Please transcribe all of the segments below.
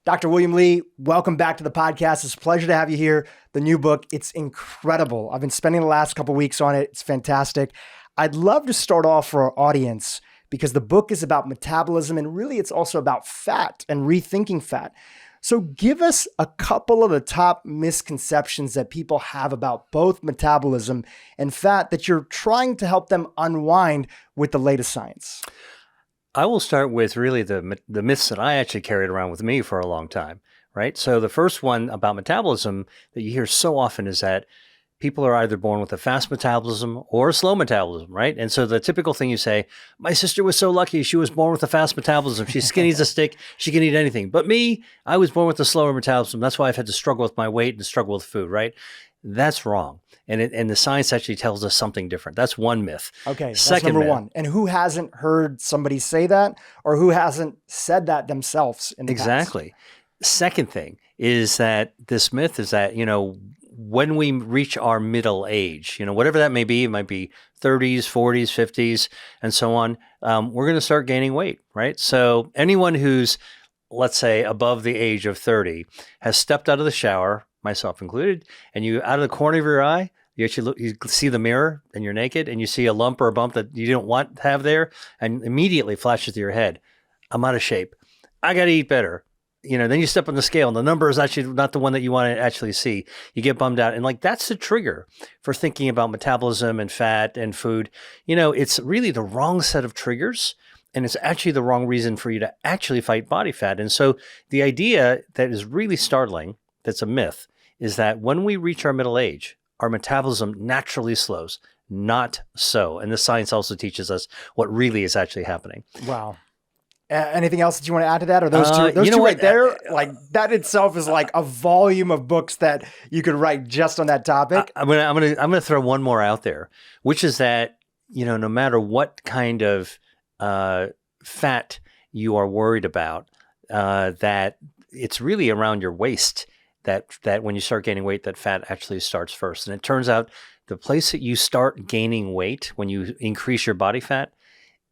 Dr. William Li, welcome back to the podcast. It's a pleasure to have you here. The new book, it's incredible. I've been spending the last couple of weeks on it. It's fantastic. I'd love to start off for our audience because the book is about metabolism and really it's also about fat and rethinking fat. So give us a couple of the top misconceptions that people have about both metabolism and fat that you're trying to help them unwind with the latest science. I will start with really the myths that I actually carried around with me for a long time, right? So the first one about metabolism that you hear so often is that people are either born with a fast metabolism or a slow metabolism, right? And so the typical thing you say, my sister was so lucky. She was born with a fast metabolism. She's skinny as a stick. She can eat anything. But me, I was born with a slower metabolism. That's why I've had to struggle with my weight and struggle with food, right? That's wrong. And the science actually tells us something different. That's one myth. Okay, that's number one. And who hasn't heard somebody say that or who hasn't said that themselves in the past? Exactly. Second thing is that this myth is that, when we reach our middle age, whatever that may be, it might be 30s, 40s, 50s, and so on, we're going to start gaining weight, right? So anyone who's, let's say, above the age of 30 has stepped out of the shower, myself included, and you out of the corner of your eye, you actually look, you see the mirror and you're naked and you see a lump or a bump that you don't want to have there and immediately flashes through your head. I'm out of shape. I got to eat better. Then you step on the scale and the number is actually not the one that you want to actually see. You get bummed out. And that's the trigger for thinking about metabolism and fat and food. It's really the wrong set of triggers. And it's actually the wrong reason for you to actually fight body fat. And so the idea that is really startling, that's a myth, is that when we reach our middle age, our metabolism naturally slows. Not so. And the science also teaches us what really is actually happening. Wow. Anything else that you want to add to that? Or those two, those two right there, that itself is like a volume of books that you could write just on that topic. I'm gonna throw one more out there, which is that, no matter what kind of fat you are worried about, that it's really around your waist that when you start gaining weight, that fat actually starts first. And it turns out the place that you start gaining weight when you increase your body fat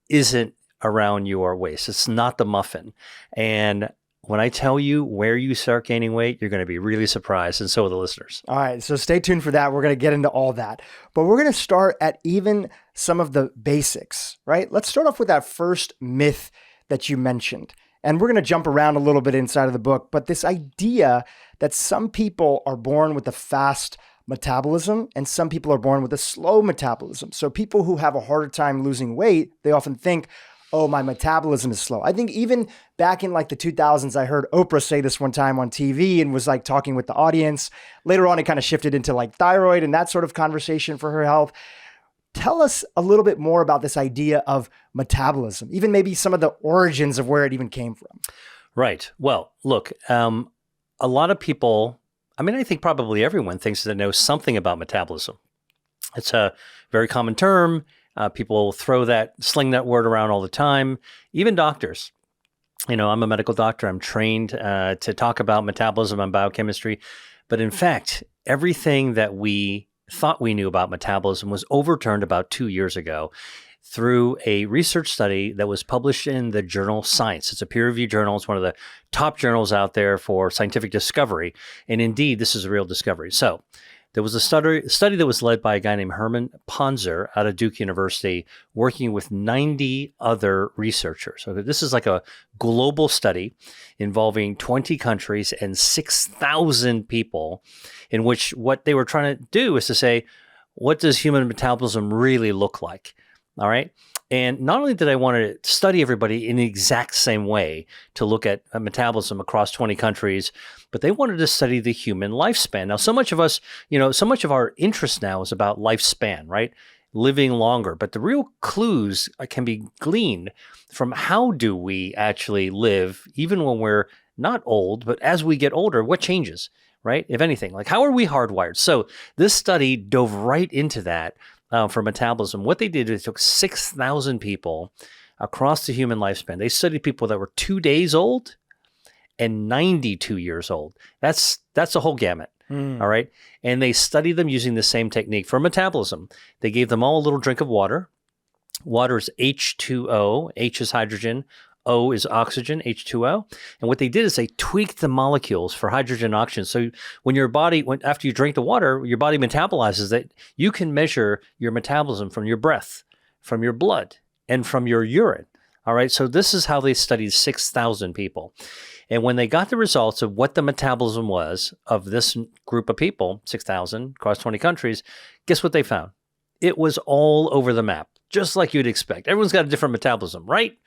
isn't around your waist. It's not the muffin. And when I tell you where you start gaining weight, you're going to be really surprised. And so are the listeners. All right. So stay tuned for that. We're going to get into all that. But we're going to start at even some of the basics, right? Let's start off with that first myth that you mentioned. And we're going to jump around a little bit inside of the book. But this idea that some people are born with a fast metabolism and some people are born with a slow metabolism. So people who have a harder time losing weight, they often think, oh, my metabolism is slow. I think even back in the 2000s, I heard Oprah say this one time on TV and was talking with the audience. Later on, it kind of shifted into thyroid and that sort of conversation for her health. Tell us a little bit more about this idea of metabolism, even maybe some of the origins of where it even came from. Right. Well, look, a lot of people, I think probably everyone thinks they know something about metabolism. It's a very common term. People sling that word around all the time, even doctors. I'm a medical doctor. I'm trained to talk about metabolism and biochemistry. But in fact, everything that we thought we knew about metabolism was overturned about 2 years ago through a research study that was published in the journal Science. It's a peer-reviewed journal. It's one of the top journals out there for scientific discovery. And indeed, this is a real discovery. So there was a study that was led by a guy named Herman Ponzer out of Duke University, working with 90 other researchers. So this is like a global study involving 20 countries and 6,000 people, in which what they were trying to do is to say, what does human metabolism really look like? All right. And not only did I want to study everybody in the exact same way to look at metabolism across 20 countries, but they wanted to study the human lifespan. Now, so much of us, so much of our interest now is about lifespan, right? Living longer. But the real clues can be gleaned from how do we actually live, even when we're not old, but as we get older, what changes, right? If anything, how are we hardwired? So this study dove right into that. For metabolism. What they did is they took 6,000 people across the human lifespan. They studied people that were 2 days old and 92 years old. That's a whole gamut. All right. And they studied them using the same technique for metabolism. They gave them all a little drink of water. Water is H2O. H is hydrogen. O is oxygen, H2O. And what they did is they tweaked the molecules for hydrogen and oxygen. So when your body, after you drink the water, your body metabolizes that. You can measure your metabolism from your breath, from your blood, and from your urine. All right. So this is how they studied 6,000 people. And when they got the results of what the metabolism was of this group of people, 6,000 across 20 countries, guess what they found? It was all over the map, just like you'd expect. Everyone's got a different metabolism, right?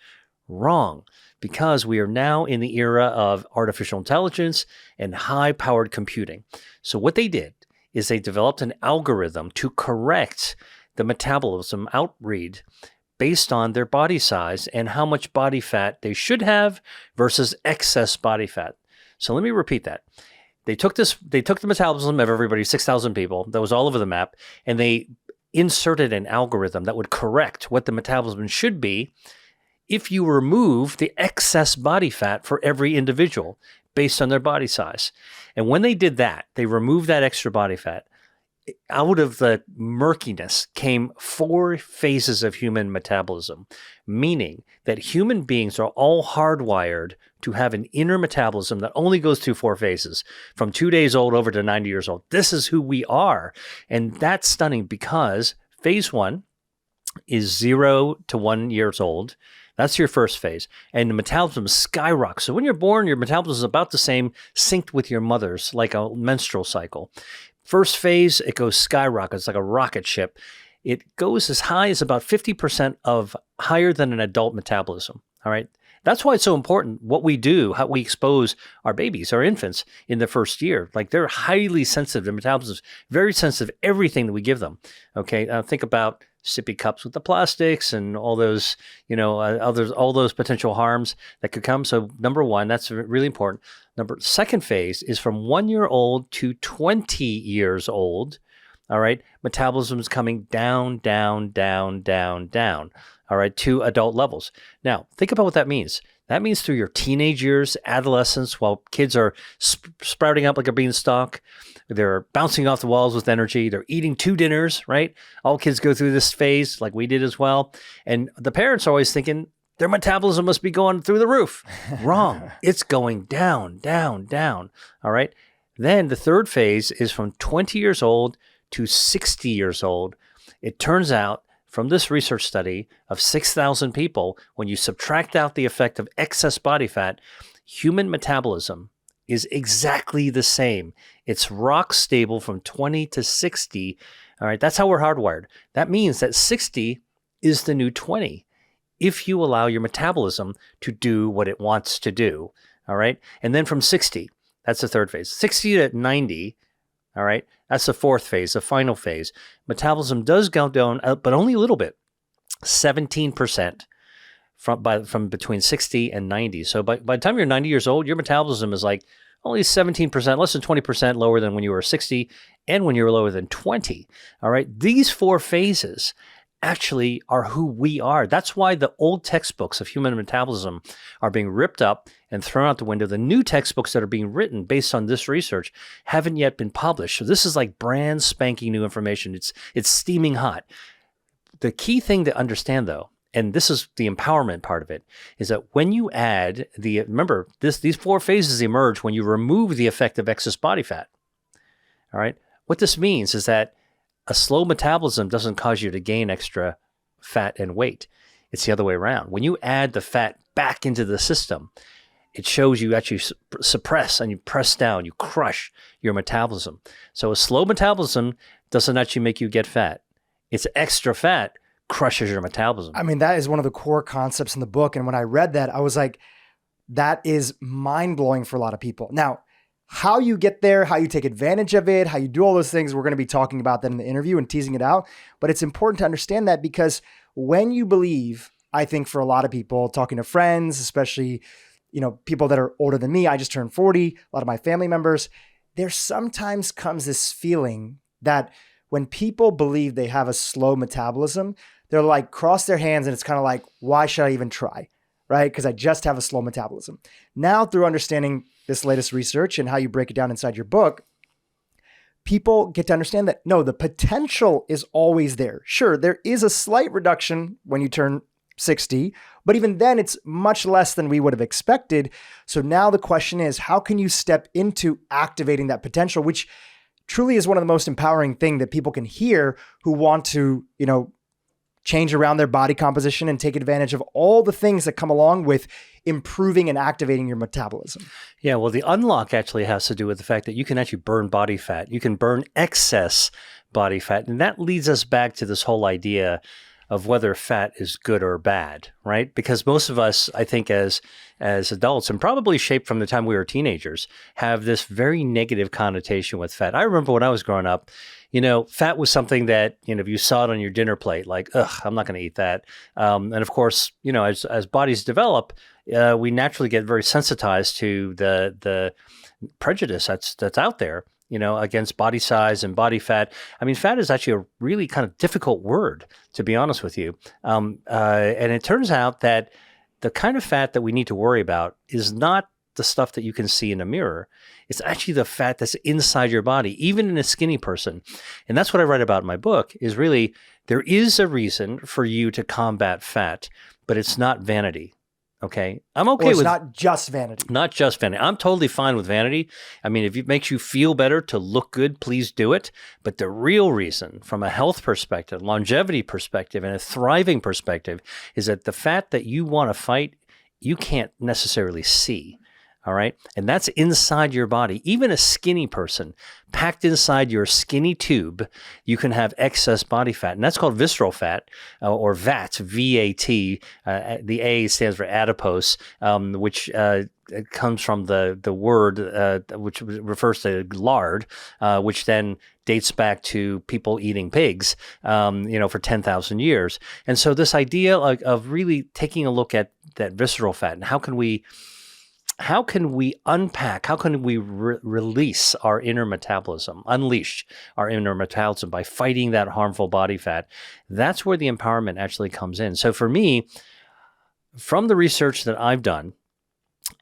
Wrong, because we are now in the era of artificial intelligence and high-powered computing. So what they did is they developed an algorithm to correct the metabolism outread based on their body size and how much body fat they should have versus excess body fat. So let me repeat that. They took the metabolism of everybody, 6,000 people, that was all over the map, and they inserted an algorithm that would correct what the metabolism should be if you remove the excess body fat for every individual based on their body size. And when they did that, they removed that extra body fat. Out of the murkiness came 4 phases of human metabolism, meaning that human beings are all hardwired to have an inner metabolism that only goes through 4 phases, from 2 days old over to 90 years old. This is who we are. And that's stunning because phase 1 is 0 to 1 years old. That's your first phase. And the metabolism skyrockets. So when you're born, your metabolism is about the same, synced with your mother's, like a menstrual cycle. First phase, it goes skyrocket. It's like a rocket ship. It goes as high as about 50% of higher than an adult metabolism. All right. That's why it's so important what we do, how we expose our babies, our infants in the first year. Like they're highly sensitive. Their metabolism is very sensitive to everything that we give them. Okay. Think about sippy cups with the plastics and all those, all those potential harms that could come. So number 1, that's really important. Second phase is from 1 year old to 20 years old. All right. Metabolism is coming down, down, down, down, down. All right. To adult levels. Now, think about what that means. That means through your teenage years, adolescence, while kids are sprouting up like a beanstalk, they're bouncing off the walls with energy. They're eating 2 dinners, right? All kids go through this phase like we did as well. And the parents are always thinking their metabolism must be going through the roof. Wrong. It's going down, down, down. All right. Then the third phase is from 20 years old to 60 years old. It turns out from this research study of 6,000 people, when you subtract out the effect of excess body fat, human metabolism is exactly the same. It's rock stable from 20 to 60. All right, that's how we're hardwired. That means that 60 is the new 20 if you allow your metabolism to do what it wants to do. All right, and then from 60, that's the third phase. 60 to 90, all right, that's the fourth phase, the final phase. Metabolism does go down, but only a little bit, 17% from between 60 and 90. So by the time you're 90 years old, your metabolism is like only 17%, less than 20% lower than when you were 60 and when you were lower than 20. All right, these 4 phases actually are who we are. That's why the old textbooks of human metabolism are being ripped up and thrown out the window. The new textbooks that are being written based on this research haven't yet been published. So this is like brand spanking new information. It's steaming hot. The key thing to understand, though, and this is the empowerment part of it, is that when you add remember, these 4 phases emerge when you remove the effect of excess body fat. All right. What this means is that a slow metabolism doesn't cause you to gain extra fat and weight. It's the other way around. When you add the fat back into the system, it shows you actually suppress and you press down, you crush your metabolism. So a slow metabolism doesn't actually make you get fat. It's extra fat crushes your metabolism. I mean, that is one of the core concepts in the book. And when I read that, I was like, that is mind-blowing for a lot of people. Now, how you get there, how you take advantage of it, how you do all those things, we're going to be talking about that in the interview and teasing it out. But it's important to understand that because when you believe, I think for a lot of people, talking to friends, especially, people that are older than me, I just turned 40, a lot of my family members, there sometimes comes this feeling that when people believe they have a slow metabolism, they're like cross their hands and it's kind of like, why should I even try? Right? Because I just have a slow metabolism. Now, through understanding this latest research and how you break it down inside your book, people get to understand that, no, the potential is always there. Sure, there is a slight reduction when you turn 60, but even then it's much less than we would have expected. So now the question is, how can you step into activating that potential, which truly is one of the most empowering things that people can hear who want to, change around their body composition and take advantage of all the things that come along with improving and activating your metabolism. Yeah, well, the unlock actually has to do with the fact that you can actually burn body fat. You can burn excess body fat. And that leads us back to this whole idea of whether fat is good or bad, right? Because most of us, I think, as adults, and probably shaped from the time we were teenagers, have this very negative connotation with fat. I remember when I was growing up, fat was something that, if you saw it on your dinner plate, like, ugh, I'm not going to eat that. And of course, as bodies develop, we naturally get very sensitized to the prejudice that's out there, against body size and body fat. I mean, fat is actually a really kind of difficult word, to be honest with you. And it turns out that the kind of fat that we need to worry about is not the stuff that you can see in a mirror. It's actually the fat that's inside your body, even in a skinny person. And that's what I write about in my book, is really there is a reason for you to combat fat, but it's not vanity. Okay. I'm okay with not just vanity. Not just vanity. I'm totally fine with vanity. I mean, if it makes you feel better to look good, please do it. But the real reason, from a health perspective, longevity perspective, and a thriving perspective, is that the fat that you want to fight, you can't necessarily see. All right. And that's inside your body. Even a skinny person, packed inside your skinny tube, you can have excess body fat. And that's called visceral fat, or VAT, V-A-T. The A stands for adipose, which comes from the word which refers to lard, which then dates back to people eating pigs, for 10,000 years. And so this idea of really taking a look at that visceral fat and how can we unpack, how can we release our inner metabolism, unleash our inner metabolism by fighting that harmful body fat? That's where the empowerment actually comes in. So for me, from the research that I've done,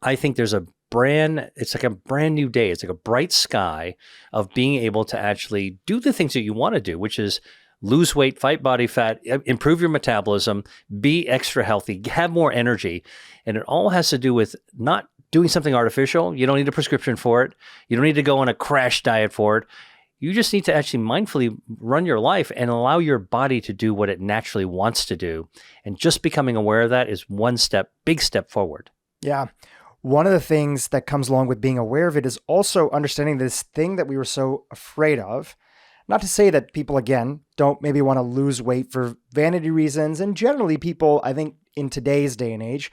I think it's like a brand new day. It's like a bright sky of being able to actually do the things that you want to do, which is lose weight, fight body fat, improve your metabolism, be extra healthy, have more energy. And it all has to do with not doing something artificial. You don't need a prescription for it. You don't need to go on a crash diet for it. You just need to actually mindfully run your life and allow your body to do what it naturally wants to do. And just becoming aware of that is one big step forward. Yeah. One of the things that comes along with being aware of it is also understanding this thing that we were so afraid of. Not to say that people, again, don't maybe want to lose weight for vanity reasons. And generally people, I think in today's day and age,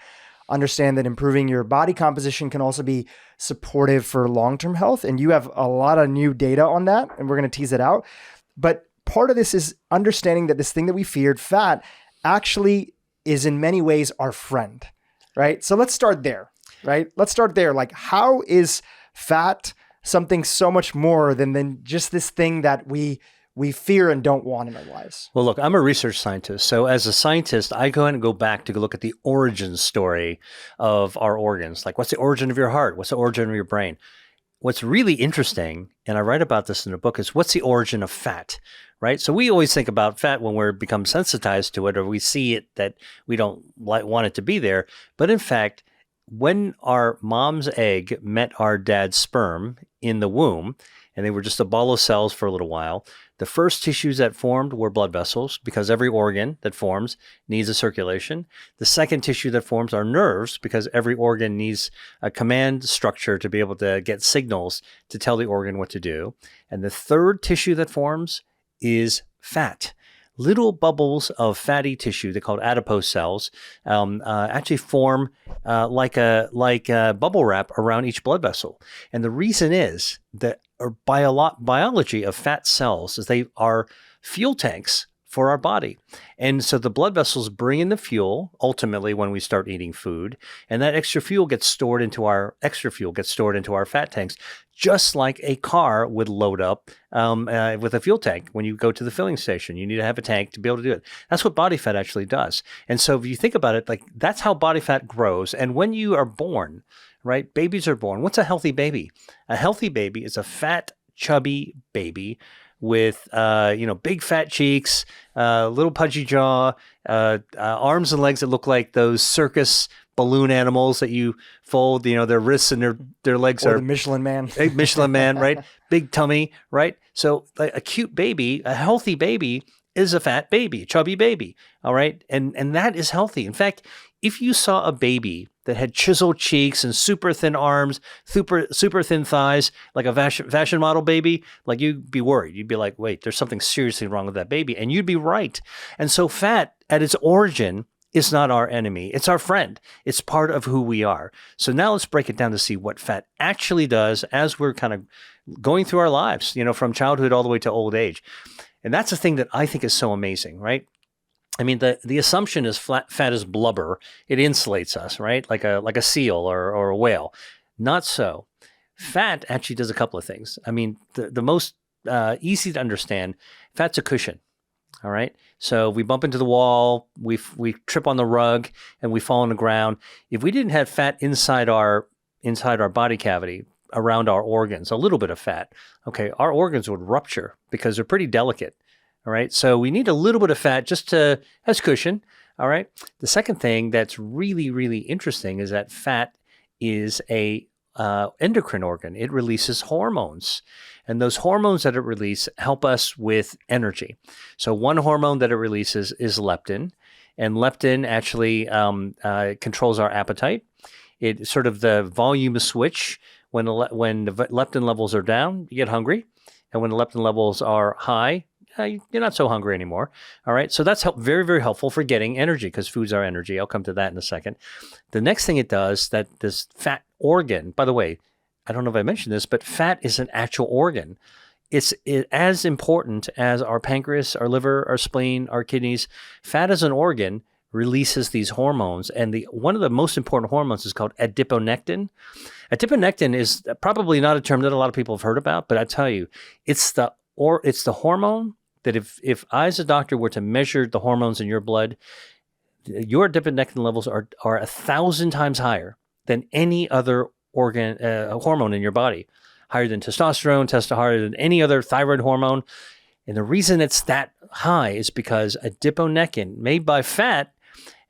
understand that improving your body composition can also be supportive for long-term health. And you have a lot of new data on that, and we're going to tease it out. But part of this is understanding that this thing that we feared, fat, actually is in many ways our friend, right? So let's start there, right? Let's start there. Like, how is fat something so much more than just this thing that we fear and don't want in our lives? Well, look, I'm a research scientist. So as a scientist, I go back to look at the origin story of our organs. Like, what's the origin of your heart? What's the origin of your brain? What's really interesting, and I write about this in the book, is what's the origin of fat, right? So we always think about fat when we become sensitized to it, or we see it that we don't want it to be there. But in fact, when our mom's egg met our dad's sperm in the womb, and they were just a ball of cells for a little while, the first tissues that formed were blood vessels, because every organ that forms needs a circulation. The second tissue that forms are nerves, because every organ needs a command structure to be able to get signals to tell the organ what to do. And the third tissue that forms is fat. Little bubbles of fatty tissue, they're called adipose cells, actually form like a bubble wrap around each blood vessel. And the reason is that biology of fat cells is they are fuel tanks for our body. And so the blood vessels bring in the fuel ultimately when we start eating food, and that extra fuel gets stored into our fat tanks, just like a car would load up with a fuel tank. When you go to the filling station, you need to have a tank to be able to do it. That's what body fat actually does. And so if you think about it, like, that's how body fat grows. And when you are born, right, babies are born. What's a healthy baby? A healthy baby is a fat, chubby baby with, big fat cheeks, little pudgy jaw, arms and legs that look like those circus balloon animals that you fold, their wrists and their legs or are the Michelin Man. Michelin Man, right? Big tummy, right? So like a cute baby, a healthy baby is a fat baby, chubby baby. All right. And that is healthy. In fact, if you saw a baby that had chiseled cheeks and super thin arms, super thin thighs, like a fashion model baby, like you'd be worried. You'd be like, wait, there's something seriously wrong with that baby. And you'd be right. And so fat at its origin is not our enemy. It's our friend. It's part of who we are. So now let's break it down to see what fat actually does as we're kind of going through our lives, from childhood all the way to old age. And that's the thing that I think is so amazing, right? I mean, the assumption is fat is blubber. It insulates us, right? Like a seal or a whale. Not so. Fat actually does a couple of things. I mean, the most easy to understand, fat's a cushion. All right. So we bump into the wall, we trip on the rug, and we fall on the ground. If we didn't have fat inside our body cavity, around our organs, a little bit of fat, okay, our organs would rupture because they're pretty delicate. All right. So we need a little bit of fat just as cushion. All right. The second thing that's really, really interesting is that fat is a endocrine organ. It releases hormones, and those hormones that it releases help us with energy. So one hormone that it releases is leptin, and leptin actually controls our appetite. It's sort of the volume switch. When the leptin levels are down, you get hungry, and when the leptin levels are high, you're not so hungry anymore. All right. So that's very, very helpful for getting energy because food's our energy. I'll come to that in a second. The next thing it does, that this fat organ, by the way, I don't know if I mentioned this, but fat is an actual organ. It's as important as our pancreas, our liver, our spleen, our kidneys. Fat as an organ releases these hormones. And one of the most important hormones is called adiponectin. Adiponectin is probably not a term that a lot of people have heard about, but I tell you, it's the hormone that if I as a doctor were to measure the hormones in your blood, your adiponectin levels are 1,000 times higher than any other organ hormone in your body, higher than testosterone, higher than any other thyroid hormone. And the reason it's that high is because adiponectin, made by fat,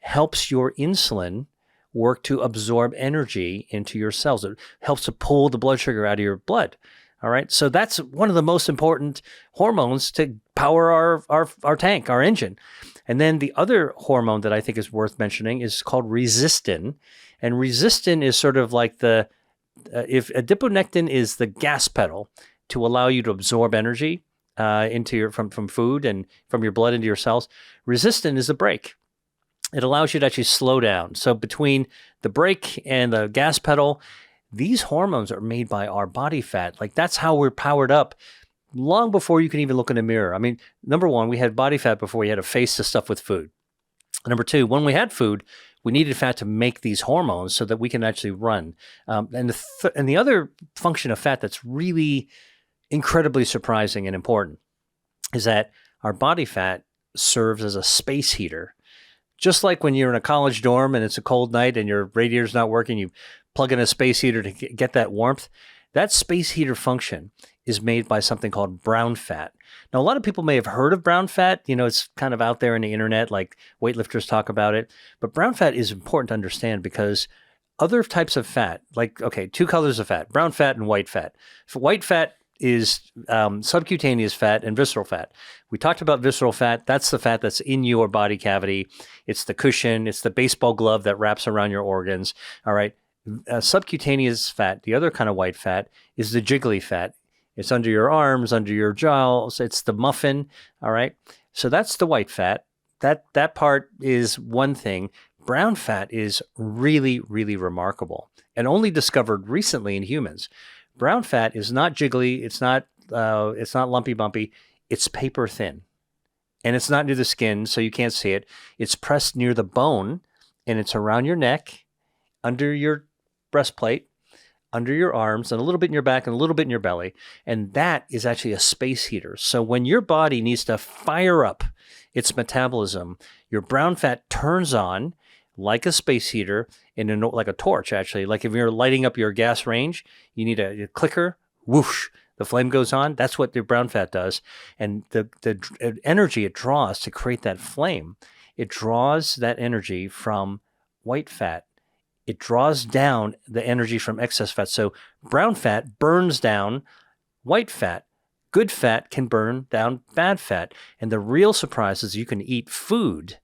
helps your insulin work to absorb energy into your cells. It helps to pull the blood sugar out of your blood. All right. So that's one of the most important hormones to power our tank, our engine. And then the other hormone that I think is worth mentioning is called resistin. And resistin is sort of like if adiponectin is the gas pedal to allow you to absorb energy into from food and from your blood into your cells, resistin is the brake. It allows you to actually slow down. So between the brake and the gas pedal, these hormones are made by our body fat. Like that's how we're powered up long before you can even look in a mirror. I mean, number one, we had body fat before we had to face the stuff with food. Number two, when we had food, we needed fat to make these hormones so that we can actually run. And the other function of fat that's really incredibly surprising and important is that our body fat serves as a space heater. Just like when you're in a college dorm and it's a cold night and your radiator's not working, you plug in a space heater to get that warmth. That space heater function is made by something called brown fat. Now, a lot of people may have heard of brown fat. It's kind of out there in the internet, like weightlifters talk about it. But brown fat is important to understand because other types of fat, two colors of fat, brown fat and white fat. White fat is subcutaneous fat and visceral fat. We talked about visceral fat. That's the fat that's in your body cavity. It's the cushion. It's the baseball glove that wraps around your organs. All right. Subcutaneous fat, the other kind of white fat, is the jiggly fat. It's under your arms, under your jaws. It's the muffin. All right. So that's the white fat. That part is one thing. Brown fat is really, really remarkable and only discovered recently in humans. Brown fat is not jiggly. It's not lumpy bumpy. It's paper thin, and it's not near the skin, so you can't see it. It's pressed near the bone, and it's around your neck, under your breastplate, under your arms, and a little bit in your back, and a little bit in your belly. And that is actually a space heater. So when your body needs to fire up its metabolism, your brown fat turns on like a space heater, like a torch, actually. Like if you're lighting up your gas range, you need a clicker, whoosh, The flame goes on. That's what the brown fat does. And the energy it draws to create that flame, it draws that energy from white fat. It draws down the energy from excess fat. So brown fat burns down white fat. Good fat can burn down bad fat. And the real surprise is you can eat food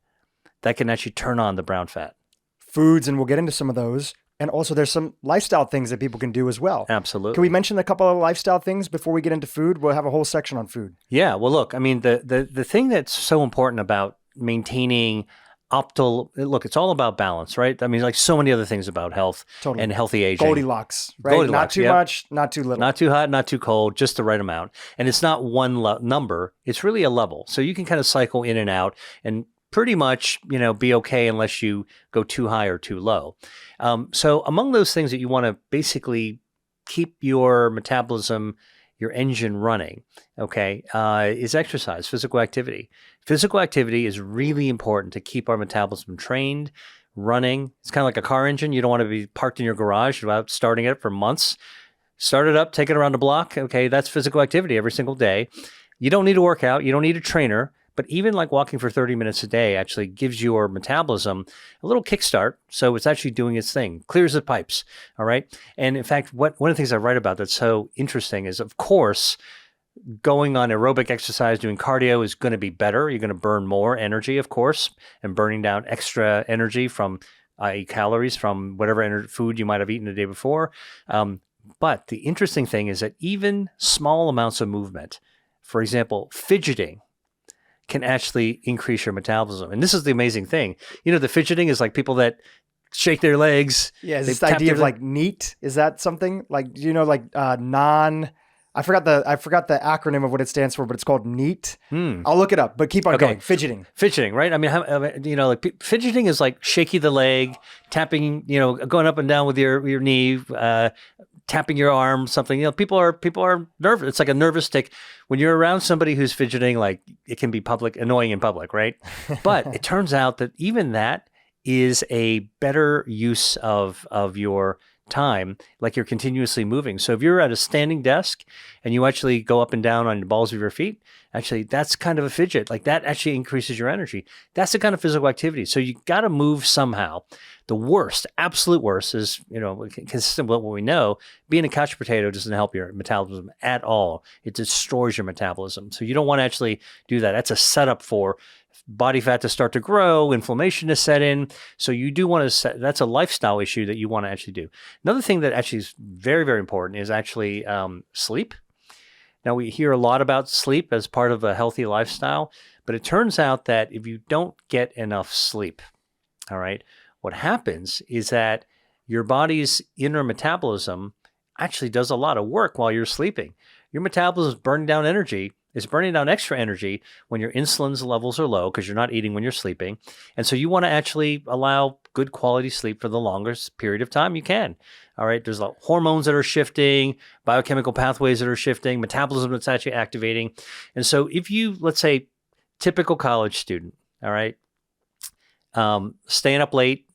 that can actually turn on the brown fat. Foods, and we'll get into some of those. And also there's some lifestyle things that people can do as well. Absolutely. Can we mention a couple of lifestyle things before we get into food? We'll have a whole section on food. Yeah. Well, look, I mean, the thing that's so important about maintaining look, it's all about balance, right? I mean, like so many other things about health and healthy aging. Goldilocks, right? Not too much, not too little. Not too hot, not too cold, just the right amount. And it's not one number. It's really a level. So you can kind of cycle in and out and pretty much, be okay unless you go too high or too low. So among those things that you want to basically keep your metabolism, your engine running, okay, is exercise, physical activity. Physical activity is really important to keep our metabolism trained, running. It's kind of like a car engine. You don't want to be parked in your garage without starting it for months. Start it up, take it around the block. Okay, that's physical activity every single day. You don't need to work out. You don't need a trainer. But even like walking for 30 minutes a day actually gives your metabolism a little kickstart. So it's actually doing its thing, clears the pipes. All right. And in fact, one of the things I write about that's so interesting is, of course, going on aerobic exercise, doing cardio is going to be better. You're going to burn more energy, of course, and burning down extra energy from calories from whatever food you might have eaten the day before. But the interesting thing is that even small amounts of movement, for example, fidgeting, can actually increase your metabolism. And this is the amazing thing. The fidgeting is like people that shake their legs. Yeah, is this idea of like NEAT? Is that something? Like, I forgot the acronym of what it stands for, but it's called NEAT. I'll look it up, but keep on going. Fidgeting, right? I mean, like fidgeting is like shaking the leg, tapping, going up and down with your knee, tapping your arm, something. People are nervous. It's like a nervous tick. When you're around somebody who's fidgeting, like it can be annoying in public, right? But it turns out that even that is a better use of your time, like you're continuously moving. So if you're at a standing desk and you actually go up and down on the balls of your feet, actually that's kind of a fidget. Like that actually increases your energy. That's the kind of physical activity. So you got to move somehow. The worst, absolute worst is, consistent with what we know, being a couch potato doesn't help your metabolism at all. It destroys your metabolism. So you don't want to actually do that. That's a setup for body fat to start to grow, inflammation to set in. So you do want to that's a lifestyle issue that you want to actually do. Another thing that actually is very, very important is actually sleep. Now, we hear a lot about sleep as part of a healthy lifestyle, but it turns out that if you don't get enough sleep, all right, what happens is that your body's inner metabolism actually does a lot of work while you're sleeping. Your metabolism is burning down energy. It's burning down extra energy when your insulin's levels are low because you're not eating when you're sleeping. And so you want to actually allow good quality sleep for the longest period of time you can. All right. There's hormones that are shifting, biochemical pathways that are shifting, metabolism that's actually activating. And so if you, let's say, typical college student, all right, staying up late,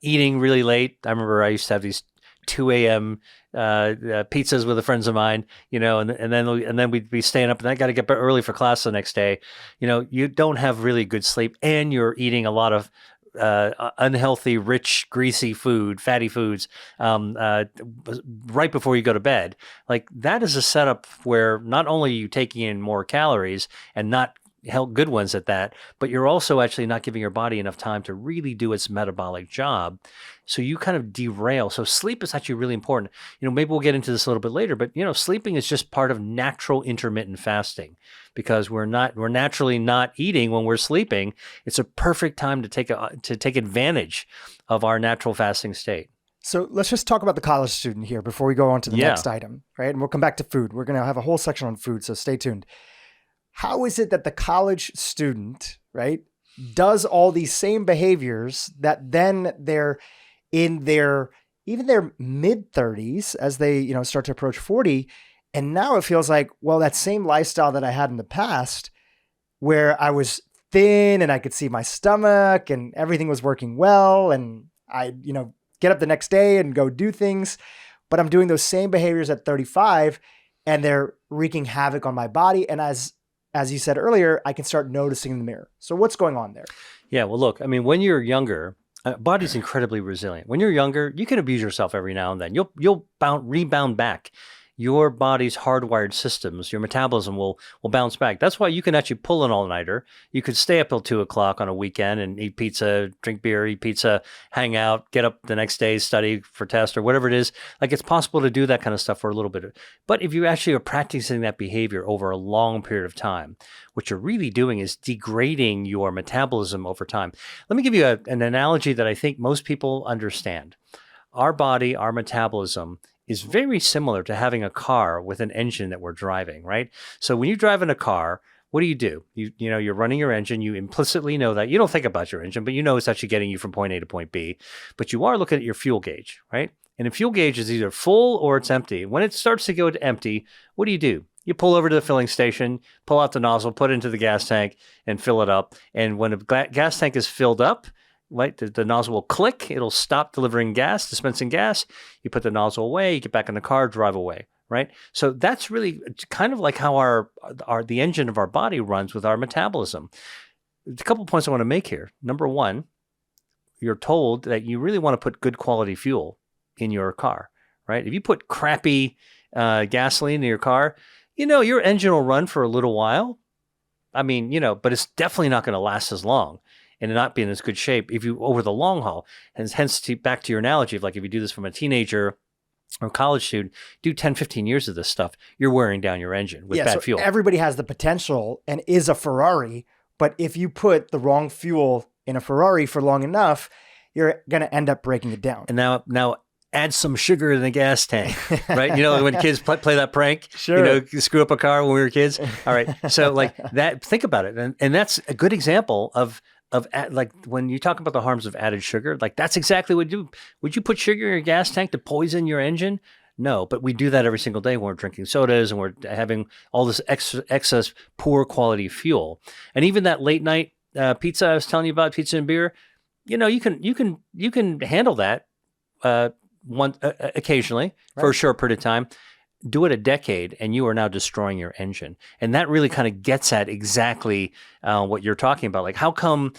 eating really late. I remember I used to have these 2 a.m. Pizzas with the friends of mine, and then we'd be staying up, and I got to get up early for class the next day. You don't have really good sleep, and you're eating a lot of unhealthy, rich, greasy food, fatty foods, right before you go to bed. Like that is a setup where not only are you taking in more calories and not good ones at that, but you're also actually not giving your body enough time to really do its metabolic job. So you kind of derail. So sleep is actually really important. Maybe we'll get into this a little bit later, but sleeping is just part of natural intermittent fasting because we're naturally not eating when we're sleeping. It's a perfect time to take advantage of our natural fasting state. So let's just talk about the college student here before we go on to the next item, right? And we'll come back to food. We're going to have a whole section on food, so stay tuned. How is it that the college student, right, does all these same behaviors that then they're in their mid-30s as they, start to approach 40, and now it feels like, well, that same lifestyle that I had in the past where I was thin and I could see my stomach and everything was working well and I, get up the next day and go do things, but I'm doing those same behaviors at 35 and they're wreaking havoc on my body. And as you said earlier, I can start noticing in the mirror. So what's going on there? Yeah, well, look, I mean, when you're younger, body's incredibly resilient. When you're younger, you can abuse yourself every now and then. You'll rebound back. Your body's hardwired systems, your metabolism will bounce back. That's why you can actually pull an all-nighter. You could stay up till 2:00 on a weekend and eat pizza, drink beer, eat pizza, hang out, get up the next day, study for test or whatever it is. Like, it's possible to do that kind of stuff for a little bit. But if you actually are practicing that behavior over a long period of time, what you're really doing is degrading your metabolism over time. Let me give you an analogy that I think most people understand. Our body, our metabolism is very similar to having a car with an engine that we're driving, right? So when you drive in a car, what do? You're running your engine. You implicitly know that. You don't think about your engine, but you know it's actually getting you from point A to point B. But you are looking at your fuel gauge, right? And the fuel gauge is either full or it's empty. When it starts to go to empty, what do? You pull over to the filling station, pull out the nozzle, put it into the gas tank, and fill it up. And when the gas tank is filled up, right, the nozzle will click. It'll stop delivering gas, dispensing gas. You put the nozzle away, you get back in the car, drive away, right? So that's really kind of like how the engine of our body runs with our metabolism. A couple points I want to make here. Number one, you're told that you really want to put good quality fuel in your car, right? If you put crappy gasoline in your car, your engine will run for a little while. I mean, but it's definitely not going to last as long and not be in as good shape if you over the long haul. And hence, back to your analogy of like, if you do this from a teenager or college student, do 10, 15 years of this stuff, you're wearing down your engine with bad fuel. Everybody has the potential and is a Ferrari, but if you put the wrong fuel in a Ferrari for long enough, you're going to end up breaking it down. And now add some sugar in the gas tank, right? When kids play that prank, sure. Screw up a car when we were kids. All right. So like that, think about it. And that's a good example of like when you talk about the harms of added sugar, like that's exactly what you do. Would you put sugar in your gas tank to poison your engine? No, but we do that every single day when we're drinking sodas and we're having all this excess poor quality fuel. And even that late night pizza I was telling you about, pizza and beer, you can handle that occasionally for a short period of time. Do it a decade and you are now destroying your engine. And that really kind of gets at exactly what you're talking about. Like, how come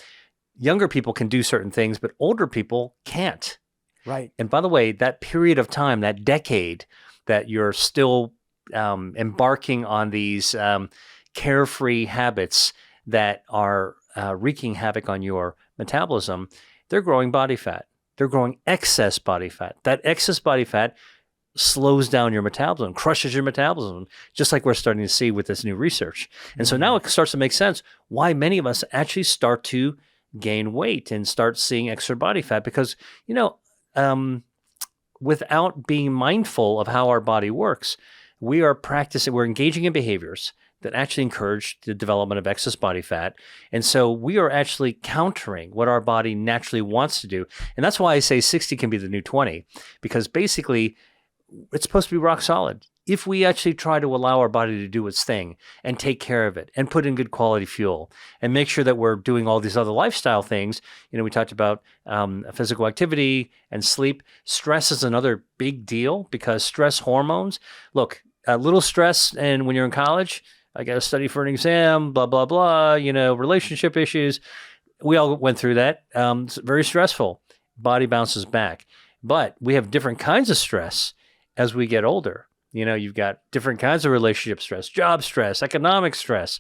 younger people can do certain things, but older people can't? Right. And by the way, that period of time, that decade that you're still embarking on these carefree habits that are wreaking havoc on your metabolism, they're growing body fat. They're growing excess body fat. That excess body fat slows down your metabolism, crushes your metabolism, just like we're starting to see with this new research. And so now it starts to make sense why many of us actually start to gain weight and start seeing extra body fat because, without being mindful of how our body works, we're engaging in behaviors that actually encourage the development of excess body fat. And so we are actually countering what our body naturally wants to do. And that's why I say 60 can be the new 20, because basically it's supposed to be rock solid. If we actually try to allow our body to do its thing and take care of it and put in good quality fuel and make sure that we're doing all these other lifestyle things, we talked about physical activity and sleep. Stress is another big deal because stress hormones, look, a little stress, and when you're in college, I got to study for an exam, blah, blah, blah, relationship issues. We all went through that. It's very stressful. Body bounces back. But we have different kinds of stress as we get older. You've got different kinds of relationship stress, job stress, economic stress,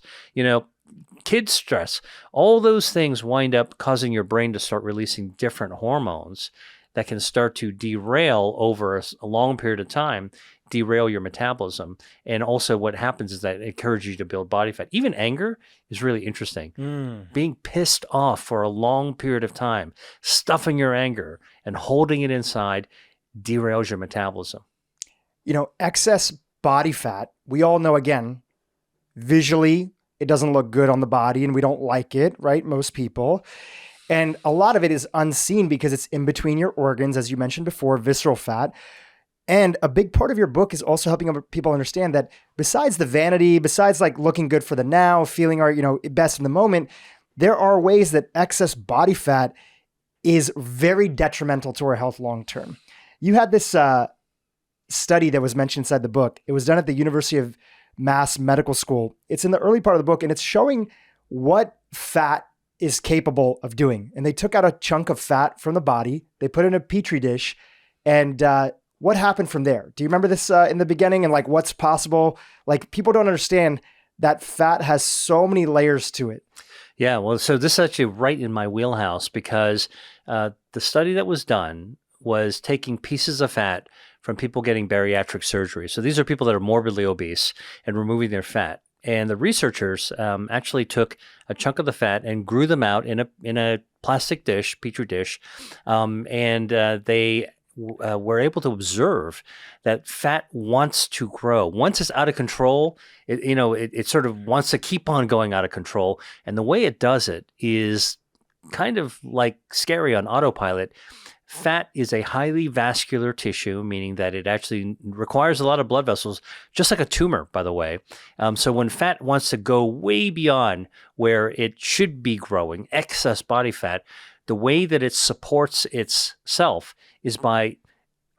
kid stress. All those things wind up causing your brain to start releasing different hormones that can start to derail over a long period of time, derail your metabolism. And also what happens is that it encourages you to build body fat. Even anger is really interesting. Being pissed off for a long period of time, stuffing your anger and holding it inside derails your metabolism. Excess body fat, we all know, again, visually, it doesn't look good on the body and we don't like it, right? Most people. And a lot of it is unseen because it's in between your organs, as you mentioned before, visceral fat. And a big part of your book is also helping people understand that besides the vanity, besides like looking good for the now, feeling our, best in the moment, there are ways that excess body fat is very detrimental to our health long term. You had this study that was mentioned inside the book. It was done at the University of Mass Medical School. It's in the early part of the book, and it's showing what fat is capable of doing. And they took out a chunk of fat from the body, they put it in a petri dish, and what happened from there? Do you remember this in the beginning and like what's possible? Like people don't understand that fat has so many layers to it. Yeah, well, so this is actually right in my wheelhouse because the study that was done was taking pieces of fat from people getting bariatric surgery. So these are people that are morbidly obese and removing their fat. And the researchers actually took a chunk of the fat and grew them out in a plastic dish, petri dish, and they were able to observe that fat wants to grow. Once it's out of control, it sort of wants to keep on going out of control. And the way it does it is kind of like scary on autopilot. Fat is a highly vascular tissue, meaning that it actually requires a lot of blood vessels, just like a tumor, by the way. So when fat wants to go way beyond where it should be growing, excess body fat, the way that it supports itself is by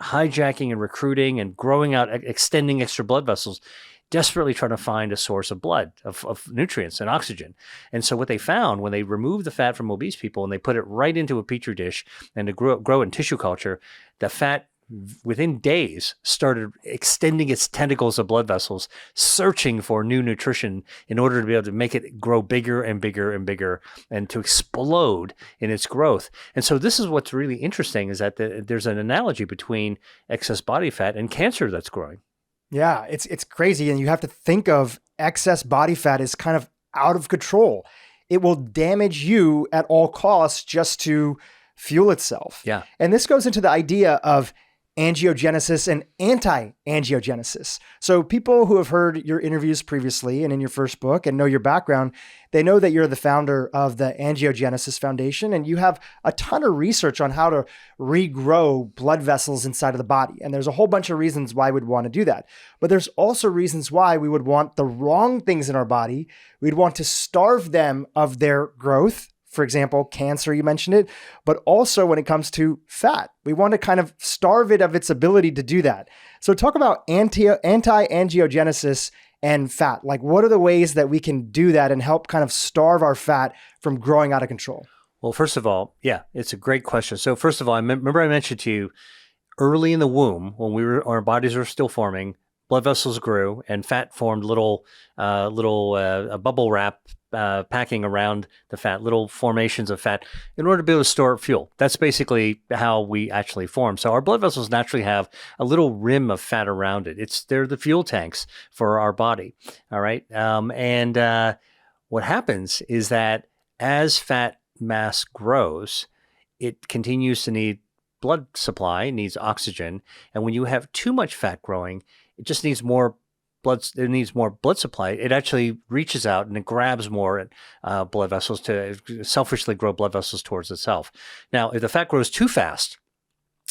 hijacking and recruiting and growing out, extending extra blood vessels, desperately trying to find a source of blood, of nutrients and oxygen. And so what they found when they removed the fat from obese people and they put it right into a petri dish and to grow in tissue culture, the fat within days started extending its tentacles of blood vessels, searching for new nutrition in order to be able to make it grow bigger and bigger and bigger and to explode in its growth. And so this is what's really interesting is that there's an analogy between excess body fat and cancer that's growing. Yeah, it's crazy. And you have to think of excess body fat as kind of out of control. It will damage you at all costs just to fuel itself. Yeah. And this goes into the idea of angiogenesis and anti-angiogenesis. So people who have heard your interviews previously and in your first book and know your background, they know that you're the founder of the Angiogenesis Foundation, and you have a ton of research on how to regrow blood vessels inside of the body. And there's a whole bunch of reasons why we'd want to do that. But there's also reasons why we would want the wrong things in our body. We'd want to starve them of their growth. For example, cancer, you mentioned it, but also when it comes to fat, we want to kind of starve it of its ability to do that. So talk about anti-angiogenesis and fat. Like what are the ways that we can do that and help kind of starve our fat from growing out of control? Well, first of all, yeah, it's a great question. So first of all, remember I mentioned to you early in the womb when our bodies were still forming, blood vessels grew and fat formed little bubble wrap packing around the fat, little formations of fat in order to be able to store fuel. That's basically how we actually form. So our blood vessels naturally have a little rim of fat around it. They're the fuel tanks for our body. All right. What happens is that as fat mass grows, it continues to need blood supply, needs oxygen. And when you have too much fat growing, it just needs more blood. It needs more blood supply. It actually reaches out and it grabs more blood vessels to selfishly grow blood vessels towards itself. Now, if the fat grows too fast,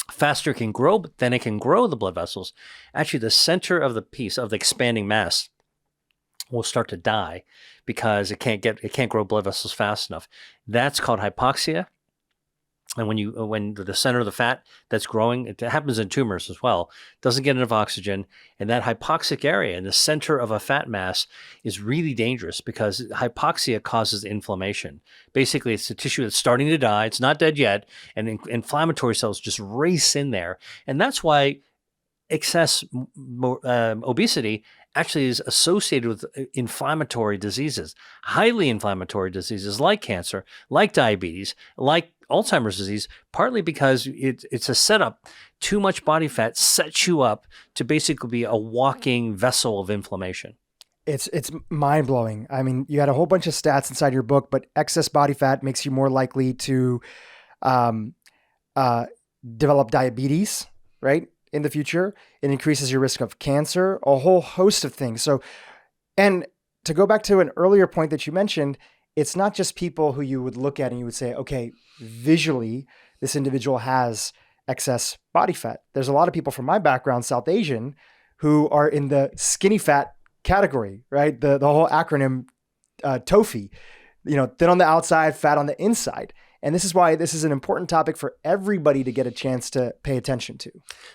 faster it can grow, then it can grow the blood vessels. Actually, the center of the piece of the expanding mass will start to die because it can't grow blood vessels fast enough. That's called hypoxia. And when the center of the fat that's growing, it happens in tumors as well, doesn't get enough oxygen. And that hypoxic area in the center of a fat mass is really dangerous because hypoxia causes inflammation. Basically, it's the tissue that's starting to die. It's not dead yet. And inflammatory cells just race in there. And that's why excess obesity actually is associated with inflammatory diseases, highly inflammatory diseases like cancer, like diabetes, like Alzheimer's disease, partly because it's a setup. Too much body fat sets you up to basically be a walking vessel of inflammation. It's mind-blowing. I mean, you had a whole bunch of stats inside your book, but excess body fat makes you more likely to develop diabetes, right? In the future, it increases your risk of cancer, a whole host of things. So, and to go back to an earlier point that you mentioned, it's not just people who you would look at and you would say, okay, visually, this individual has excess body fat. There's a lot of people from my background, South Asian, who are in the skinny fat category, right? The whole acronym TOFI, thin on the outside, fat on the inside. And this is why this is an important topic for everybody to get a chance to pay attention to.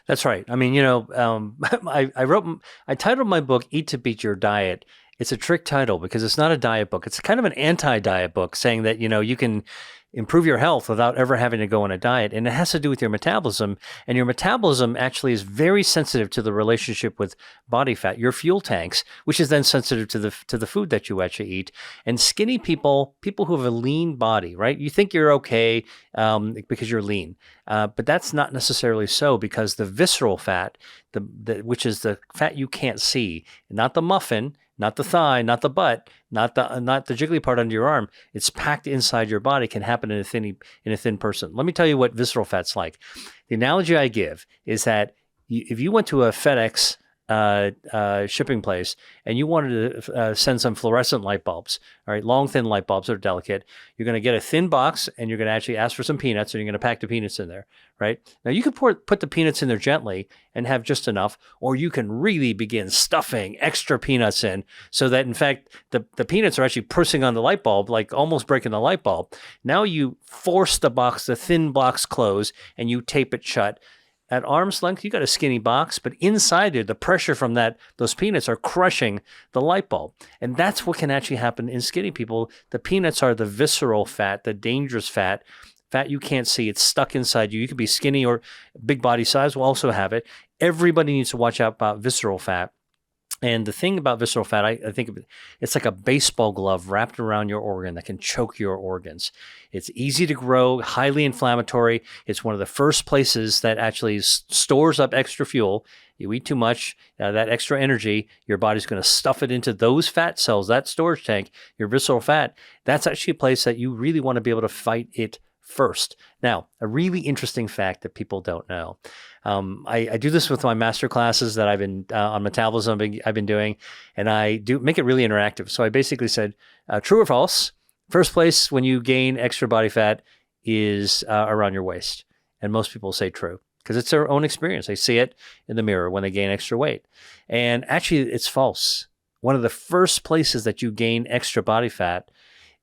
That's right. I mean, I titled my book, Eat to Beat Your Diet. It's a trick title because it's not a diet book. It's kind of an anti-diet book saying that, you can improve your health without ever having to go on a diet. And it has to do with your metabolism. And your metabolism actually is very sensitive to the relationship with body fat, your fuel tanks, which is then sensitive to the food that you actually eat. And skinny people who have a lean body, right? You think you're okay because you're lean. But that's not necessarily so, because the visceral fat, which is the fat you can't see, not the muffin, not the thigh, not the butt, not the jiggly part under your arm. It's packed inside your body. Can happen in a thin person. Let me tell you what visceral fat's like. The analogy I give is that if you went to a FedEx shipping place and you wanted to send some fluorescent light bulbs, all right, long, thin light bulbs that are delicate, you're going to get a thin box and you're going to actually ask for some peanuts and you're going to pack the peanuts in there, right? Now you could put the peanuts in there gently and have just enough, or you can really begin stuffing extra peanuts in so that in fact the peanuts are actually pressing on the light bulb, like almost breaking the light bulb. Now you force the thin box close and you tape it shut. At arm's length, you got a skinny box, but inside there, the pressure from those peanuts are crushing the light bulb. And that's what can actually happen in skinny people. The peanuts are the visceral fat, the dangerous fat you can't see. It's stuck inside you. You could be skinny or big body size will also have it. Everybody needs to watch out about visceral fat. And the thing about visceral fat, I think it's like a baseball glove wrapped around your organ that can choke your organs. It's easy to grow, highly inflammatory. It's one of the first places that actually stores up extra fuel. You eat too much, that extra energy, your body's going to stuff it into those fat cells, that storage tank, your visceral fat. That's actually a place that you really want to be able to fight it first. Now, a really interesting fact that people don't know. I do this with my master classes that I've been on metabolism I've been doing, and I do make it really interactive. So I basically said, true or false, first place when you gain extra body fat is around your waist. And most people say true because it's their own experience. They see it in the mirror when they gain extra weight. And actually, it's false. One of the first places that you gain extra body fat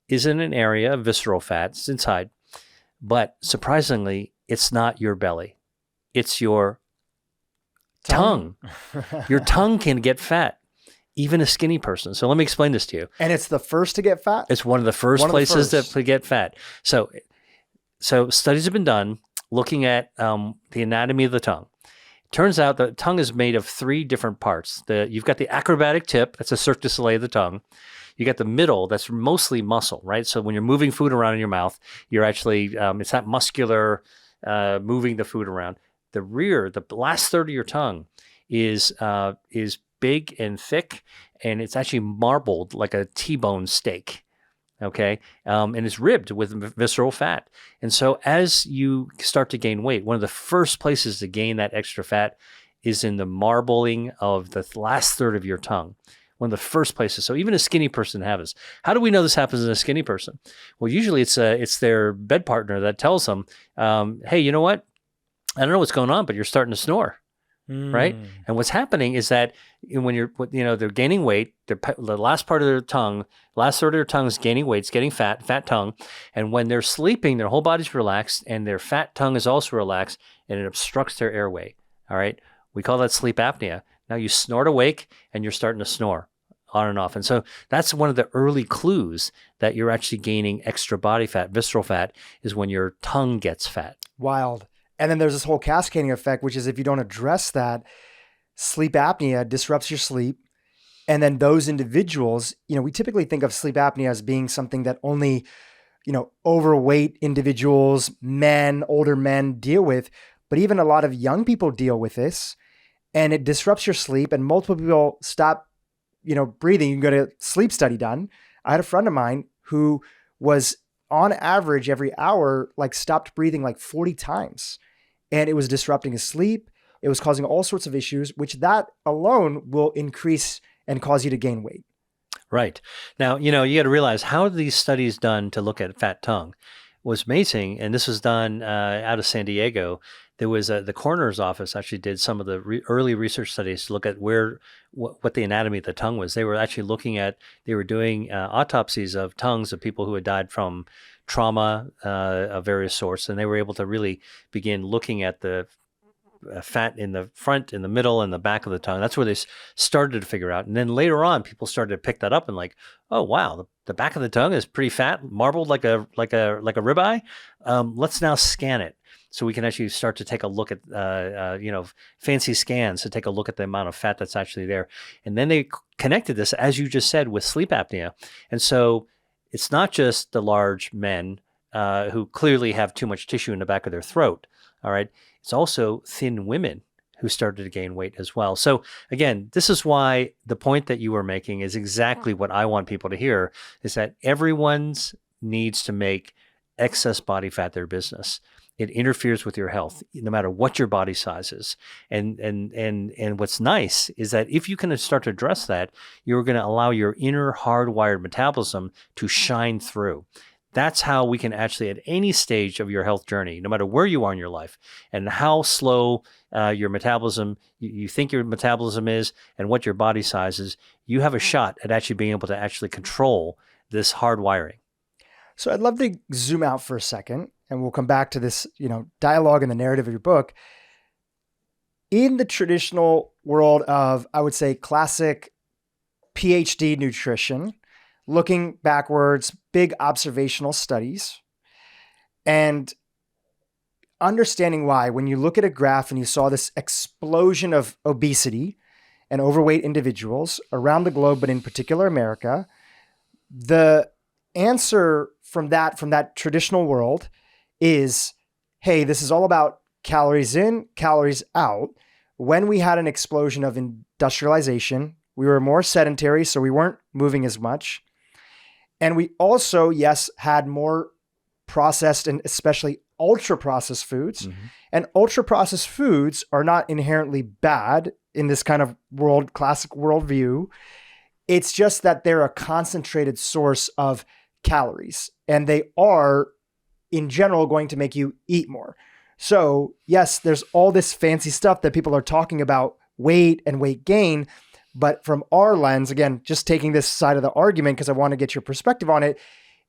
is in an area of visceral fat. It's inside. But surprisingly, it's not your belly. It's your tongue. Your tongue can get fat, even a skinny person. So let me explain this to you. And it's the first to get fat? It's one of the first places to get fat. So studies have been done looking at the anatomy of the tongue. Turns out the tongue is made of 3 different parts. You've got the acrobatic tip, that's a cirque du soleil of the tongue. You got the middle, that's mostly muscle, right? So when you're moving food around in your mouth, you're actually, it's that muscular moving the food around. The rear, the last third of your tongue is big and thick, and it's actually marbled like a T-bone steak, okay? And it's ribbed with visceral fat. And so as you start to gain weight, one of the first places to gain that extra fat is in the marbling of the last third of your tongue. One of the first places. So even a skinny person has this. How do we know this happens in a skinny person? Well, usually it's their bed partner that tells them, hey, you know what? I don't know what's going on, but you're starting to snore, right? And what's happening is that when they're gaining weight, the last part of their tongue, last third of their tongue is gaining weight, it's getting fat tongue. And when they're sleeping, their whole body's relaxed and their fat tongue is also relaxed and it obstructs their airway, all right? We call that sleep apnea. Now you snort awake and you're starting to snore on and off. And so that's one of the early clues that you're actually gaining extra body fat, visceral fat, is when your tongue gets fat. Wild. And then there's this whole cascading effect, which is if you don't address that, sleep apnea disrupts your sleep. And then those individuals, we typically think of sleep apnea as being something that only, overweight individuals, older men deal with. But even a lot of young people deal with this. And it disrupts your sleep, and multiple people stop, breathing. You can get a sleep study done. I had a friend of mine who was on average every hour, stopped breathing 40 times, and it was disrupting his sleep. It was causing all sorts of issues, which that alone will increase and cause you to gain weight. Right. Now, you got to realize how these studies done to look at fat tongue was amazing. And this was done out of San Diego. There was the coroner's office actually did some of the early research studies to look at what the anatomy of the tongue was. They were actually doing autopsies of tongues of people who had died from trauma of various sorts, and they were able to really begin looking at the fat in the front, in the middle, and the back of the tongue. That's where they started to figure out. And then later on, people started to pick that up and like, oh wow, the back of the tongue is pretty fat, marbled like a ribeye. Let's now scan it, so we can actually start to take a look at fancy scans to take a look at the amount of fat that's actually there. And then they connected this, as you just said, with sleep apnea. And so it's not just the large men who clearly have too much tissue in the back of their throat. All right. It's also thin women who started to gain weight as well. So again, this is why the point that you were making is exactly what I want people to hear, is that everyone's needs to make excess body fat their business. It interferes with your health, no matter what your body size is. And what's nice is that if you can start to address that, you're going to allow your inner hardwired metabolism to shine through. That's how we can actually, at any stage of your health journey, no matter where you are in your life and how slow your metabolism, you think your metabolism is, and what your body size is, you have a shot at actually being able to actually control this hardwiring. So I'd love to zoom out for a second, and we'll come back to this, dialogue and the narrative of your book. In the traditional world of, I would say, classic PhD nutrition, looking backwards, big observational studies, and understanding why, when you look at a graph and you saw this explosion of obesity and overweight individuals around the globe, but in particular America, the answer from that traditional world is, hey, this is all about calories in, calories out. When we had an explosion of industrialization, we were more sedentary, so we weren't moving as much. And we also, yes, had more processed and especially ultra-processed foods. Mm-hmm. And ultra-processed foods are not inherently bad in this kind of classic worldview. It's just that they're a concentrated source of calories, and they are, in general, going to make you eat more. So yes, there's all this fancy stuff that people are talking about, weight and weight gain. But from our lens, again, just taking this side of the argument because I want to get your perspective on it,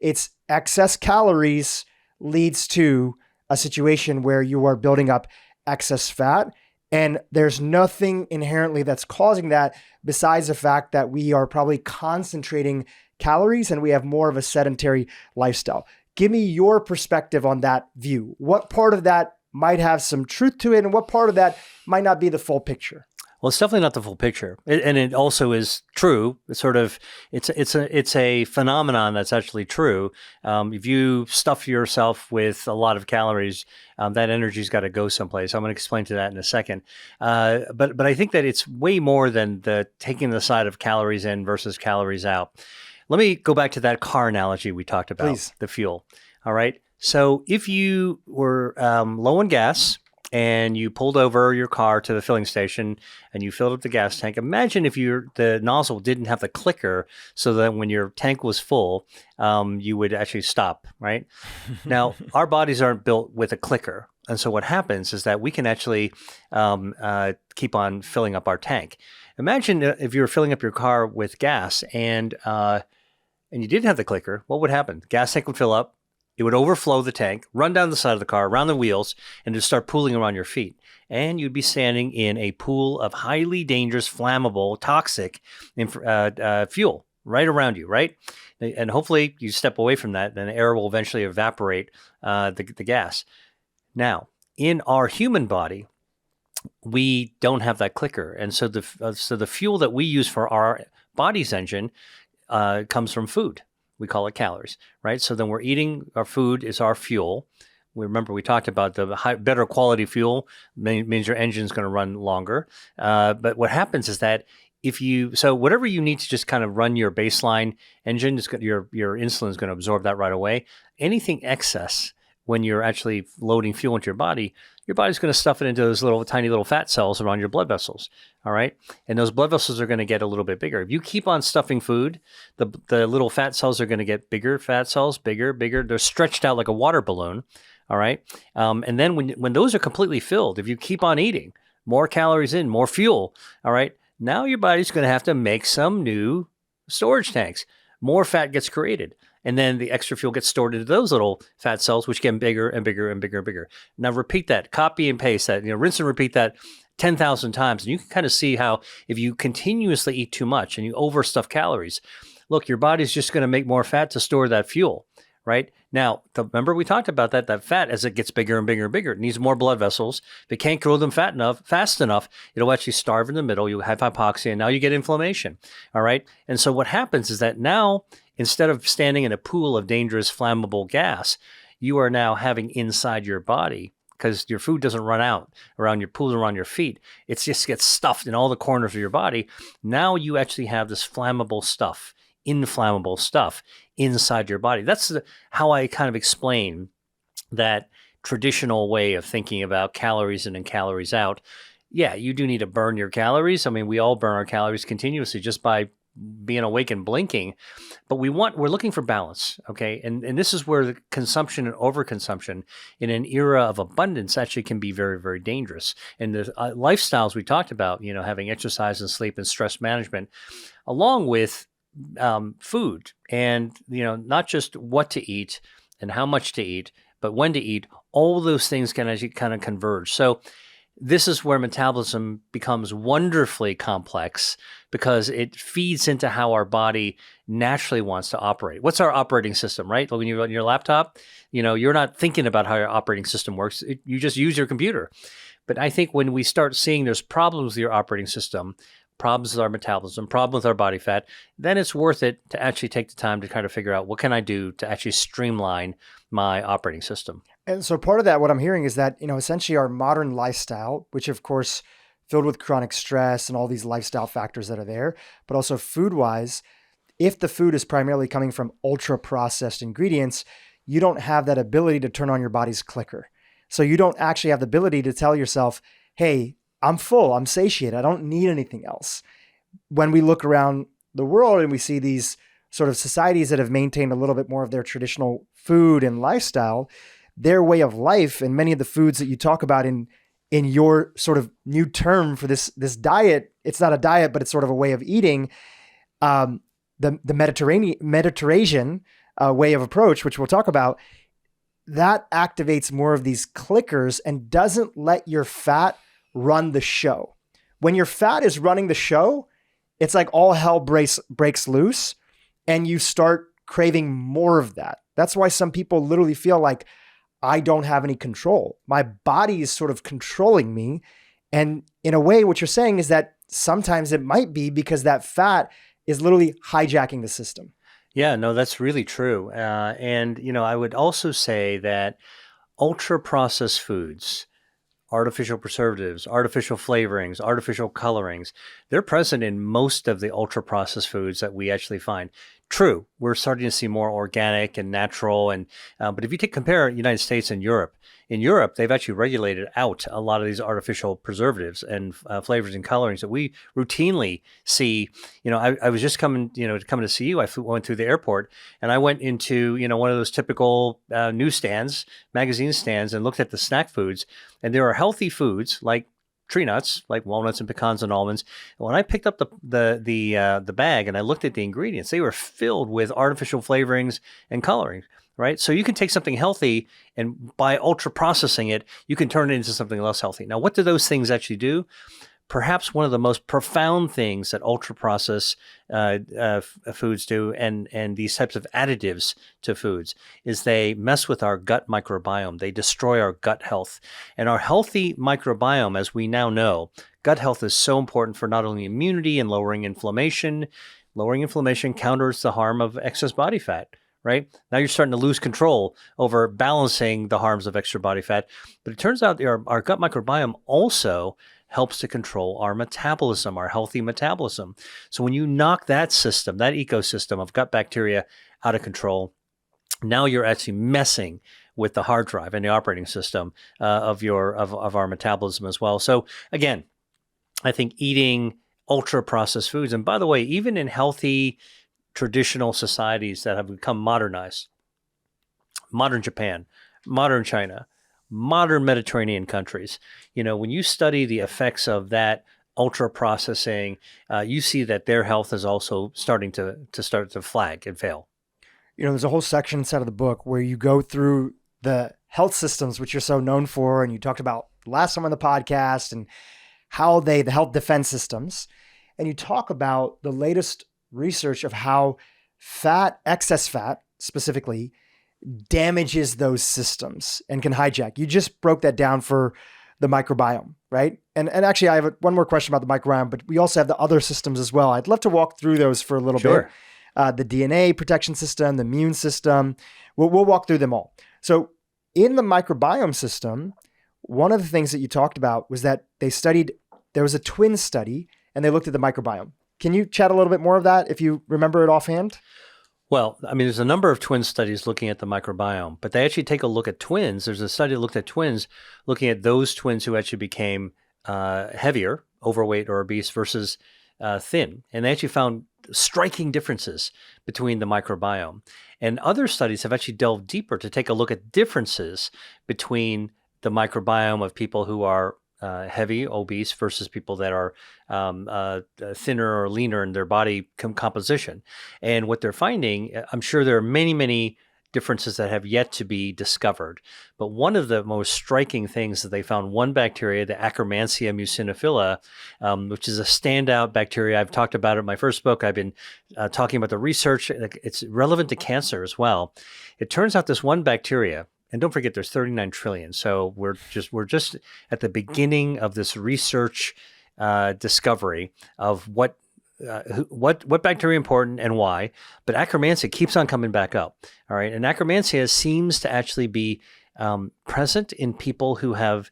it's excess calories leads to a situation where you are building up excess fat. And there's nothing inherently that's causing that besides the fact that we are probably concentrating calories and we have more of a sedentary lifestyle. Give me your perspective on that view. What part of that might have some truth to it, and what part of that might not be the full picture? Well, it's definitely not the full picture, and it also is true. It's sort of it's a phenomenon that's actually true. If you stuff yourself with a lot of calories, that energy's got to go someplace. I'm going to explain to that in a second. But I think that it's way more than the taking the side of calories in versus calories out. Let me go back to that car analogy we talked about. Please. The fuel. All right. So if you were low on gas and you pulled over your car to the filling station and you filled up the gas tank, imagine if the nozzle didn't have the clicker so that when your tank was full, you would actually stop, right? Now, our bodies aren't built with a clicker. And so what happens is that we can actually keep on filling up our tank. Imagine if you were filling up your car with gas and you didn't have the clicker, what would happen? Gas tank would fill up. It would overflow the tank, run down the side of the car, around the wheels, and just start pooling around your feet. And you'd be standing in a pool of highly dangerous, flammable, toxic fuel right around you, right? And hopefully you step away from that, then air will eventually evaporate the gas. Now, in our human body, we don't have that clicker. And so the fuel that we use for our body's engine comes from food. We call it calories, right? So then we're eating, our food is our fuel. Remember, we talked about the better quality fuel means your engine's going to run longer. But what happens is that so whatever you need to just kind of run your baseline engine, your insulin is going to absorb that right away. Anything excess, when you're actually loading fuel into your body's going to stuff it into those tiny little fat cells around your blood vessels. All right. And those blood vessels are going to get a little bit bigger. If you keep on stuffing food, the little fat cells are going to get bigger, fat cells, bigger. They're stretched out like a water balloon. All right. And then when those are completely filled, if you keep on eating more calories in, more fuel. All right. Now your body's going to have to make some new storage tanks. more fat gets created. And then the extra fuel gets stored into those little fat cells, which get bigger and bigger and bigger and bigger. Now repeat that, copy and paste that, rinse and repeat that 10,000 times. And you can kind of see how if you continuously eat too much and you overstuff calories, look, your body's just going to make more fat to store that fuel, right? Now, remember we talked about that fat, as it gets bigger and bigger and bigger, it needs more blood vessels. If it can't grow them fast enough, it'll actually starve in the middle. You have hypoxia, and now you get inflammation, all right? And so what happens is that now, instead of standing in a pool of dangerous flammable gas, you are now having inside your body, because your food doesn't run out around your pools around your feet. It just gets stuffed in all the corners of your body. Now you actually have this inflammable stuff inside your body. That's how I kind of explain that traditional way of thinking about calories in and calories out. Yeah, you do need to burn your calories. I mean, we all burn our calories continuously just by being awake and blinking, but we're looking for balance, okay? And this is where the consumption and overconsumption in an era of abundance actually can be very, very dangerous. And the lifestyles we talked about, having exercise and sleep and stress management, along with food, and not just what to eat and how much to eat, but when to eat, all those things can actually kind of converge. So this is where metabolism becomes wonderfully complex, because it feeds into how our body naturally wants to operate. What's our operating system, right? When you're on your laptop, you're not thinking about how your operating system works. You just use your computer. But I think when we start seeing there's problems with your operating system, problems with our metabolism, problems with our body fat, then it's worth it to actually take the time to kind of figure out what can I do to actually streamline my operating system. And so part of that, what I'm hearing is that, essentially our modern lifestyle, which of course filled with chronic stress and all these lifestyle factors that are there, but also food-wise, if the food is primarily coming from ultra-processed ingredients, you don't have that ability to turn on your body's clicker. So you don't actually have the ability to tell yourself, hey, I'm full, I'm satiated, I don't need anything else. When we look around the world and we see these sort of societies that have maintained a little bit more of their traditional food and lifestyle, their way of life, and many of the foods that you talk about in your sort of new term for this diet, it's not a diet, but it's sort of a way of eating, the MediterAsian way of approach, which we'll talk about, that activates more of these clickers and doesn't let your fat run the show. When your fat is running the show, it's like all hell breaks loose, and you start craving more of that. That's why some people literally feel like, I don't have any control. My body is sort of controlling me. And in a way, what you're saying is that sometimes it might be because that fat is literally hijacking the system. Yeah, no, that's really true. And I would also say that ultra-processed foods, artificial preservatives, artificial flavorings, artificial colorings, they're present in most of the ultra-processed foods that we actually find. True, we're starting to see more organic and natural, but if you compare United States and Europe, in Europe they've actually regulated out a lot of these artificial preservatives and flavors and colorings that we routinely see. I was just coming to see you. I went through the airport and I went into one of those typical newsstands, magazine stands, and looked at the snack foods, and there are healthy foods like tree nuts, like walnuts and pecans and almonds. And when I picked up the bag and I looked at the ingredients, they were filled with artificial flavorings and coloring, right? So you can take something healthy, and by ultra processing it, you can turn it into something less healthy. Now, what do those things actually do? Perhaps one of the most profound things that ultra-processed foods do, and these types of additives to foods, is they mess with our gut microbiome. They destroy our gut health. And our healthy microbiome, as we now know, gut health is so important for not only immunity and lowering inflammation. Lowering inflammation counters the harm of excess body fat, right? Now you're starting to lose control over balancing the harms of extra body fat. But it turns out our gut microbiome also helps to control our metabolism, our healthy metabolism. So when you knock that system, that ecosystem of gut bacteria out of control, now you're actually messing with the hard drive and the operating system of our metabolism as well. So again, I think eating ultra processed foods, and by the way, even in healthy traditional societies that have become modernized, modern Japan, modern China, modern Mediterranean countries, when you study the effects of that ultra processing, you see that their health is also starting to flag and fail. There's a whole section inside of the book where you go through the health systems, which you're so known for. And you talked about last time on the podcast and how the health defense systems. And you talk about the latest research of how excess fat specifically, damages those systems and can hijack. You just broke that down for the microbiome, right? And actually, I have one more question about the microbiome, but we also have the other systems as well. I'd love to walk through those for a little bit. The DNA protection system, the immune system, we'll walk through them all. So in the microbiome system, one of the things that you talked about was that there was a twin study and they looked at the microbiome. Can you chat a little bit more of that if you remember it offhand? Well, I mean, there's a number of twin studies looking at the microbiome, but they actually take a look at twins. There's a study that looked at twins, looking at those twins who actually became heavier, overweight or obese versus thin. And they actually found striking differences between the microbiome. And other studies have actually delved deeper to take a look at differences between the microbiome of people who are heavy, obese versus people that are thinner or leaner in their body composition. And what they're finding, I'm sure there are many, many differences that have yet to be discovered. But one of the most striking things that they found, one bacteria, the Akkermansia muciniphila, which is a standout bacteria. I've talked about it in my first book. I've been talking about the research. It's relevant to cancer as well. It turns out this one bacteria, and don't forget, there's 39 trillion. So we're just at the beginning of this research discovery of what bacteria important and why. But Akkermansia keeps on coming back up. All right, and Akkermansia seems to actually be present in people who have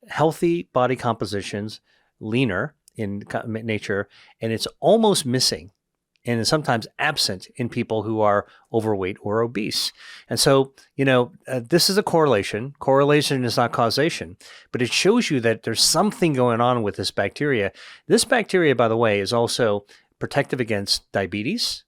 healthy body compositions, leaner in nature, and it's almost missing and is sometimes absent in people who are overweight or obese. And so, this is a correlation. Correlation is not causation, but it shows you that there's something going on with this bacteria. This bacteria, by the way, is also protective against diabetes,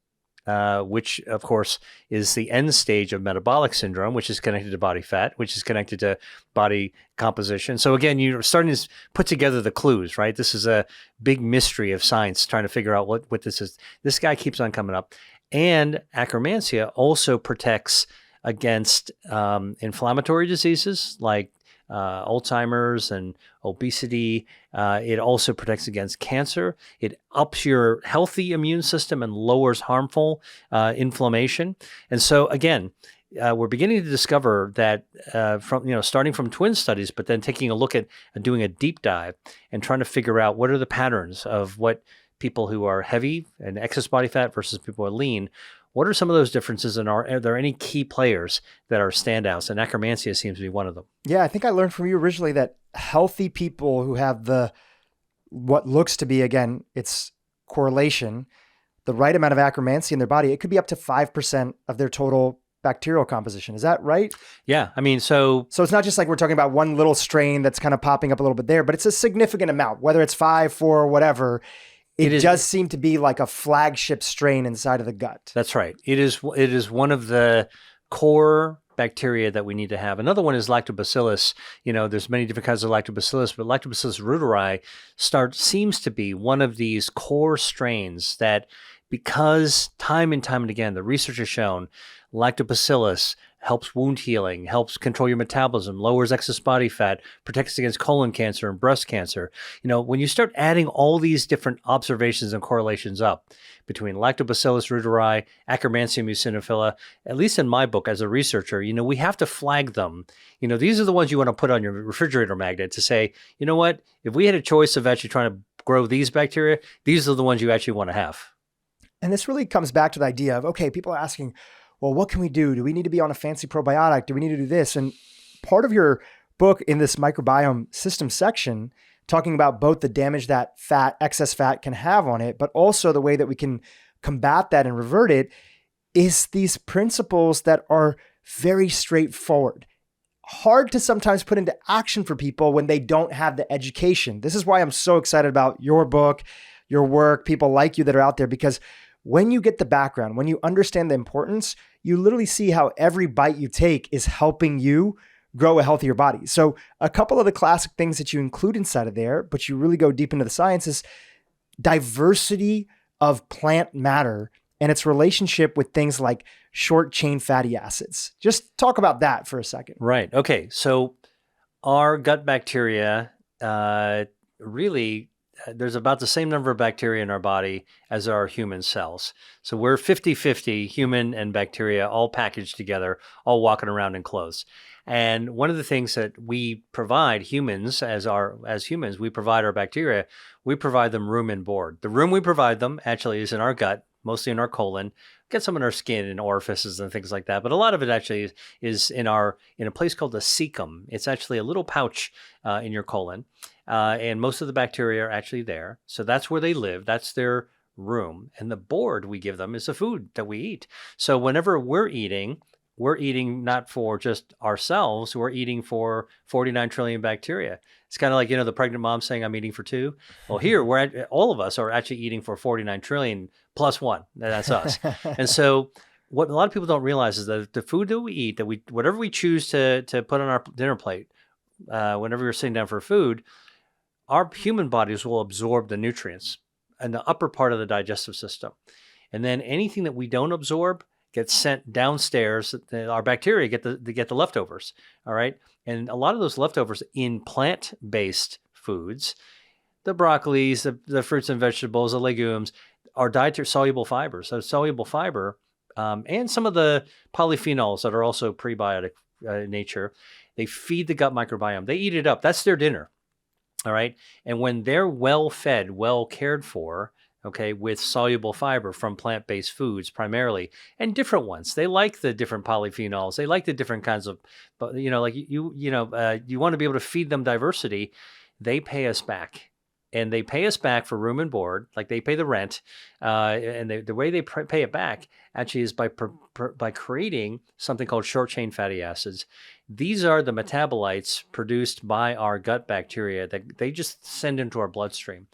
which, of course, is the end stage of metabolic syndrome, which is connected to body fat, which is connected to body composition. So again, you're starting to put together the clues, right? This is a big mystery of science, trying to figure out what this is. This guy keeps on coming up. And Akkermansia also protects against inflammatory diseases like Alzheimer's and obesity. It also protects against cancer. It ups your healthy immune system and lowers harmful inflammation. And so again, we're beginning to discover that from starting from twin studies, but then taking a look at and doing a deep dive and trying to figure out what are the patterns of what people who are heavy and excess body fat versus people who are lean. What are some of those differences, and are there any key players that are standouts? And Akkermansia seems to be one of them. Yeah, I think I learned from you originally that healthy people who have what looks to be, again, it's correlation, the right amount of Akkermansia in their body, it could be up to 5% of their total bacterial composition. Is that right? Yeah, I mean, so it's not just like we're talking about one little strain that's kind of popping up a little bit there, but it's a significant amount, whether it's 5, 4, whatever. It does seem to be like a flagship strain inside of the gut. That's right. It is one of the core bacteria that we need to have. Another one is lactobacillus. There's many different kinds of lactobacillus, but lactobacillus reuteri seems to be one of these core strains that, because time and time and again, the research has shown lactobacillus helps wound healing, helps control your metabolism, lowers excess body fat, protects against colon cancer and breast cancer. When you start adding all these different observations and correlations up between lactobacillus reuteri, Akkermansia muciniphila, at least in my book as a researcher, we have to flag them. These are the ones you want to put on your refrigerator magnet to say, you know what, if we had a choice of actually trying to grow these bacteria, these are the ones you actually want to have. And this really comes back to the idea of, okay, people are asking, well, what can we do? Do we need to be on a fancy probiotic? Do we need to do this? And part of your book in this microbiome system section, talking about both the damage that excess fat can have on it, but also the way that we can combat that and revert it, is these principles that are very straightforward. Hard to sometimes put into action for people when they don't have the education. This is why I'm so excited about your book, your work, people like you that are out there, because when you get the background, when you understand the importance, you literally see how every bite you take is helping you grow a healthier body. So a couple of the classic things that you include inside of there, but you really go deep into the science, is diversity of plant matter and its relationship with things like short chain fatty acids. Just talk about that for a second. Right. Okay. So our gut bacteria, really, there's about the same number of bacteria in our body as our human cells. So we're 50-50 human and bacteria all packaged together, all walking around in clothes. And one of the things that we provide humans as humans, we provide our bacteria, we provide them room and board. The room we provide them actually is in our gut, mostly in our colon, get some in our skin and orifices and things like that. But a lot of it actually is in a place called the cecum. It's actually a little pouch in your colon. And most of the bacteria are actually there. So that's where they live. That's their room. And the board we give them is the food that we eat. So whenever we're eating not for just ourselves, we're eating for 49 trillion bacteria. It's kind of like, the pregnant mom saying, I'm eating for two. Well, here, all of us are actually eating for 49 trillion plus one. That's us. And so what a lot of people don't realize is that the food that we eat, whatever we choose to put on our dinner plate, whenever we're sitting down for food, our human bodies will absorb the nutrients in the upper part of the digestive system. And then anything that we don't absorb gets sent downstairs. Our bacteria get the leftovers. All right. And a lot of those leftovers in plant-based foods, the broccolis, the fruits and vegetables, the legumes, are dietary soluble fibers. So soluble fiber and some of the polyphenols that are also prebiotic in nature, they feed the gut microbiome. They eat it up. That's their dinner. All right. And when they're well fed, well cared for, okay, with soluble fiber from plant-based foods primarily, and different ones. They like the different polyphenols. They like the different kinds of, you want to be able to feed them diversity. They pay us back. And they pay us back for room and board, like they pay the rent. And the way they pay it back actually is by creating something called short-chain fatty acids. These are the metabolites produced by our gut bacteria that they just send into our bloodstream.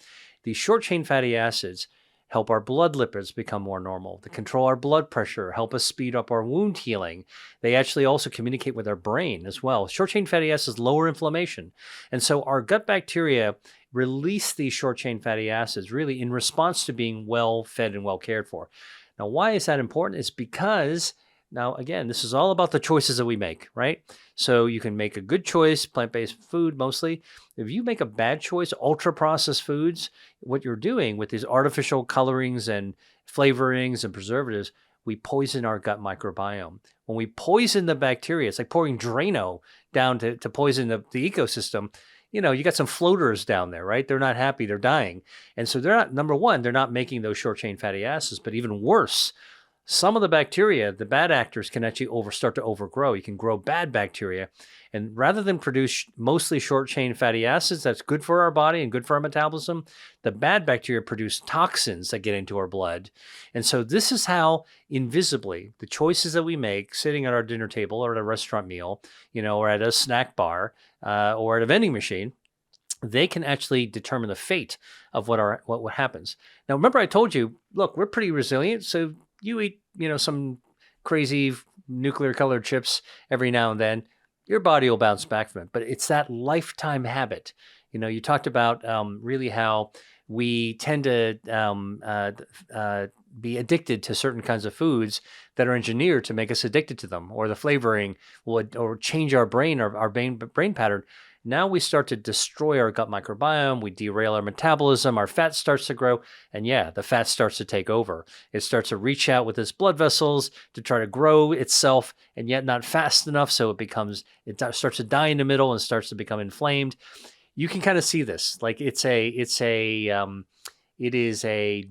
These short-chain fatty acids help our blood lipids become more normal. They control our blood pressure, help us speed up our wound healing. They actually also communicate with our brain as well. Short-chain fatty acids lower inflammation. And so our gut bacteria release these short-chain fatty acids really in response to being well fed and well cared for. Now, why is that important? It's because, now again, this is all about the choices that we make, right? So you can make a good choice, plant-based food mostly. If you make a bad choice, ultra-processed foods, what you're doing with these artificial colorings and flavorings and preservatives, we poison our gut microbiome. When we poison the bacteria, it's like pouring Drano down to poison the ecosystem. You got some floaters down there, right? They're not happy. They're dying. And so number one, they're not making those short-chain fatty acids, but even worse, some of the bacteria, the bad actors, can actually start to overgrow. You can grow bad bacteria. And rather than produce mostly short-chain fatty acids, that's good for our body and good for our metabolism, the bad bacteria produce toxins that get into our blood. And so this is how, invisibly, the choices that we make sitting at our dinner table or at a restaurant meal, or at a snack bar or at a vending machine, they can actually determine the fate of what happens. Now, remember I told you, look, we're pretty resilient, so you eat, some crazy nuclear colored chips every now and then, your body will bounce back from it. But it's that lifetime habit. You talked about really how we tend to be addicted to certain kinds of foods that are engineered to make us addicted to them, or the flavoring or change our brain or our brain pattern. Now we start to destroy our gut microbiome. We derail our metabolism. Our fat starts to grow. And the fat starts to take over. It starts to reach out with its blood vessels to try to grow itself, and yet not fast enough. So it starts to die in the middle and starts to become inflamed. You can kind of see this. Like it is a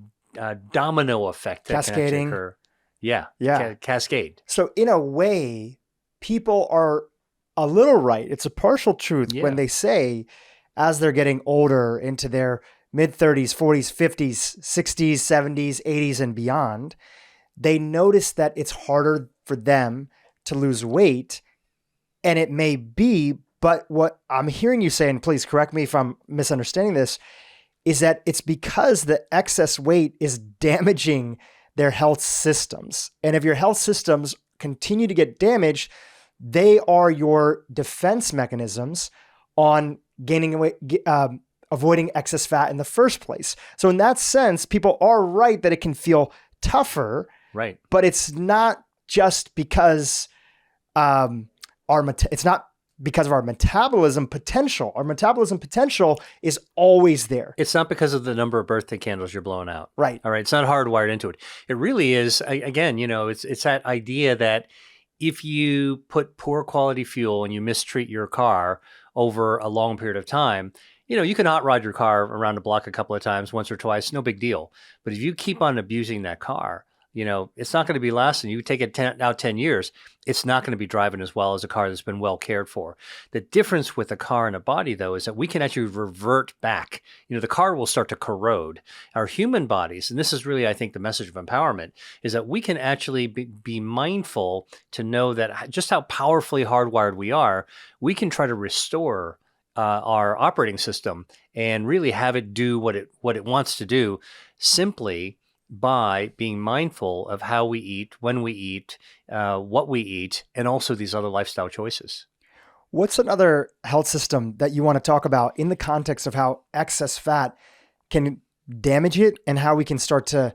domino effect that cascading. Can actually occur. Yeah. Cascade. So in a way, people are a little right. It's a partial truth when they say, as they're getting older into their mid-30s, 40s, 50s, 60s, 70s, 80s, and beyond, they notice that it's harder for them to lose weight. And it may be, but what I'm hearing you say, and please correct me if I'm misunderstanding this, is that it's because the excess weight is damaging their health systems. And if your health systems continue to get damaged, they are your defense mechanisms on gaining weight, avoiding excess fat in the first place. So in that sense, people are right that it can feel tougher, Right. but it's not just because it's not because of our metabolism potential. Our metabolism potential is always there. It's not because of the number of birthday candles you're blowing out. Right. All right. It's not hardwired into it. It really is, again, it's that idea that if you put poor quality fuel and you mistreat your car over a long period of time, you can hot rod your car around the block a couple of times, once or twice, no big deal. But if you keep on abusing that car, it's not going to be lasting. You take it out 10 years, it's not going to be driving as well as a car that's been well cared for. The difference with a car and a body, though, is that we can actually revert back. The car will start to corrode. Our human bodies, and this is really, I think, the message of empowerment, is that we can actually be mindful to know that just how powerfully hardwired we are, we can try to restore our operating system and really have it do what it wants to do simply by being mindful of how we eat, when we eat, what we eat, and also these other lifestyle choices. What's another health system that you want to talk about in the context of how excess fat can damage it and how we can start to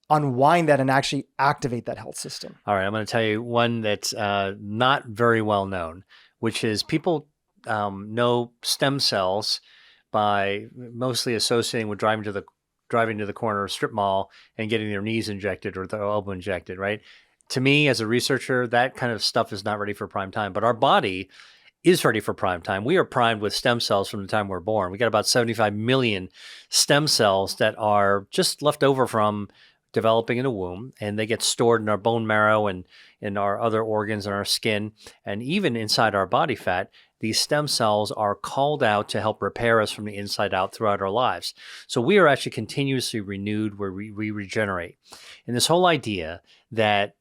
unwind that and actually activate that health system? All right, I'm going to tell you one that's not very well known, which is people know stem cells by mostly associating with driving to the corner strip mall and getting their knees injected or their elbow injected, right? To me, as a researcher, that kind of stuff is not ready for prime time, but our body is ready for prime time. We are primed with stem cells from the time we're born. We got about 75 million stem cells that are just left over from developing in a womb, and they get stored in our bone marrow and in our other organs and our skin, and even inside our body fat. These stem cells are called out to help repair us from the inside out throughout our lives. So we are actually continuously renewed where we regenerate. And this whole idea that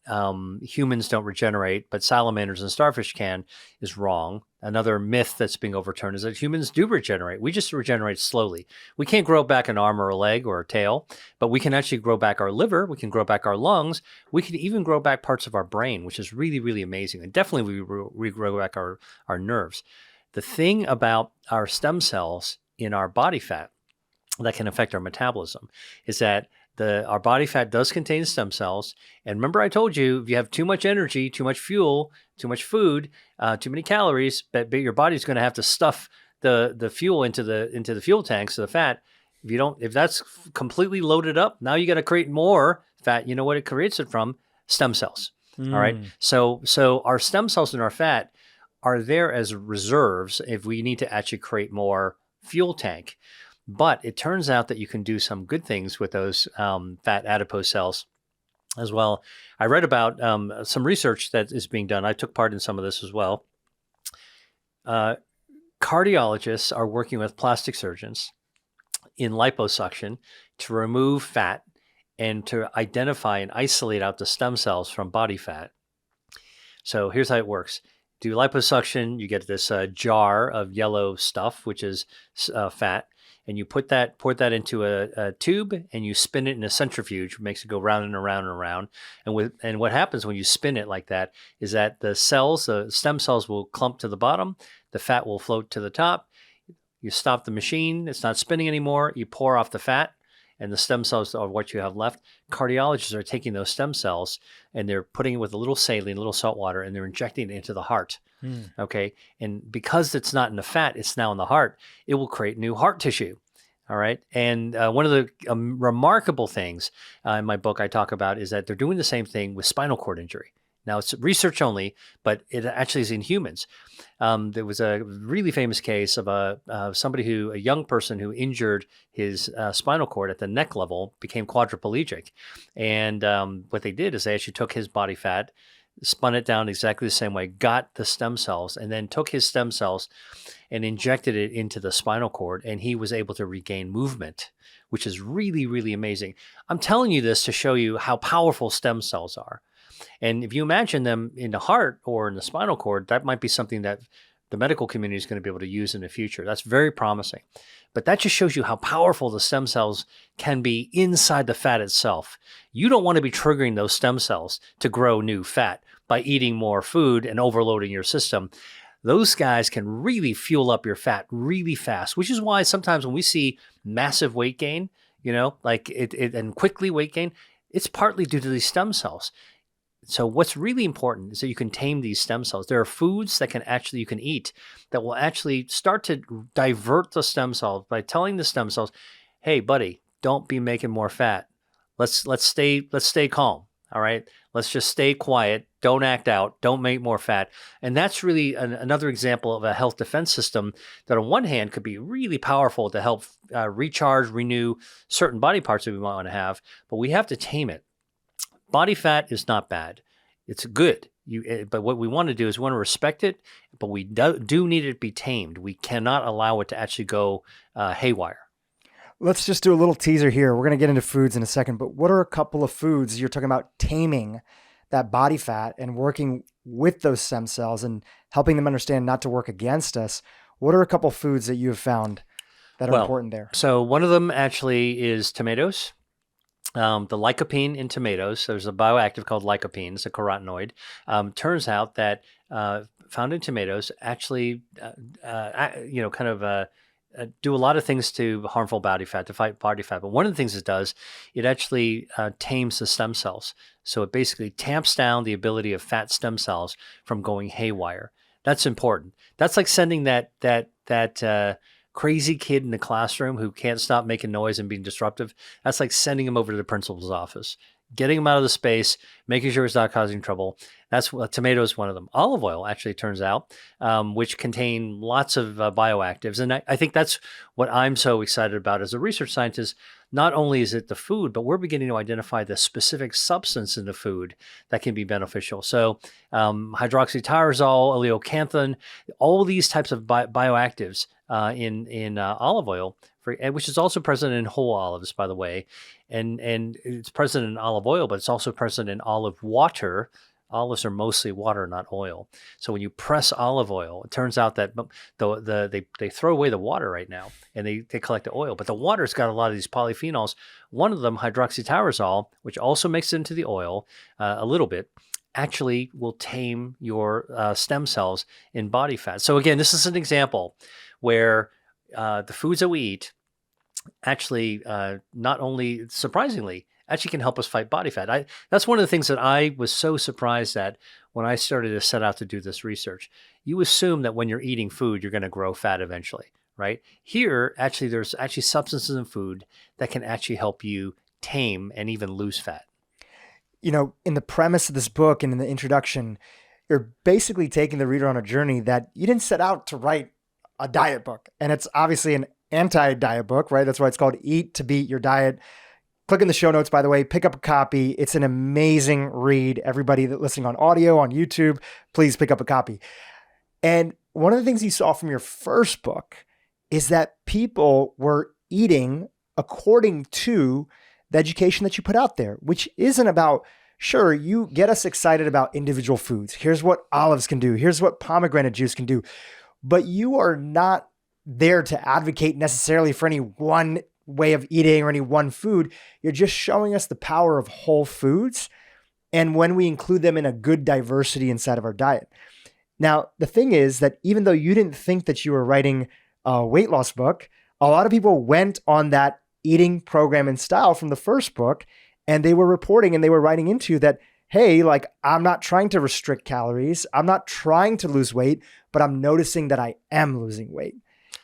humans don't regenerate, but salamanders and starfish can, is wrong. Another myth that's being overturned is that humans do regenerate. We just regenerate slowly. We can't grow back an arm or a leg or a tail, but we can actually grow back our liver. We can grow back our lungs. We can even grow back parts of our brain, which is really, really amazing. And definitely we grow back our nerves. The thing about our stem cells in our body fat that can affect our metabolism is that our body fat does contain stem cells. And remember, I told you, if you have too much energy, too much fuel, too much food, too many calories, but your body's going to have to stuff the fuel into the fuel tanks, so the fat. If that's completely loaded up, now you got to create more fat. You know what it creates it from? Stem cells. All right. So our stem cells in our fat are there as reserves if we need to actually create more fuel tank. But it turns out that you can do some good things with those fat adipose cells as well. I read about some research that is being done. I took part in some of this as well. Cardiologists are working with plastic surgeons in liposuction to remove fat and to identify and isolate out the stem cells from body fat. So here's how it works. Do liposuction, you get this jar of yellow stuff, which is fat. And you pour that into a tube and you spin it in a centrifuge, which makes it go round and around and around. And what happens when you spin it like that is that the stem cells will clump to the bottom, the fat will float to the top. You stop the machine, it's not spinning anymore. You pour off the fat, and the stem cells are what you have left. Cardiologists are taking those stem cells and they're putting it with a little saline, a little salt water, and they're injecting it into the heart. Okay. And because it's not in the fat, it's now in the heart, it will create new heart tissue. All right. And one of the remarkable things in my book I talk about is that they're doing the same thing with spinal cord injury. Now, it's research only, but it actually is in humans. There was a really famous case of a young person who injured his spinal cord at the neck level, became quadriplegic. And what they did is they actually took his body fat, spun it down exactly the same way, got the stem cells, and then took his stem cells and injected it into the spinal cord, and he was able to regain movement, which is really, really amazing. I'm telling you this to show you how powerful stem cells are. And if you imagine them in the heart or in the spinal cord, that might be something that the medical community is going to be able to use in the future. That's very promising. But that just shows you how powerful the stem cells can be inside the fat itself. You don't want to be triggering those stem cells to grow new fat. by eating more food and overloading your system. Those guys can really fuel up your fat really fast, which is why sometimes when we see massive weight gain, like it and quickly weight gain, it's partly due to these stem cells. So what's really important is that you can tame these stem cells. There are foods that you can eat that will actually start to divert the stem cells by telling the stem cells, hey, buddy, don't be making more fat. Let's stay calm. All right. Let's just stay quiet. Don't act out. Don't make more fat. And that's really another example of a health defense system that on one hand could be really powerful to help recharge, renew certain body parts that we might want to have, but we have to tame it. Body fat is not bad. It's good. But what we want to do is we want to respect it, but we do need it to be tamed. We cannot allow it to actually go haywire. Let's just do a little teaser here. We're going to get into foods in a second, but what are a couple of foods you're talking about taming that body fat and working with those stem cells and helping them understand not to work against us? What are a couple of foods that you have found that are important there? So one of them actually is tomatoes. The lycopene in tomatoes, there's a bioactive called lycopene, it's a carotenoid. Turns out that found in tomatoes actually, do a lot of things to harmful body fat, to fight body fat. But one of the things it does, it actually tames the stem cells. So it basically tamps down the ability of fat stem cells from going haywire. That's important. That's like sending that crazy kid in the classroom who can't stop making noise and being disruptive. That's like sending him over to the principal's office, getting him out of the space, making sure he's not causing trouble. That's tomato is one of them. Olive oil, actually, turns out, which contain lots of bioactives. And I think that's what I'm so excited about as a research scientist. Not only is it the food, but we're beginning to identify the specific substance in the food that can be beneficial. So hydroxytyrosol, oleocanthin, all these types of bioactives in olive oil, which is also present in whole olives, by the way. And it's present in olive oil, but it's also present in olive water. Olives are mostly water, not oil. So when you press olive oil, it turns out that they throw away the water right now, and they collect the oil. But the water's got a lot of these polyphenols. One of them, hydroxytyrosol, which also makes it into the oil a little bit, actually will tame your stem cells in body fat. So again, this is an example where the foods that we eat actually not only, surprisingly, actually can help us fight body fat. That's one of the things that I was so surprised at when I started to set out to do this research. You assume that when you're eating food, you're going to grow fat eventually, right? Here, actually, there's actually substances in food that can actually help you tame and even lose fat. In the premise of this book and in the introduction, you're basically taking the reader on a journey that you didn't set out to write a diet book. And it's obviously an anti-diet book, right? That's why it's called Eat to Beat Your Diet. Click in the show notes, by the way, pick up a copy. It's an amazing read. Everybody that listening on audio, on YouTube, please pick up a copy. And one of the things you saw from your first book is that people were eating according to the education that you put out there, which isn't about, sure, you get us excited about individual foods. Here's what olives can do. Here's what pomegranate juice can do. But you are not there to advocate necessarily for any one way of eating or any one food. You're just showing us the power of whole foods and when we include them in a good diversity inside of our diet. Now, the thing is that even though you didn't think that you were writing a weight loss book, a lot of people went on that eating program and style from the first book, and they were reporting and they were writing into that, hey, like, I'm not trying to restrict calories. I'm not trying to lose weight, but I'm noticing that I am losing weight.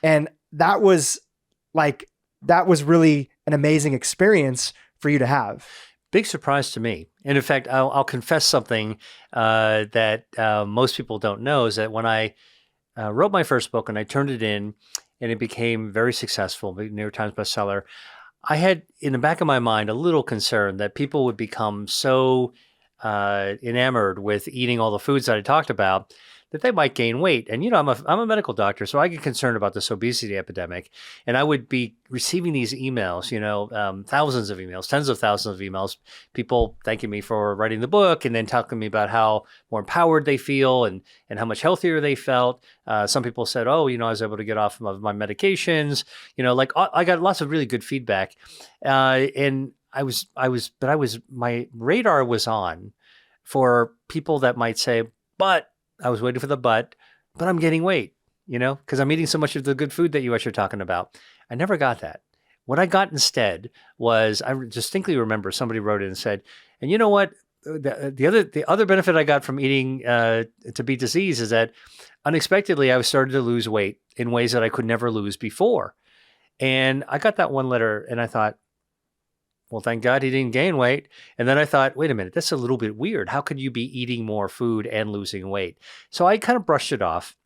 And that was really an amazing experience for you to have. Big surprise to me. And in fact, I'll confess something that most people don't know is that when I wrote my first book and I turned it in and it became very successful, New York Times bestseller, I had in the back of my mind a little concern that people would become so enamored with eating all the foods that I talked about that they might gain weight. And, I'm a medical doctor, so I get concerned about this obesity epidemic. And I would be receiving these emails, thousands of emails, tens of thousands of emails, people thanking me for writing the book and then talking to me about how more empowered they feel and how much healthier they felt. Some people said, I was able to get off of my medications. I got lots of really good feedback. And my radar was on for people that might say, but I was waiting for the but I'm gaining weight, because I'm eating so much of the good food that you guys are talking about. I never got that. What I got instead was, I distinctly remember somebody wrote in and said, and you know what? The other benefit I got from eating to beat disease is that unexpectedly I was started to lose weight in ways that I could never lose before. And I got that one letter and I thought, well, thank God he didn't gain weight. And then I thought, wait a minute, that's a little bit weird. How could you be eating more food and losing weight? So I kind of brushed it off.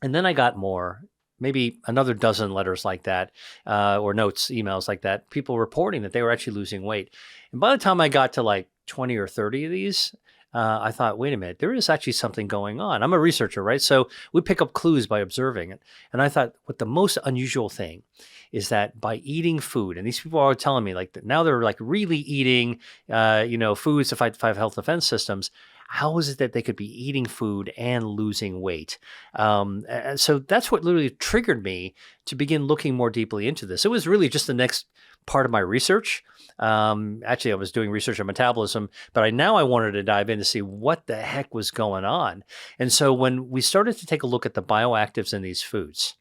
And then I got more, maybe another dozen letters like that, or notes, emails like that, people reporting that they were actually losing weight. And by the time I got to like 20 or 30 of these, I thought, wait a minute, there is actually something going on. I'm a researcher, right? So we pick up clues by observing it. And I thought, what the most unusual thing is that by eating food, and these people are telling me like now they're like really eating, foods to fight 5 health defense systems. How is it that they could be eating food and losing weight? So that's what literally triggered me to begin looking more deeply into this. It was really just the next part of my research. Actually, I was doing research on metabolism, but I wanted to dive in to see what the heck was going on. And so when we started to take a look at the bioactives in these foods,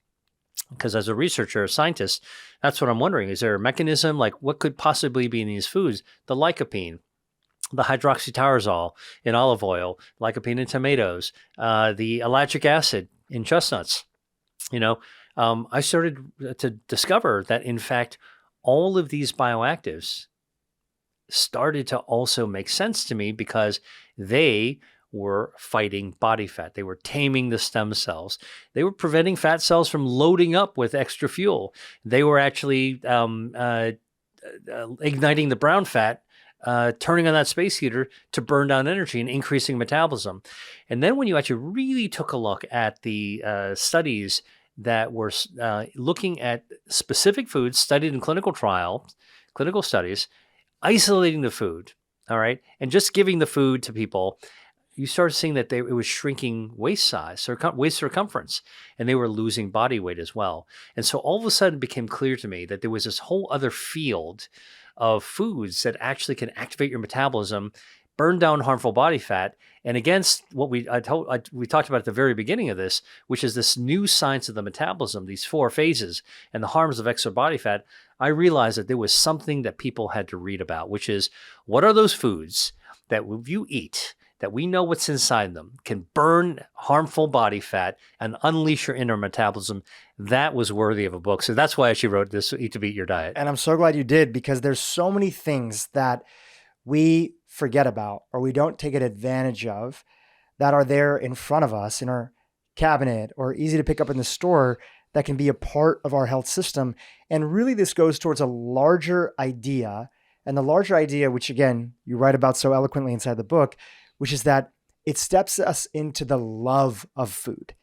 because as a researcher, a scientist, that's what I'm wondering. Is there a mechanism? Like what could possibly be in these foods? The lycopene, the hydroxytyrosol in olive oil, lycopene in tomatoes, the ellagic acid in chestnuts. I started to discover that, in fact, all of these bioactives started to also make sense to me because they were fighting body fat. They were taming the stem cells. They were preventing fat cells from loading up with extra fuel. They were actually igniting the brown fat, turning on that space heater to burn down energy and increasing metabolism. And then when you actually really took a look at the studies that were looking at specific foods studied in clinical studies, isolating the food, all right, and just giving the food to people, you started seeing that it was shrinking waist size, or waist circumference, and they were losing body weight as well. And so all of a sudden it became clear to me that there was this whole other field of foods that actually can activate your metabolism, burn down harmful body fat, and against what we talked about at the very beginning of this, which is this new science of the metabolism, these 4 phases, and the harms of extra body fat, I realized that there was something that people had to read about, which is what are those foods that if you eat, that we know what's inside them, can burn harmful body fat and unleash your inner metabolism. That was worthy of a book. So that's why I actually wrote this, Eat to Beat Your Diet. And I'm so glad you did, because there's so many things that we forget about or we don't take advantage of that are there in front of us in our cabinet or easy to pick up in the store that can be a part of our health system. And really this goes towards a larger idea. And the larger idea, which again, you write about so eloquently inside the book, which is that it steps us into the love of food.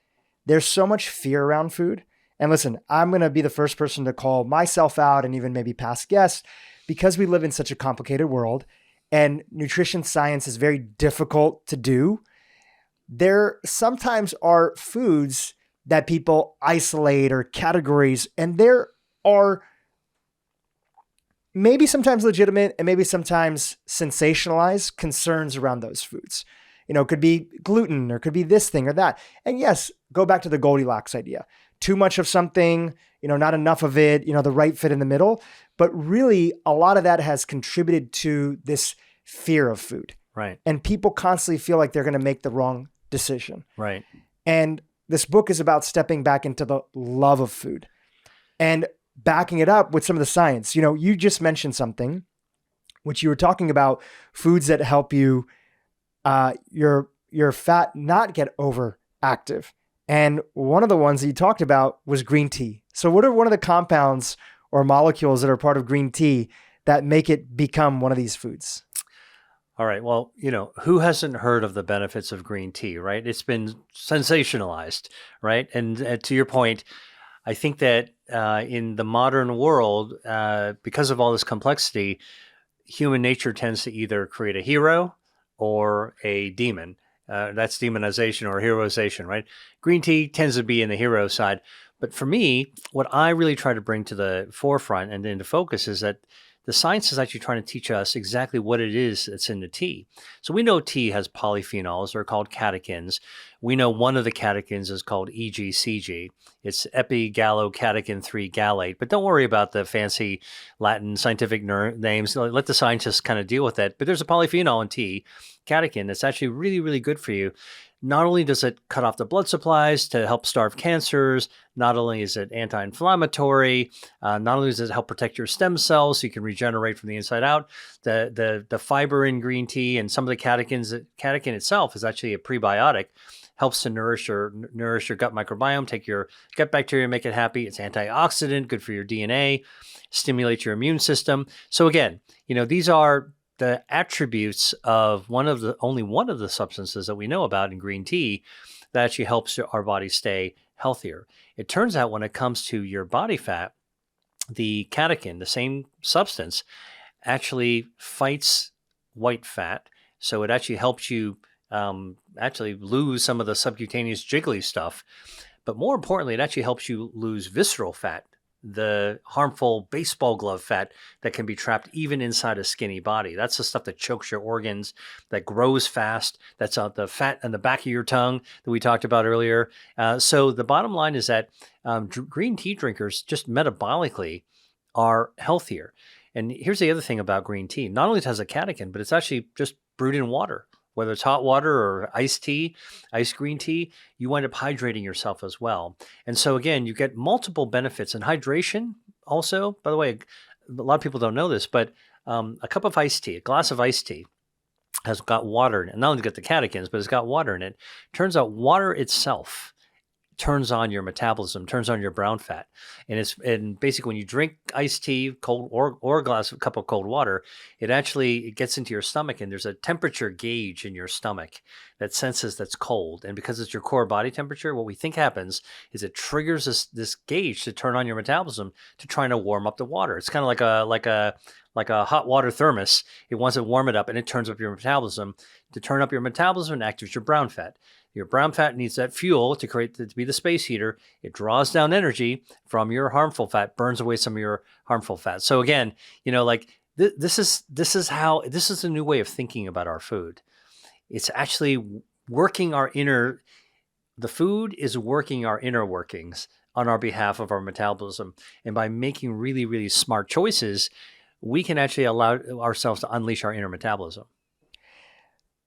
There's so much fear around food. And listen, I'm going to be the first person to call myself out and even maybe past guests, because we live in such a complicated world and nutrition science is very difficult to do. There sometimes are foods that people isolate or categories, and there are maybe sometimes legitimate and maybe sometimes sensationalized concerns around those foods. It could be gluten or could be this thing or that. And yes, go back to the Goldilocks idea. Too much of something, not enough of it, the right fit in the middle. But really, a lot of that has contributed to this fear of food. Right. And people constantly feel like they're going to make the wrong decision. Right. And this book is about stepping back into the love of food and backing it up with some of the science. You just mentioned something, which you were talking about foods that help you, your fat not get overactive. And one of the ones that you talked about was green tea. So what are one of the compounds or molecules that are part of green tea that make it become one of these foods? All right. Well, who hasn't heard of the benefits of green tea, right? It's been sensationalized, right? And to your point, I think that in the modern world, because of all this complexity, human nature tends to either create a hero or a demon. That's demonization or heroization, right? Green tea tends to be in the hero side. But for me, what I really try to bring to the forefront and into focus is that the science is actually trying to teach us exactly what it is that's in the tea. So we know tea has polyphenols. They're called catechins. We know one of the catechins is called EGCG. It's epigallocatechin 3 gallate. But don't worry about the fancy Latin scientific names. Let the scientists kind of deal with that. But there's a polyphenol in tea, catechin, that's actually really, really good for you. Not only does it cut off the blood supplies to help starve cancers, not only is it anti-inflammatory, not only does it help protect your stem cells so you can regenerate from the inside out, the fiber in green tea and some of the catechins, catechin itself is actually a prebiotic, helps to nourish your gut microbiome, take your gut bacteria, make it happy. It's antioxidant, good for your DNA, stimulates your immune system. So again, these are the attributes of only one of the substances that we know about in green tea that actually helps our body stay healthier. It turns out when it comes to your body fat, the catechin, the same substance, actually fights white fat. So it actually helps you actually lose some of the subcutaneous jiggly stuff. But more importantly, it actually helps you lose visceral fat, the harmful baseball glove fat that can be trapped even inside a skinny body. That's the stuff that chokes your organs, that grows fast. That's the fat on the back of your tongue that we talked about earlier. So the bottom line is that green tea drinkers just metabolically are healthier. And here's the other thing about green tea. Not only has a catechin, but it's actually just brewed in water. Whether it's hot water or iced green tea, you wind up hydrating yourself as well. And so again, you get multiple benefits. And hydration also, by the way, a lot of people don't know this, but a cup of iced tea, a glass of iced tea has got water in it. Not only got the catechins, but it's got water in it. Turns out water itself turns on your metabolism, turns on your brown fat. And basically when you drink iced tea, cold or a cup of cold water, it gets into your stomach and there's a temperature gauge in your stomach that senses that's cold. And because it's your core body temperature, what we think happens is it triggers this gauge to turn on your metabolism to try to warm up the water. It's kind of like a hot water thermos. It wants to warm it up and it turns up your metabolism. To turn up your metabolism, it activates your brown fat. Your brown fat needs that fuel to be the space heater. It draws down energy from your harmful fat, burns away some of your harmful fat. So again, this is a new way of thinking about our food. It's actually working the food is working our inner workings on our behalf of our metabolism. And by making really, really smart choices, we can actually allow ourselves to unleash our inner metabolism.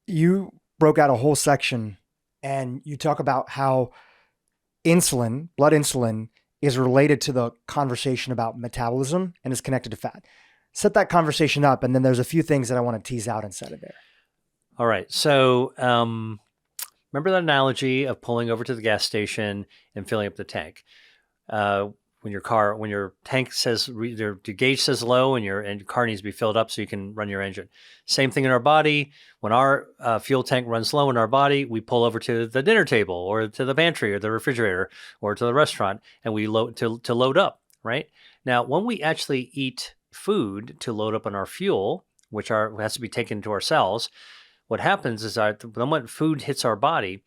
You broke out a whole section and you talk about how insulin, blood insulin, is related to the conversation about metabolism and is connected to fat. Set that conversation up, and then there's a few things that I want to tease out inside of there. All right. So remember that analogy of pulling over to the gas station and filling up the tank. When your tank says, the gauge says low and your car needs to be filled up so you can run your engine. Same thing in our body. When our fuel tank runs low in our body, we pull over to the dinner table or to the pantry or the refrigerator or to the restaurant and we load to load up, right? Now, when we actually eat food to load up on our fuel, which has to be taken to our cells, what happens is that when food hits our body,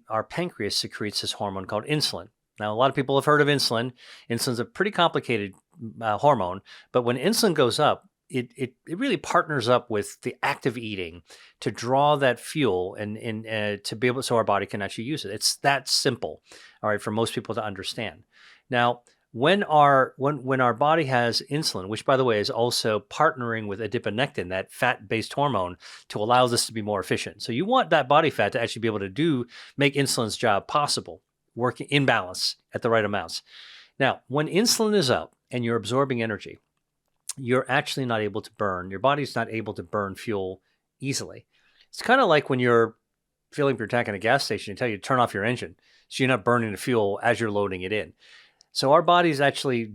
our pancreas secretes this hormone called insulin. Now, a lot of people have heard of insulin. Insulin's a pretty complicated hormone, but when insulin goes up, it really partners up with the active eating to draw that fuel and to be able, so our body can actually use it. It's that simple, all right, for most people to understand. Now, when our body has insulin, which by the way is also partnering with adiponectin, that fat-based hormone, to allow this to be more efficient. So you want that body fat to actually be able to make insulin's job possible, working in balance at the right amounts. Now, when insulin is up and you're absorbing energy, you're actually not able to burn. Your body's not able to burn fuel easily. It's kind of like when you're filling up your tank at a gas station and tell you to turn off your engine so you're not burning the fuel as you're loading it in. So our body's actually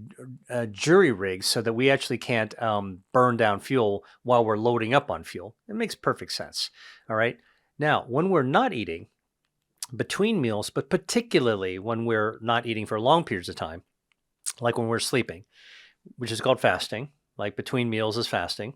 jury rigged so that we actually can't burn down fuel while we're loading up on fuel. It makes perfect sense. All right. Now, when we're not eating, between meals, but particularly when we're not eating for long periods of time, like when we're sleeping, which is called fasting, like between meals is fasting.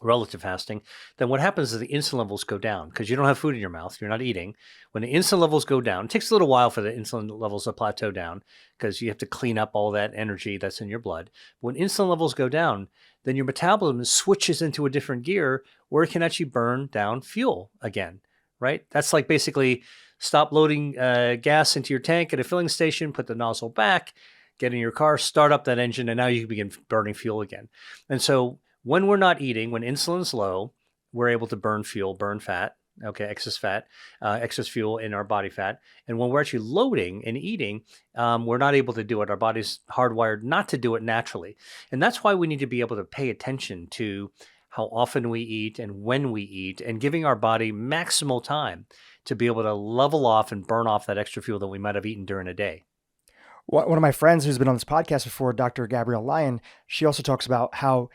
relative fasting, then what happens is the insulin levels go down because you don't have food in your mouth. You're not eating. When the insulin levels go down, it takes a little while for the insulin levels to plateau down because you have to clean up all that energy that's in your blood. When insulin levels go down, then your metabolism switches into a different gear where it can actually burn down fuel again, right? That's like basically stop loading gas into your tank at a filling station, put the nozzle back, get in your car, start up that engine, and now you can begin burning fuel again. And so when we're not eating, when insulin's low, we're able to burn fuel, burn fat, excess fat, excess fuel in our body fat. And when we're actually loading and eating, we're not able to do it. Our body's hardwired not to do it naturally. And that's why we need to be able to pay attention to how often we eat and when we eat, and giving our body maximal time to be able to level off and burn off that extra fuel that we might have eaten during a day. One of my friends who's been on this podcast before, Dr. Gabrielle Lyon, she also talks about how,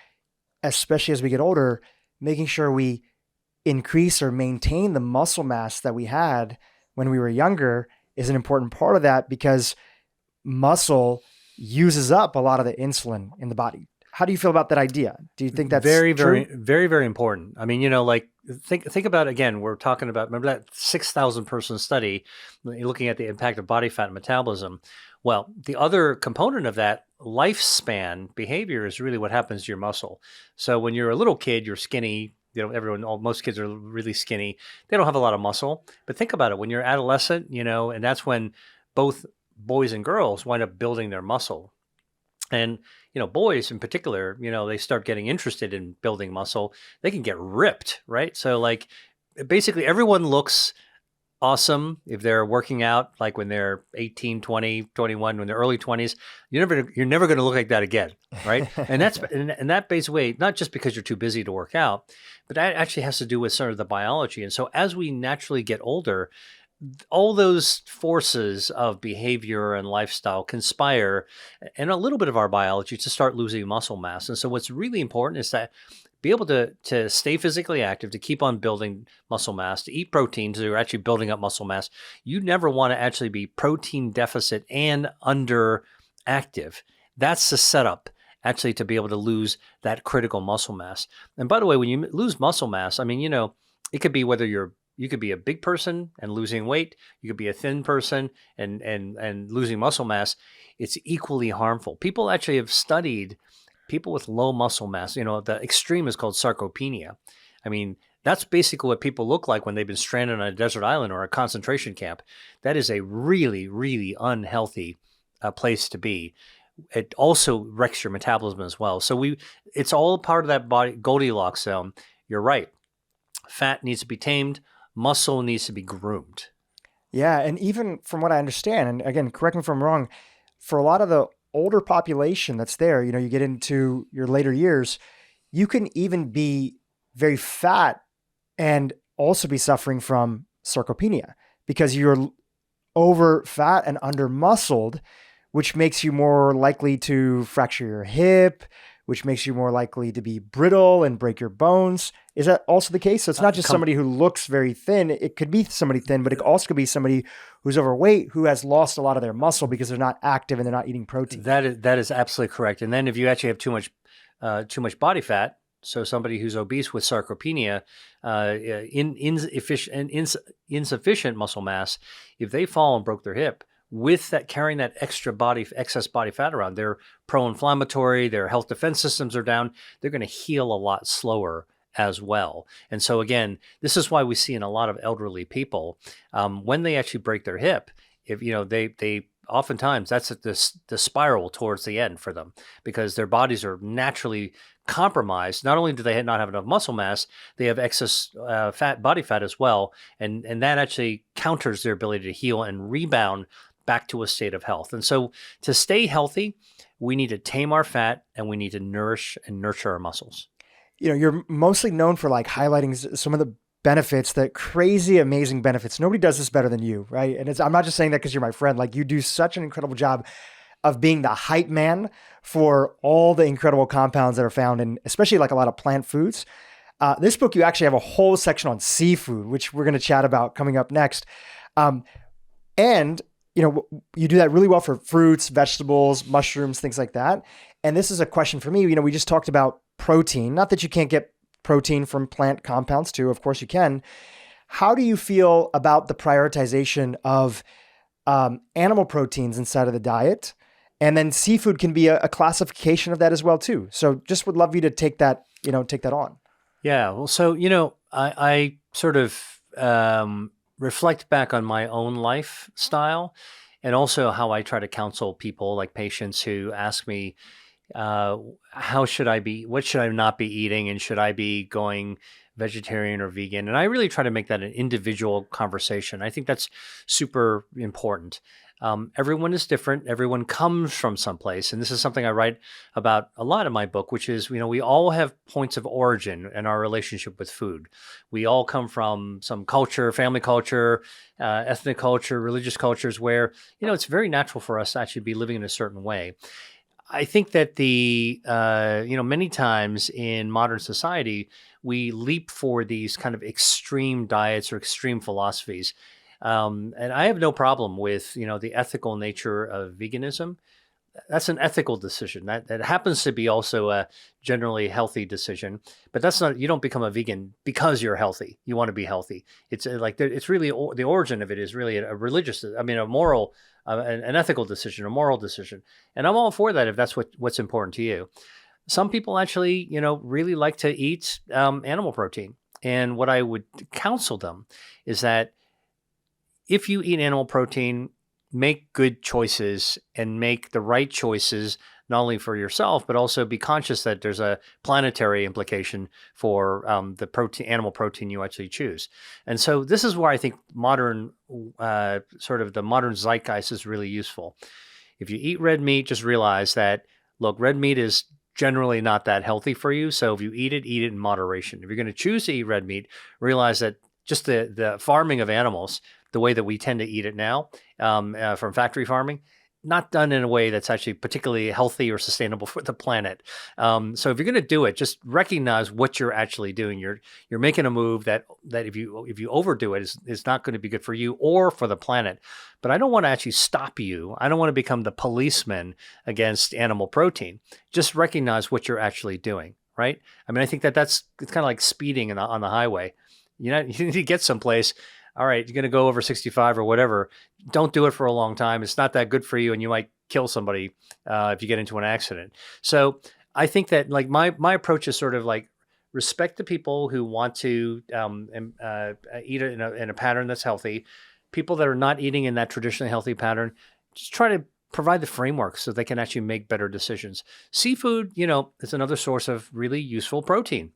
especially as we get older, making sure we increase or maintain the muscle mass that we had when we were younger is an important part of that, because muscle uses up a lot of the insulin in the body. How do you feel about that idea? Do you think that's very, true? very, very important? I mean, like think about, again, we're talking about, remember that 6,000 person study looking at the impact of body fat and metabolism. Well, the other component of that lifespan behavior is really what happens to your muscle. So when you're a little kid, you're skinny. Most kids are really skinny. They don't have a lot of muscle. But think about it. When you're adolescent, and that's when both boys and girls wind up building their muscle. And, boys in particular, they start getting interested in building muscle. They can get ripped, right? So like basically everyone looks awesome if they're working out, like when they're 18, 20, 21, when they're early 20s. You're never going to look like that again, right? And that's and that basically, not just because you're too busy to work out, but that actually has to do with sort of the biology. And so as we naturally get older, all those forces of behavior and lifestyle conspire, and a little bit of our biology, to start losing muscle mass. And so what's really important is that be able to stay physically active, to keep on building muscle mass, to eat proteins that are actually building up muscle mass. You never want to actually be protein deficit and underactive. That's the setup actually to be able to lose that critical muscle mass. And by the way, when you lose muscle mass, I mean, it could be whether you could be a big person and losing weight. You could be a thin person and losing muscle mass. It's equally harmful. People actually have studied people with low muscle mass. The extreme is called sarcopenia. I mean, that's basically what people look like when they've been stranded on a desert island or a concentration camp. That is a really, really unhealthy place to be. It also wrecks your metabolism as well. So it's all part of that body Goldilocks zone. You're right. Fat needs to be tamed. Muscle needs to be groomed. Yeah. And even from what I understand, and again, correct me if I'm wrong, for a lot of the older population that's there, you get into your later years, you can even be very fat and also be suffering from sarcopenia because you're over fat and under muscled, which makes you more likely to fracture your hip, which makes you more likely to be brittle and break your bones. Is that also the case? So it's not just somebody who looks very thin. It could be somebody thin, but it also could be somebody who's overweight who has lost a lot of their muscle because they're not active and they're not eating protein. That is absolutely correct. And then if you actually have too much body fat, so somebody who's obese with sarcopenia, insufficient muscle mass, if they fall and broke their hip, with that carrying that excess body fat around, they're pro-inflammatory, their health defense systems are down, they're going to heal a lot slower as well. And so again, this is why we see in a lot of elderly people, when they actually break their hip, if they oftentimes that's the spiral towards the end for them, because their bodies are naturally compromised. Not only do they not have enough muscle mass, they have excess body fat as well, and that actually counters their ability to heal and rebound back to a state of health. And so to stay healthy, we need to tame our fat and we need to nourish and nurture our muscles. You're mostly known for like highlighting some of the benefits, the crazy, amazing benefits. Nobody does this better than you, right? And I'm not just saying that because you're my friend. Like, you do such an incredible job of being the hype man for all the incredible compounds that are found in, especially like a lot of plant foods. This book, you actually have a whole section on seafood, which we're going to chat about coming up next. And you do that really well for fruits, vegetables, mushrooms, things like that. And this is a question for me. We just talked about protein. Not that you can't get protein from plant compounds too. Of course you can. How do you feel about the prioritization of animal proteins inside of the diet? And then seafood can be a classification of that as well too. So just would love you to take that on. Yeah. Well, so, I sort of reflect back on my own lifestyle and also how I try to counsel people like patients who ask me, what should I not be eating? And should I be going vegetarian or vegan? And I really try to make that an individual conversation. I think that's super important. Everyone is different. Everyone comes from someplace. And this is something I write about a lot in my book, which is, we all have points of origin in our relationship with food. We all come from some culture, family culture, ethnic culture, religious cultures where, it's very natural for us to actually be living in a certain way. I think that many times in modern society, we leap for these kind of extreme diets or extreme philosophies. And I have no problem with, the ethical nature of veganism. That's an ethical decision. That happens to be also a generally healthy decision, but that's not, you don't become a vegan because you're healthy. You want to be healthy. It's it's really, the origin of it is really a moral, an ethical decision, a moral decision. And I'm all for that if that's what's important to you. Some people actually, really like to eat animal protein. And what I would counsel them is that if you eat animal protein, make good choices and make the right choices, not only for yourself, but also be conscious that there's a planetary implication for the animal protein you actually choose. And so this is where I think the modern zeitgeist is really useful. If you eat red meat, just realize that, look, red meat is generally not that healthy for you. So if you eat it in moderation. If you're going to choose to eat red meat, realize that just the farming of animals, the way that we tend to eat it now from factory farming, not done in a way that's actually particularly healthy or sustainable for the planet. So if you're going to do it, just recognize what you're actually doing. You're making a move that if you overdo it, is not going to be good for you or for the planet. But I don't want to actually stop you. I don't want to become the policeman against animal protein. Just recognize what you're actually doing, right? I mean, I think it's kind of like speeding on the highway. You need to get someplace. All right, you're going to go over 65 or whatever. Don't do it for a long time. It's not that good for you, and you might kill somebody if you get into an accident. So I think that my approach is sort of like respect the people who want to eat it in a pattern that's healthy. People that are not eating in that traditionally healthy pattern, just try to provide the framework so they can actually make better decisions. Seafood, is another source of really useful protein.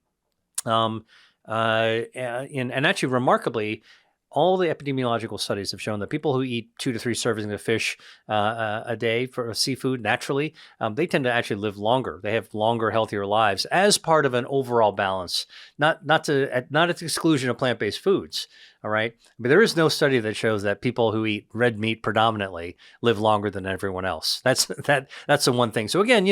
And actually, remarkably, all the epidemiological studies have shown that people who eat 2 to 3 servings of fish a day for seafood naturally, they tend to actually live longer. They have longer, healthier lives as part of an overall balance, not at the exclusion of plant-based foods. All right, but there is no study that shows that people who eat red meat predominantly live longer than everyone else. That's the one thing. So again,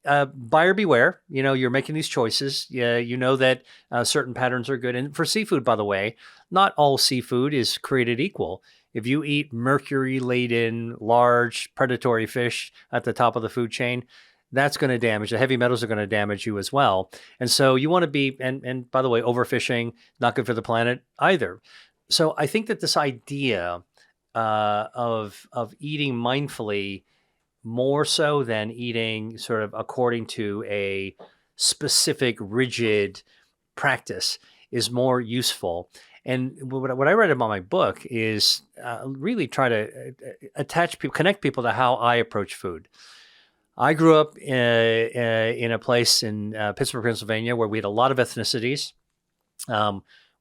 buyer beware. You're making these choices. Yeah, that certain patterns are good. And for seafood, by the way, not all seafood is created equal. If you eat mercury-laden, large predatory fish at the top of the food chain, that's going to damage. The heavy metals are going to damage you as well. And so you want to be, and by the way, overfishing, not good for the planet either. So I think that this idea of eating mindfully, more so than eating sort of according to a specific rigid practice, is more useful. And what I read about my book is really try to connect people to how I approach food. I grew up in a place in Pittsburgh, Pennsylvania, where we had a lot of ethnicities.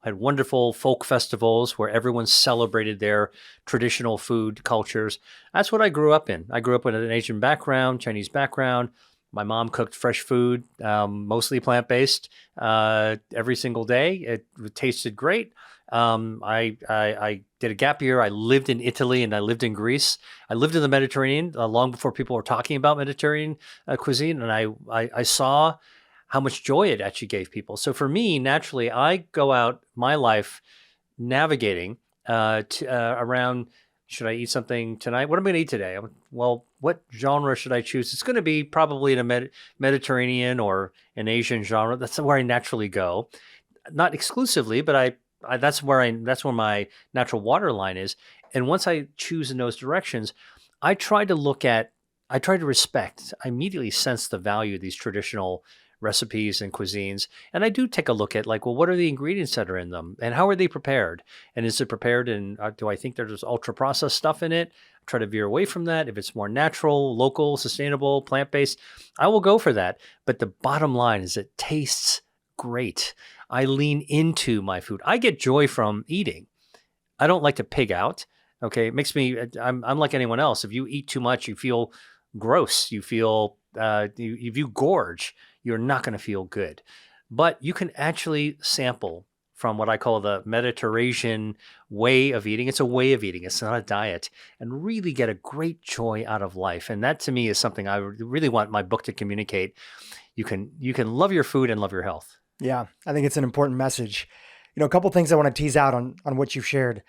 Had wonderful folk festivals where everyone celebrated their traditional food cultures. That's what I grew up in. I grew up with an Asian background, Chinese background. My mom cooked fresh food, mostly plant-based, every single day. It tasted great. I did a gap year. I lived in Italy and I lived in Greece. I lived in the Mediterranean long before people were talking about Mediterranean cuisine. And I saw how much joy it actually gave people. So for me, naturally, I go out my life navigating around should I eat something tonight? What am I going to eat today? Well, what genre should I choose? It's going to be probably in a Mediterranean or an Asian genre. That's where I naturally go. Not exclusively, but that's where my natural water line is. And once I choose in those directions, I try to respect, I immediately sense the value of these traditional recipes and cuisines. And I do take a look at like, well, what are the ingredients that are in them and how are they prepared? And is it prepared in, do I think there's ultra processed stuff in it? Try to veer away from that. If it's more natural, local, sustainable, plant-based, I will go for that. But the bottom line is it tastes great. I lean into my food. I get joy from eating. I don't like to pig out. Okay. It makes me, I'm like anyone else. If you eat too much, you feel gross. You feel, if you gorge, you're not going to feel good. But you can actually sample from what I call the MediterAsian way of eating. It's a way of eating. It's not a diet, and really get a great joy out of life. And that to me is something I really want my book to communicate. You can love your food and love your health. Yeah, I think it's an important message. A couple things I want to tease out on what you've shared.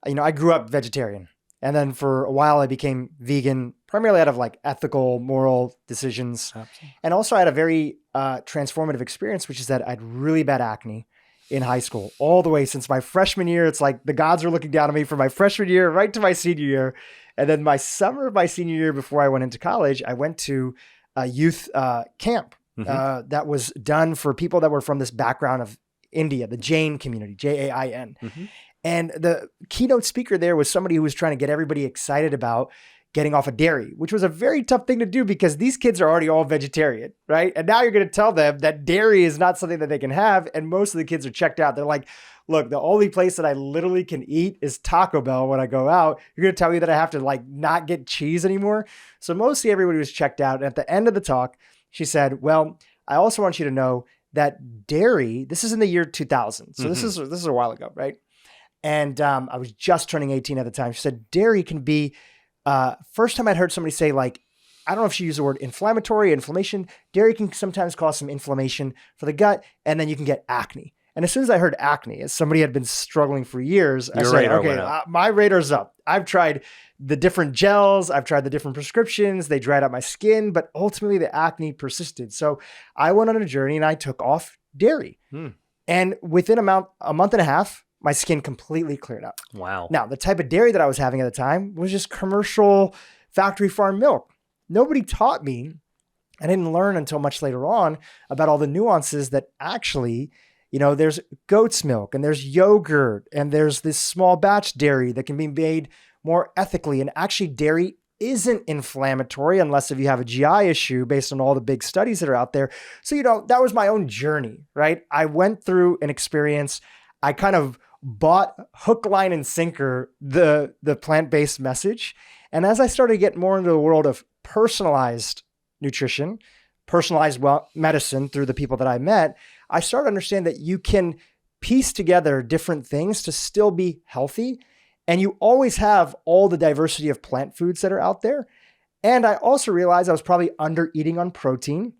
I grew up vegetarian, and then for a while I became vegan, primarily out of like ethical, moral decisions. Absolutely. And also I had a very transformative experience, which is that I had really bad acne in high school, all the way since my freshman year. It's like the gods were looking down on me from my freshman year right to my senior year. And then my summer of my senior year, before I went into college, I went to a youth camp that was done for people that were from this background of India, the Jain community, Jain. Mm-hmm. And the keynote speaker there was somebody who was trying to get everybody excited about getting off of dairy, which was a very tough thing to do because these kids are already all vegetarian, right? And now you're going to tell them that dairy is not something that they can have. And most of the kids are checked out. They're like, look, the only place that I literally can eat is Taco Bell when I go out. You're going to tell me that I have to like not get cheese anymore? So mostly everybody was checked out. And at the end of the talk, she said, well, I also want you to know that dairy, this is in the year 2000. So this is a while ago, right? And I was just turning 18 at the time. She said, dairy can be, first time I'd heard somebody say like, I don't know if she used the word inflammation. Dairy can sometimes cause some inflammation for the gut, and then you can get acne. And as soon as I heard acne, as somebody had been struggling for years, I said, okay, my radar's up. I've tried the different gels. I've tried the different prescriptions. They dried out my skin, but ultimately the acne persisted. So I went on a journey and I took off dairy. And within a month and a half, my skin completely cleared up. Wow. Now, the type of dairy that I was having at the time was just commercial factory farm milk. Nobody taught me, I didn't learn until much later on about all the nuances that actually, there's goat's milk and there's yogurt and there's this small batch dairy that can be made more ethically. And actually dairy isn't inflammatory unless if you have a GI issue based on all the big studies that are out there. So, that was my own journey, right? I went through an experience. I kind of bought hook, line, and sinker the plant-based message. And as I started to get more into the world of personalized nutrition, personalized medicine through the people that I met, I started to understand that you can piece together different things to still be healthy. And you always have all the diversity of plant foods that are out there. And I also realized I was probably under eating on protein.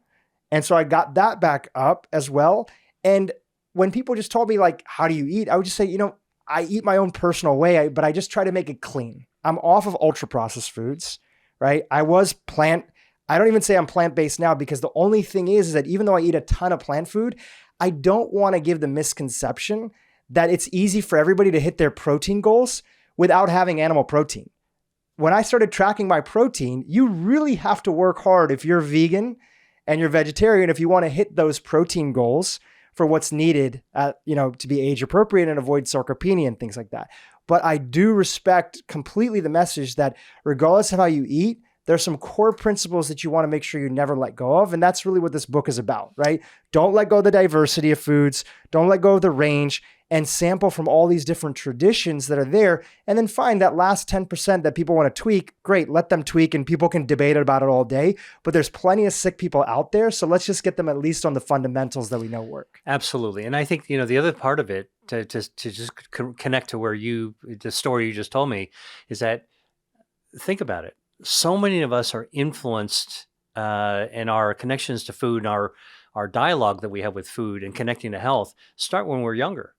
And so I got that back up as well. And when people just told me like, how do you eat? I would just say, I eat my own personal way, but I just try to make it clean. I'm off of ultra processed foods, right? I don't even say I'm plant-based now because the only thing is that even though I eat a ton of plant food, I don't want to give the misconception that it's easy for everybody to hit their protein goals without having animal protein. When I started tracking my protein, you really have to work hard if you're vegan and you're vegetarian, if you want to hit those protein goals for what's needed, to be age appropriate and avoid sarcopenia and things like that. But I do respect completely the message that regardless of how you eat, there's some core principles that you want to make sure you never let go of. And that's really what this book is about, right? Don't let go of the diversity of foods. Don't let go of the range, and sample from all these different traditions that are there. And then find that last 10% that people want to tweak. Great, let them tweak and people can debate about it all day. But there's plenty of sick people out there. So let's just get them at least on the fundamentals that we know work. Absolutely. And I think, the other part of it to just connect to where the story you just told me is that, think about it. So many of us are influenced in our connections to food and our dialogue that we have with food and connecting to health start when we're younger,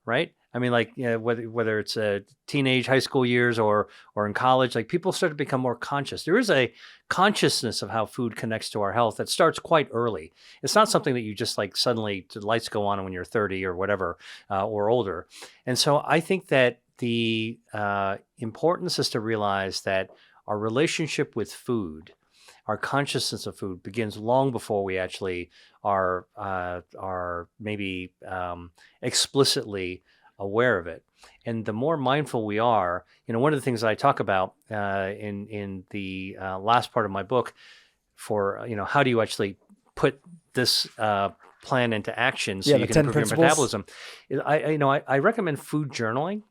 right? I mean, like, whether it's teenage, high school years or in college, like people start to become more conscious. There is a consciousness of how food connects to our health that starts quite early. It's not something that you just like suddenly the lights go on when you're 30 or whatever, or older. And so I think that the importance is to realize that our relationship with food, our consciousness of food, begins long before we actually are maybe explicitly aware of it. And the more mindful we are, one of the things that I talk about in the last part of my book, for how do you actually put this plan into action so you can improve your metabolism? I recommend food journaling.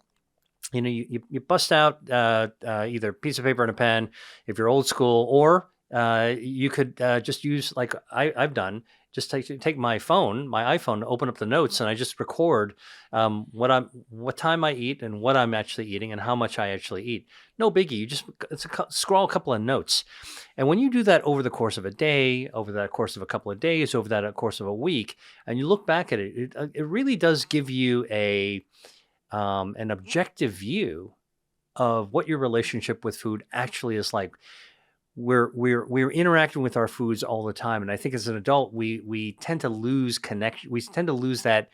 You bust out either a piece of paper and a pen if you're old school, or you could just use, like I've done, just take my iPhone, open up the notes, and I just record what time I eat and what I'm actually eating and how much I actually eat. No biggie. Scroll a couple of notes. And when you do that over the course of a day, over that course of a couple of days, over that course of a week, and you look back at it, it really does give you an objective view of what your relationship with food actually is like. We're interacting with our foods all the time, and I think as an adult we tend to lose connection. We tend to lose that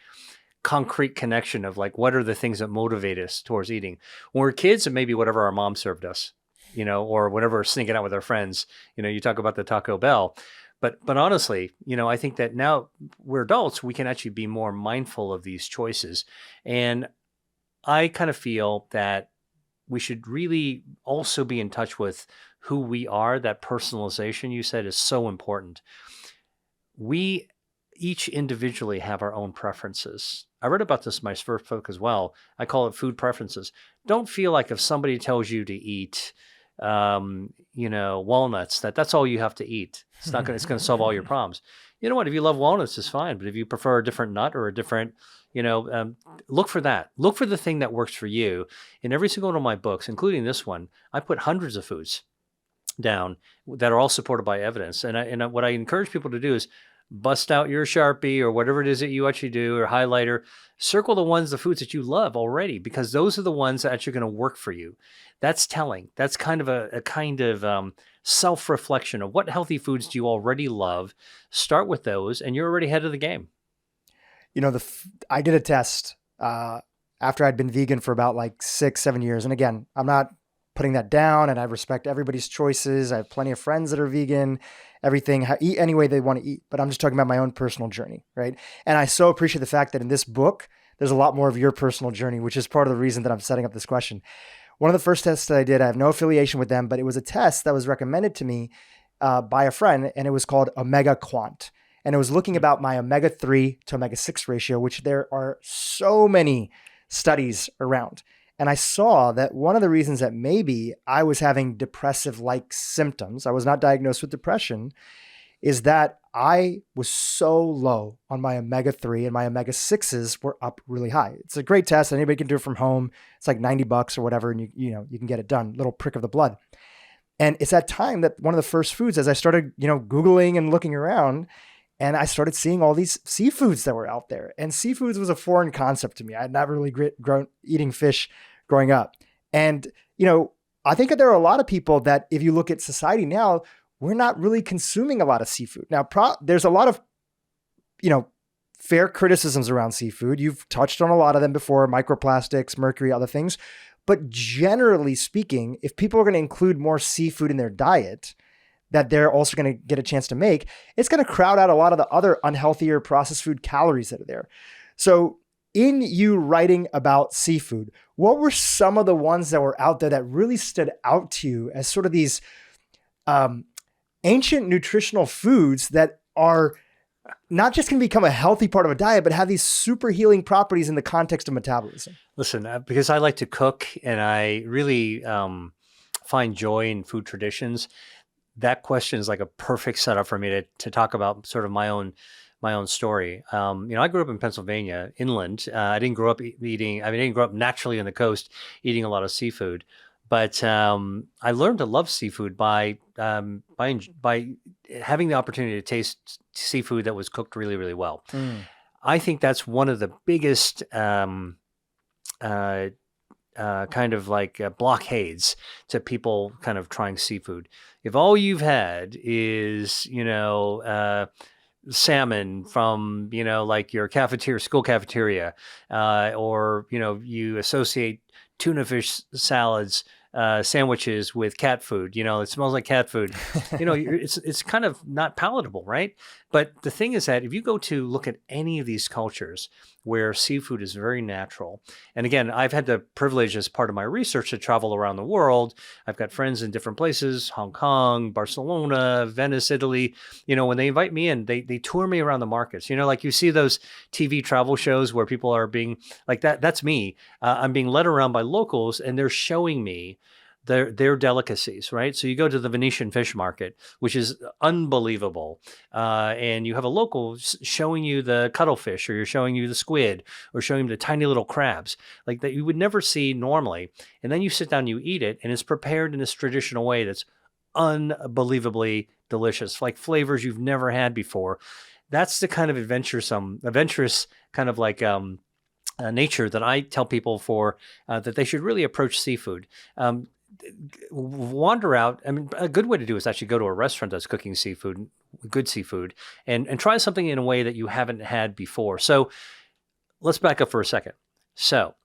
concrete connection of like, what are the things that motivate us towards eating. When we're kids, it may be whatever our mom served us, or whatever, sneaking out with our friends. You talk about the Taco Bell. But honestly, I think that now we're adults, we can actually be more mindful of these choices. And I kind of feel that we should really also be in touch with who we are. That personalization you said is so important. We each individually have our own preferences. I read about this in my first book as well. I call it food preferences. Don't feel like if somebody tells you to eat, walnuts, that's all you have to eat. It's going to solve all your problems. You know what? If you love walnuts, it's fine. But if you prefer a different nut or a different, look for that. Look for the thing that works for you. In every single one of my books, including this one, I put hundreds of foods down that are all supported by evidence. And what I encourage people to do is bust out your Sharpie or whatever it is that you actually do, or highlighter, circle the foods that you love already, because those are the ones that actually going to work for you. That's telling. That's kind of a kind of self-reflection of what healthy foods do you already love. Start with those and you're already ahead of the game. I did a test after I'd been vegan for about like 6-7 years. And again, I'm not putting that down, and I respect everybody's choices. I have plenty of friends that are vegan, everything, eat any way they want to eat, but I'm just talking about my own personal journey, right? And I so appreciate the fact that in this book, there's a lot more of your personal journey, which is part of the reason that I'm setting up this question. One of the first tests that I did, I have no affiliation with them, but it was a test that was recommended to me by a friend, and it was called Omega Quant. And it was looking about my omega-3 to omega-6 ratio, which there are so many studies around. And I saw that one of the reasons that maybe I was having depressive-like symptoms, I was not diagnosed with depression, is that I was so low on my omega-3 and my omega-6s were up really high. It's a great test. Anybody can do it from home. It's like $90 or whatever, and you can get it done. Little prick of the blood. And it's that time that one of the first foods, as I started, Googling and looking around, and I started seeing all these seafoods that were out there. And seafoods was a foreign concept to me. I had not really grown eating fish growing up. And, I think that there are a lot of people that if you look at society now, we're not really consuming a lot of seafood. Now, there's a lot of, fair criticisms around seafood. You've touched on a lot of them before: microplastics, mercury, other things. But generally speaking, if people are going to include more seafood in their diet that they're also going to get a chance to make, it's going to crowd out a lot of the other unhealthier processed food calories that are there. So in you writing about seafood, what were some of the ones that were out there that really stood out to you as sort of these ancient nutritional foods that are not just going to become a healthy part of a diet, but have these super healing properties in the context of metabolism? Listen, because I like to cook and I really find joy in food traditions, that question is like a perfect setup for me to talk about sort of my own story. I grew up in Pennsylvania, inland. I didn't grow up I didn't grow up naturally on the coast eating a lot of seafood, but I learned to love seafood by having the opportunity to taste seafood that was cooked really, really well. I think that's one of the biggest kind of like blockades to people kind of trying seafood. If all you've had is, salmon from, like your cafeteria, school cafeteria, or, you associate tuna fish salads, sandwiches with cat food, it smells like cat food, it's kind of not palatable, right? But the thing is that if you go to look at any of these cultures where seafood is very natural, and again, I've had the privilege as part of my research to travel around the world. I've got friends in different places, Hong Kong, Barcelona, Venice, Italy. When they invite me in, they tour me around the markets. Like you see those TV travel shows where people are being like that. That's me. I'm being led around by locals and they're showing me their delicacies, right? So you go to the Venetian fish market, which is unbelievable. And you have a local showing you the cuttlefish, or you're showing you the squid, or showing you the tiny little crabs, like that you would never see normally. And then you sit down, you eat it, and it's prepared in this traditional way that's unbelievably delicious, like flavors you've never had before. That's the kind of adventurous kind of like nature that I tell people that they should really approach seafood. Wander out. I mean, a good way to do is actually go to a restaurant that's cooking seafood, good seafood, and try something in a way that you haven't had before. So let's back up for a second. So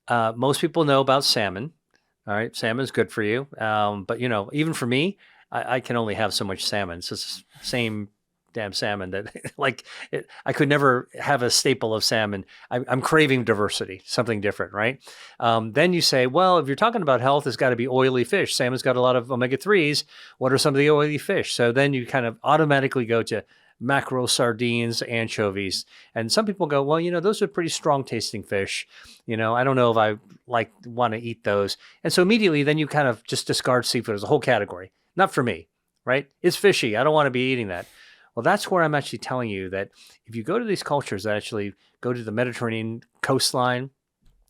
most people know about salmon. All right, salmon's good for you. But even for me, I can only have so much salmon. It's the same damn salmon that I could never have a staple of salmon. I'm craving diversity, something different, right? Then you say, well, if you're talking about health, it's got to be oily fish. Salmon's got a lot of omega-3s. What are some of the oily fish? So then you kind of automatically go to mackerel, sardines, anchovies. And some people go, well, those are pretty strong tasting fish. I don't know if I want to eat those. And so immediately then you kind of just discard seafood as a whole category. Not for me, right? It's fishy. I don't want to be eating that. Well, that's where I'm actually telling you that if you go to these cultures that actually go to the Mediterranean coastline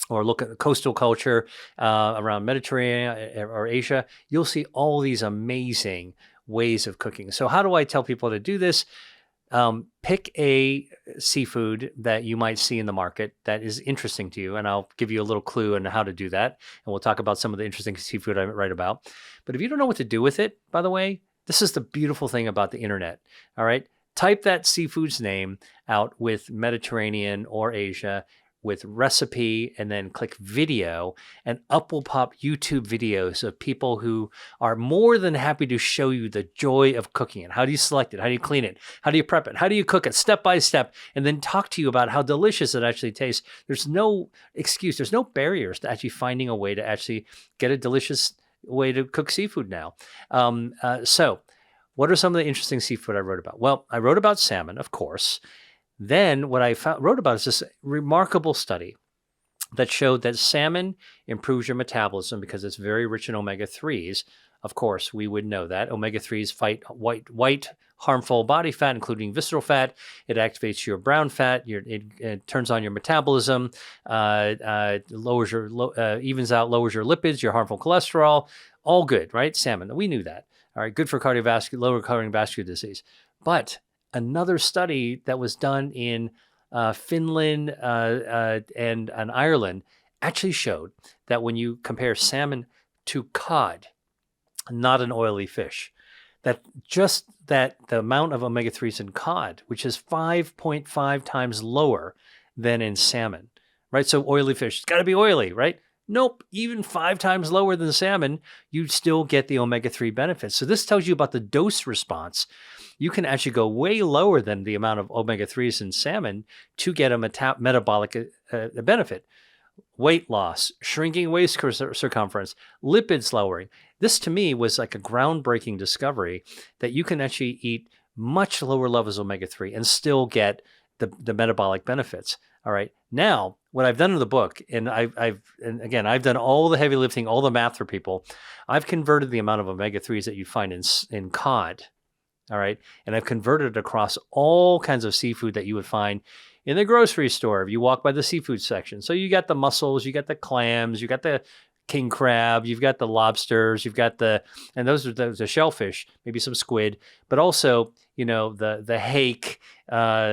or look at the coastal culture around Mediterranean or Asia, you'll see all these amazing ways of cooking. So how do I tell people to do this? Pick a seafood that you might see in the market that is interesting to you, and I'll give you a little clue on how to do that. And we'll talk about some of the interesting seafood I write about. But if you don't know what to do with it, by the way, this is the beautiful thing about the internet, all right? Type that seafood's name out with Mediterranean or Asia with recipe and then click video, and up will pop YouTube videos of people who are more than happy to show you the joy of cooking it. How do you select it? How do you clean it? How do you prep it? How do you cook it step by step? And then talk to you about how delicious it actually tastes. There's no excuse. There's no barriers to actually finding a way to actually get a delicious way to cook seafood now. So what are some of the interesting seafood I wrote about? Well, I wrote about salmon, of course. Then what I wrote about is this remarkable study that showed that salmon improves your metabolism because it's very rich in omega-3s. Of course, we would know that. Omega-3s fight white harmful body fat, including visceral fat. It activates your brown fat. It turns on your metabolism, lowers evens out, lowers your lipids, your harmful cholesterol. All good, right? Salmon. We knew that. All right, good for lower cardiovascular disease. But another study that was done in Finland and Ireland actually showed that when you compare salmon to cod, not an oily fish, that the amount of omega-3s in cod, which is 5.5 times lower than in salmon, right? So oily fish, it's got to be oily, right? Nope, even 5 times lower than salmon, you still get the omega-3 benefits. So this tells you about the dose response. You can actually go way lower than the amount of omega-3s in salmon to get a metabolic benefit. Weight loss, shrinking waist circumference, lipids lowering. This to me was like a groundbreaking discovery that you can actually eat much lower levels of omega-3 and still get the metabolic benefits. All right. Now, what I've done in the book, and I've done all the heavy lifting, all the math for people. I've converted the amount of omega-3s that you find in cod. All right. And I've converted it across all kinds of seafood that you would find in the grocery store if you walk by the seafood section. So you got the mussels, you got the clams, you got the king crab, you've got the lobsters, and those are the shellfish, maybe some squid, but also, the hake, the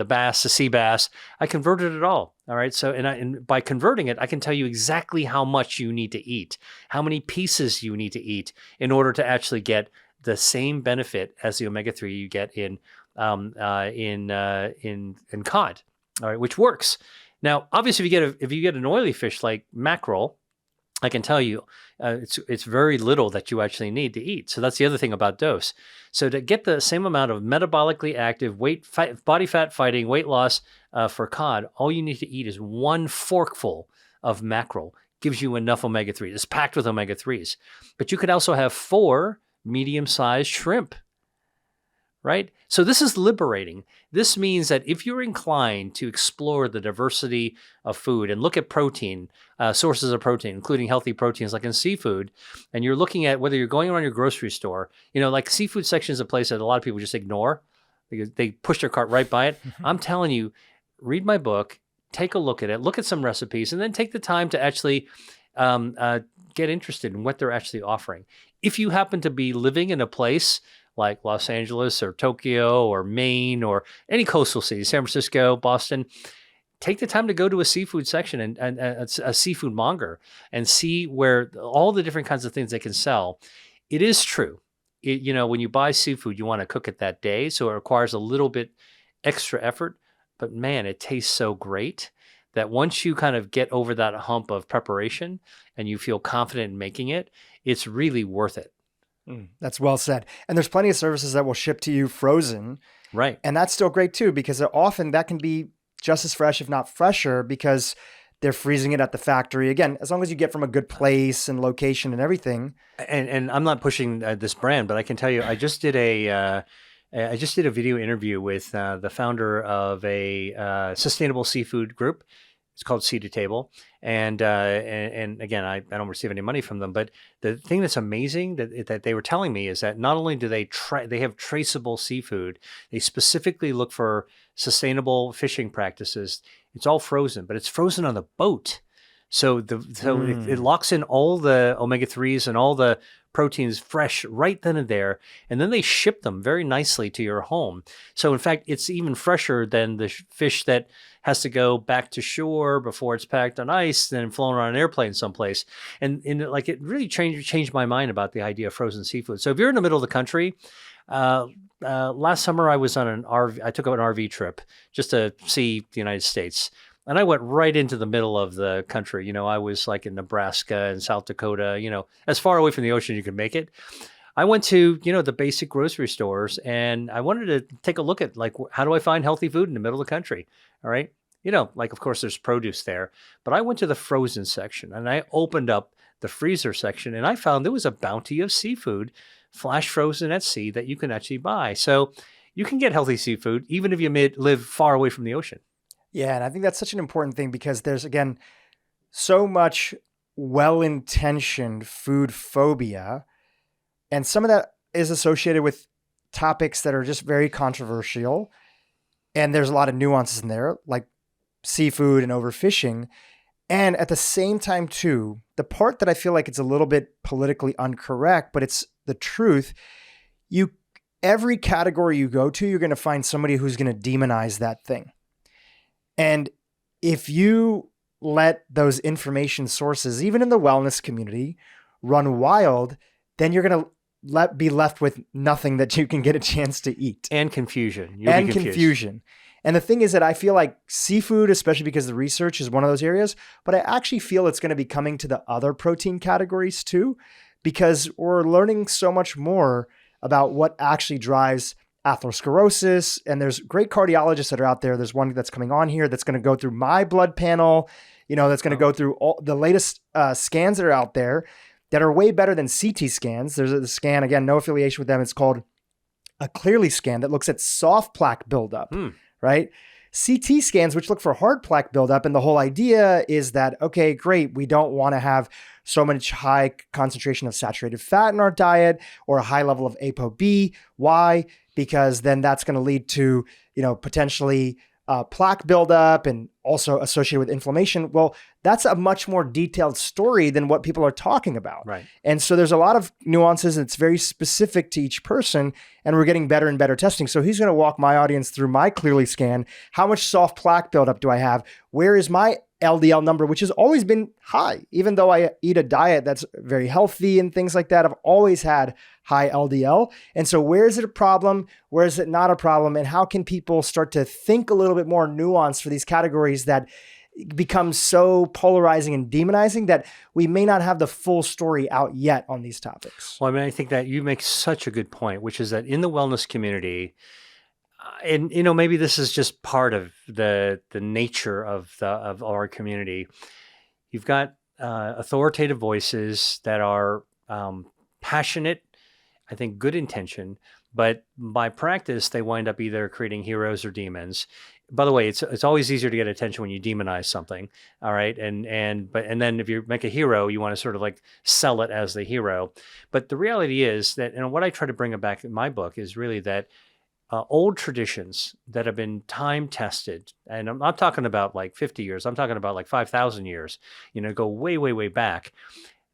bass, the sea bass. I converted it all. All right. So, and by converting it, I can tell you exactly how much you need to eat, how many pieces you need to eat in order to actually get the same benefit as the omega-3 you get in cod. All right, which works. Now, obviously, if you get an oily fish like mackerel, I can tell you it's very little that you actually need to eat. So that's the other thing about dose. So to get the same amount of metabolically active body fat fighting weight loss for cod, all you need to eat is 1 forkful of mackerel. Gives you enough omega-3. It's packed with omega-3s. But you could also have 4 medium-sized shrimp. Right? So this is liberating. This means that if you're inclined to explore the diversity of food and look at protein, sources of protein, including healthy proteins like in seafood, and you're looking at whether you're going around your grocery store, like seafood section is a place that a lot of people just ignore because they push their cart right by it. I'm telling you, read my book, take a look at it, look at some recipes, and then take the time to actually get interested in what they're actually offering. If you happen to be living in a place like Los Angeles or Tokyo or Maine or any coastal city, San Francisco, Boston, take the time to go to a seafood section and a seafood monger and see where all the different kinds of things they can sell. It is true. When you buy seafood, you want to cook it that day, so it requires a little bit extra effort. But man, it tastes so great that once you kind of get over that hump of preparation and you feel confident in making it, it's really worth it. That's well said. And there's plenty of services that will ship to you frozen. Right. And that's still great too, because often that can be just as fresh, if not fresher, because they're freezing it at the factory. Again, as long as you get from a good place and location and everything. And I'm not pushing this brand, but I can tell you, I just did a video interview with the founder of a sustainable seafood group. It's called Sea to Table. And again, I don't receive any money from them, but the thing that's amazing that they were telling me is that not only do they have traceable seafood, they specifically look for sustainable fishing practices. It's all frozen, but it's frozen on the boat. So it locks in all the omega-3s and all the proteins fresh right then and there, and then they ship them very nicely to your home. So in fact, it's even fresher than the fish that has to go back to shore before it's packed on ice, then flown on an airplane someplace. And it really changed my mind about the idea of frozen seafood. So if you're in the middle of the country, last summer I was on I took an RV trip just to see the United States. And I went right into the middle of the country. I was like in Nebraska and South Dakota, as far away from the ocean you could make it. I went to, the basic grocery stores, and I wanted to take a look at how do I find healthy food in the middle of the country? All right. Of course there's produce there, but I went to the frozen section and I opened up the freezer section and I found there was a bounty of seafood flash frozen at sea that you can actually buy. So you can get healthy seafood even if you live far away from the ocean. Yeah, and I think that's such an important thing because there's, again, so much well-intentioned food phobia, and some of that is associated with topics that are just very controversial, and there's a lot of nuances in there, like seafood and overfishing. And at the same time, too, the part that I feel like it's a little bit politically incorrect, but it's the truth, every category you go to, you're going to find somebody who's going to demonize that thing. And if you let those information sources, even in the wellness community, run wild, then you're going to be left with nothing that you can get a chance to eat. And confusion. Confusion. And the thing is that I feel like seafood, especially because the research is one of those areas, but I actually feel it's going to be coming to the other protein categories too, because we're learning so much more about what actually drives atherosclerosis, and there's great cardiologists that are out there. There's one that's coming on here that's going to go through my blood panel, that's going to go through all the latest scans that are out there that are way better than CT scans. There's a scan, again, no affiliation with them. It's called a Clearly scan that looks at soft plaque buildup, right? CT scans, which look for hard plaque buildup. And the whole idea is that, okay, great, we don't want to have so much high concentration of saturated fat in our diet or a high level of ApoB. Why? Because then that's going to lead to, potentially plaque buildup and also associated with inflammation. Well, that's a much more detailed story than what people are talking about. Right. And so there's a lot of nuances, and it's very specific to each person, and we're getting better and better testing. So he's going to walk my audience through my Clearly scan. How much soft plaque buildup do I have? Where is my LDL number, which has always been high, even though I eat a diet that's very healthy and things like that. I've always had high LDL. And so where is it a problem? Where is it not a problem? And how can people start to think a little bit more nuanced for these categories that become so polarizing and demonizing that we may not have the full story out yet on these topics? Well, I mean, I think that you make such a good point, which is that in the wellness community, and maybe this is just part of the nature of our community. You've got authoritative voices that are passionate, I think good intention, but by practice they wind up either creating heroes or demons. By the way, it's always easier to get attention when you demonize something, all right? And then if you make a hero, you want to sort of like sell it as the hero. But the reality is that, what I try to bring back in my book is really that old traditions that have been time tested, and I'm not talking about like 50 years, I'm talking about like 5,000 years, go way, way, way back.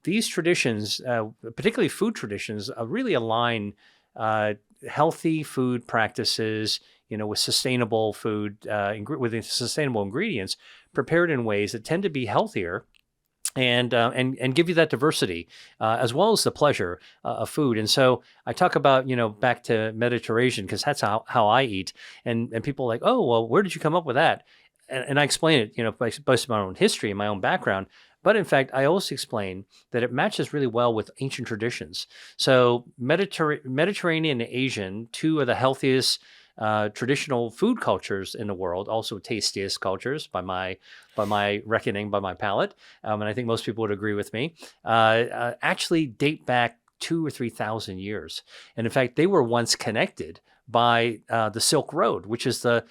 These traditions, particularly food traditions, really align healthy food practices, with sustainable food, with sustainable ingredients prepared in ways that tend to be healthier and give you that diversity as well as the pleasure of food. And so I talk about, back to MediterAsian, because that's how I eat. And people are like, oh, well, where did you come up with that? And I explain it, based on my own history and my own background. But in fact, I also explain that it matches really well with ancient traditions. So Mediterranean and Asian, two of the healthiest traditional food cultures in the world, also tastiest cultures by my reckoning, by my palate, and I think most people would agree with me, actually date back 2,000 or 3,000 years. And in fact, they were once connected by the Silk Road, which is the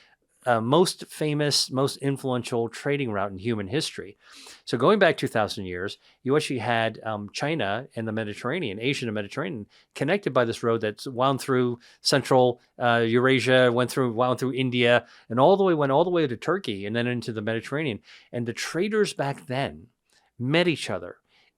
most famous, most influential trading route in human history. So going back 2,000 years, you actually had China and the Mediterranean, Asia and Mediterranean, connected by this road that's wound through central Eurasia, wound through India, and went all the way to Turkey and then into the Mediterranean. And the traders back then met each other,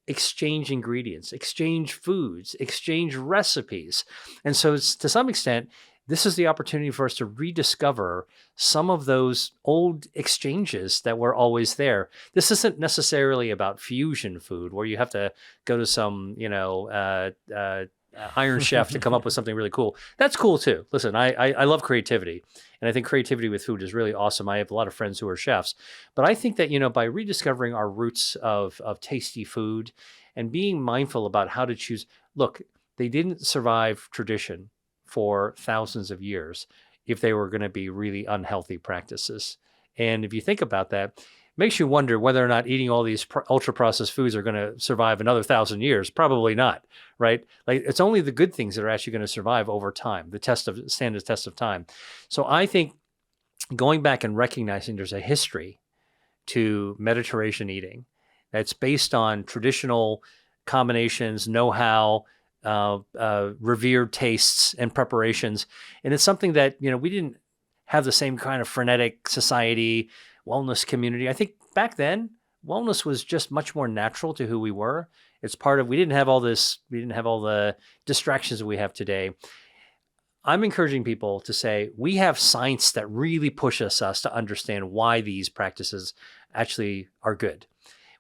exchange ingredients, exchange foods, exchange recipes. And so to some extent, this is the opportunity for us to rediscover some of those old exchanges that were always there. This isn't necessarily about fusion food where you have to go to some, Iron Chef to come up with something really cool. That's cool too. Listen, I love creativity, and I think creativity with food is really awesome. I have a lot of friends who are chefs, but I think that, by rediscovering our roots of tasty food and being mindful about how to choose. Look, they didn't survive tradition for thousands of years if they were going to be really unhealthy practices. And if you think about that, it makes you wonder whether or not eating all these ultra-processed foods are going to survive another 1,000 years. Probably not, right? Like, it's only the good things that are actually going to survive over time, stand the test of time. So I think going back and recognizing there's a history to Mediterranean eating that's based on traditional combinations, know-how, revered tastes and preparations. And it's something that, we didn't have the same kind of frenetic society, wellness community. I think back then, wellness was just much more natural to who we were. It's we didn't have all the distractions that we have today. I'm encouraging people to say, we have science that really pushes us to understand why these practices actually are good.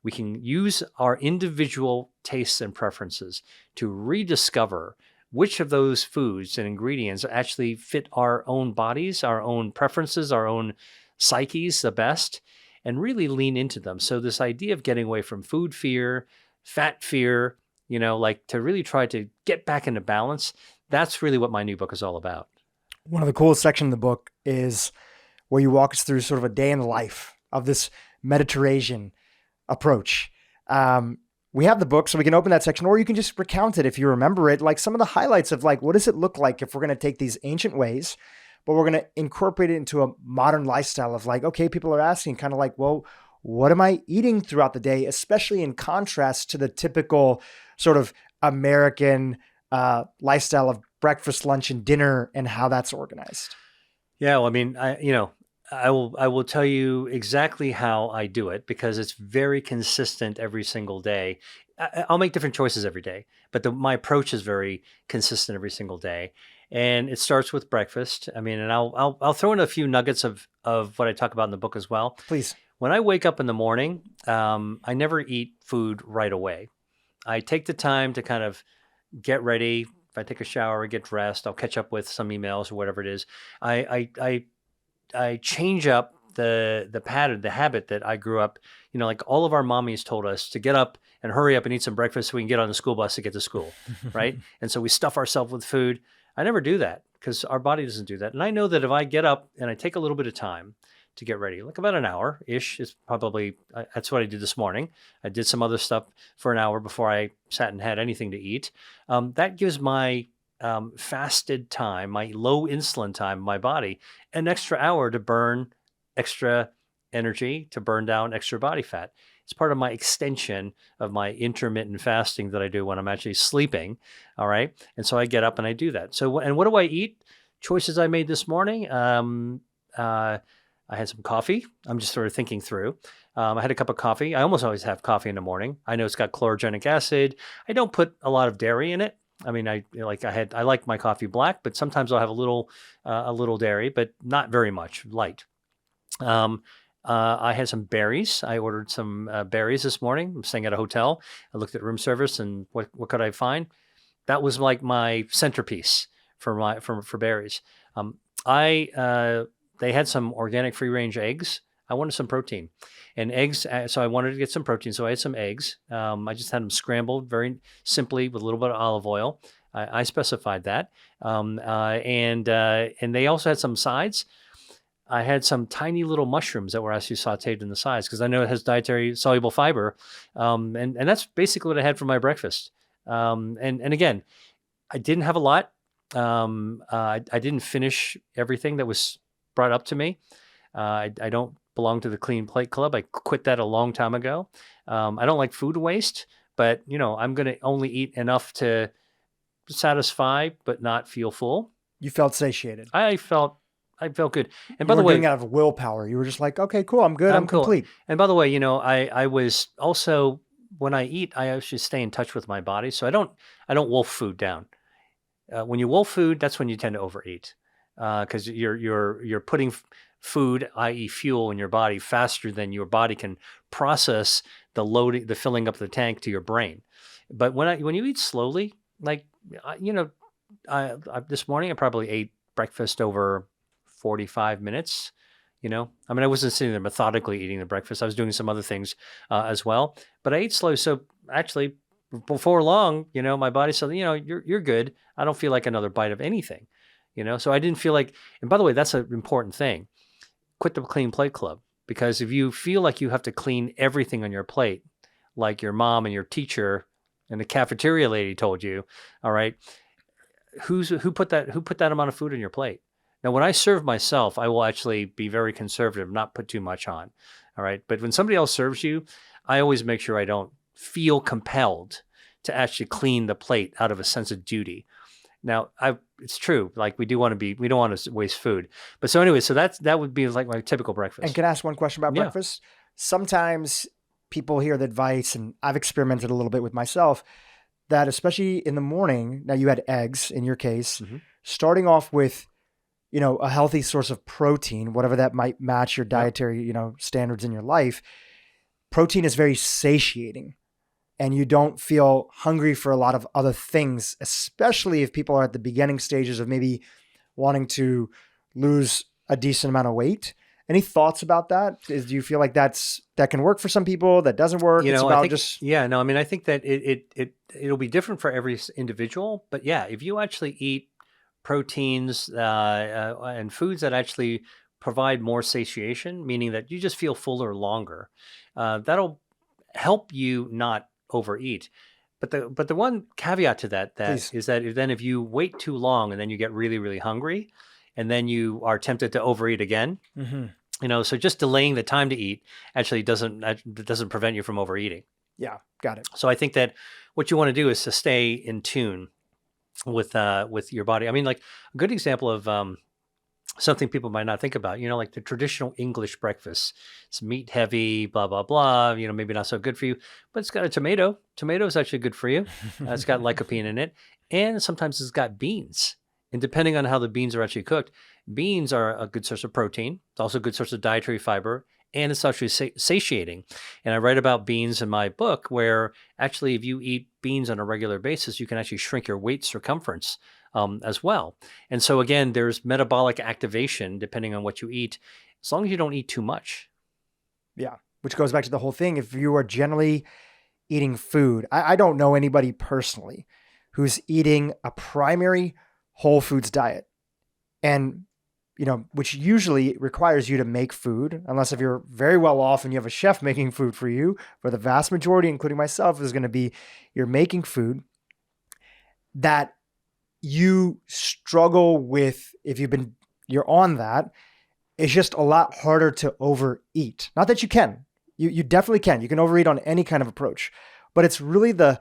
We can use our individual tastes and preferences to rediscover which of those foods and ingredients actually fit our own bodies, our own preferences, our own psyches the best, and really lean into them. So this idea of getting away from food fear, fat fear, to really try to get back into balance, that's really what my new book is all about. One of the coolest sections of the book is where you walk us through sort of a day in the life of this Mediterranean approach. We have the book, so we can open that section, or you can just recount it if you remember it, like some of the highlights of like, what does it look like if we're going to take these ancient ways, but we're going to incorporate it into a modern lifestyle of like, okay, people are asking kind of like, well, what am I eating throughout the day, especially in contrast to the typical sort of American lifestyle of breakfast, lunch, and dinner and how that's organized? Yeah, well, I mean, I will tell you exactly how I do it because it's very consistent every single day. I'll make different choices every day, but my approach is very consistent every single day. And it starts with breakfast. I mean, and I'll throw in a few nuggets of what I talk about in the book as well. Please. When I wake up in the morning, I never eat food right away. I take the time to kind of get ready. If I take a shower, get dressed, I'll catch up with some emails or whatever it is. I change up the pattern, the habit that I grew up. Like all of our mommies told us to get up and hurry up and eat some breakfast so we can get on the school bus to get to school, right? And so we stuff ourselves with food. I never do that because our body doesn't do that. And I know that if I get up and I take a little bit of time to get ready, like about an hour-ish is probably, that's what I did this morning. I did some other stuff for an hour before I sat and had anything to eat. That gives my fasted time, my low insulin time, my body, an extra hour to burn extra energy, to burn down extra body fat. It's part of my extension of my intermittent fasting that I do when I'm actually sleeping. All right. And so I get up and I do that. So, and what do I eat? Choices I made this morning. I had some coffee. I'm just sort of thinking through. I had a cup of coffee. I almost always have coffee in the morning. I know it's got chlorogenic acid. I don't put a lot of dairy in it. I mean, I like my coffee black, but sometimes I'll have a little dairy, but not very much, light. I had some berries. I ordered some berries this morning. I'm staying at a hotel. I looked at room service and what could I find? That was like my centerpiece for berries. They had some organic free range eggs. I wanted some protein and eggs. So I wanted to get some protein. So I had some eggs. I just had them scrambled very simply with a little bit of olive oil. I specified that. And they also had some sides. I had some tiny little mushrooms that were actually sauteed in the sides because I know it has dietary soluble fiber. And that's basically what I had for my breakfast. And again, I didn't have a lot. I didn't finish everything that was brought up to me. I don't belong to the Clean Plate Club. I quit that a long time ago. I don't like food waste, but I'm going to only eat enough to satisfy, but not feel full. You felt satiated. I felt good. And by the way, doing it out of willpower. You were just like, okay, cool. I'm good. I'm cool. Complete. And by the way, I was also, when I eat, I actually stay in touch with my body. So I don't wolf food down. When you wolf food, that's when you tend to overeat. Because you're putting food, i.e. fuel, in your body faster than your body can process the filling up the tank to your brain. But when you eat slowly, like this morning I probably ate breakfast over 45 minutes. I mean, I wasn't sitting there methodically eating the breakfast. I was doing some other things as well. But I ate slow. So actually, before long, my body said, you're good. I don't feel like another bite of anything. So I didn't feel like, and by the way, that's an important thing. Quit the Clean Plate Club, because if you feel like you have to clean everything on your plate, like your mom and your teacher and the cafeteria lady told you, all right, who put that amount of food on your plate? Now, when I serve myself, I will actually be very conservative, not put too much on. All right. But when somebody else serves you, I always make sure I don't feel compelled to actually clean the plate out of a sense of duty. Now, it's true. Like we don't want to waste food. But so anyway, so that would be like my typical breakfast. And can I ask one question about breakfast? Sometimes people hear the advice, and I've experimented a little bit with myself, that especially in the morning, now you had eggs in your case, starting off with, a healthy source of protein, whatever that might match your dietary, standards in your life. Protein is very satiating. And you don't feel hungry for a lot of other things, especially if people are at the beginning stages of maybe wanting to lose a decent amount of weight. Any thoughts about that? Do you feel like that can work for some people, that doesn't work? I think that it'll be different for every individual. But yeah, if you actually eat proteins and foods that actually provide more satiation, meaning that you just feel fuller longer, that'll help you not overeat. But the one caveat to that is that if you wait too long and then you get really, really hungry and then you are tempted to overeat again, so just delaying the time to eat actually doesn't prevent you from overeating. Yeah, got it. So I think that what you want to do is to stay in tune with your body. I mean, like a good example of something people might not think about, like the traditional English breakfast. It's meat heavy, blah, blah, blah, maybe not so good for you, but it's got a tomato. Tomato is actually good for you. It's got lycopene in it. And sometimes it's got beans. And depending on how the beans are actually cooked, beans are a good source of protein. It's also a good source of dietary fiber. And it's actually satiating. And I write about beans in my book where actually if you eat beans on a regular basis, you can actually shrink your waist circumference as well. And so again, there's metabolic activation depending on what you eat, as long as you don't eat too much. Yeah, which goes back to the whole thing. If you are generally eating food, I don't know anybody personally who's eating a primary whole foods diet. And which usually requires you to make food, unless if you're very well off and you have a chef making food for you. For the vast majority, including myself, is going to be you're making food that you struggle with. If you're on that, it's just a lot harder to overeat. Not that you can, you definitely can. You can overeat on any kind of approach, but it's really the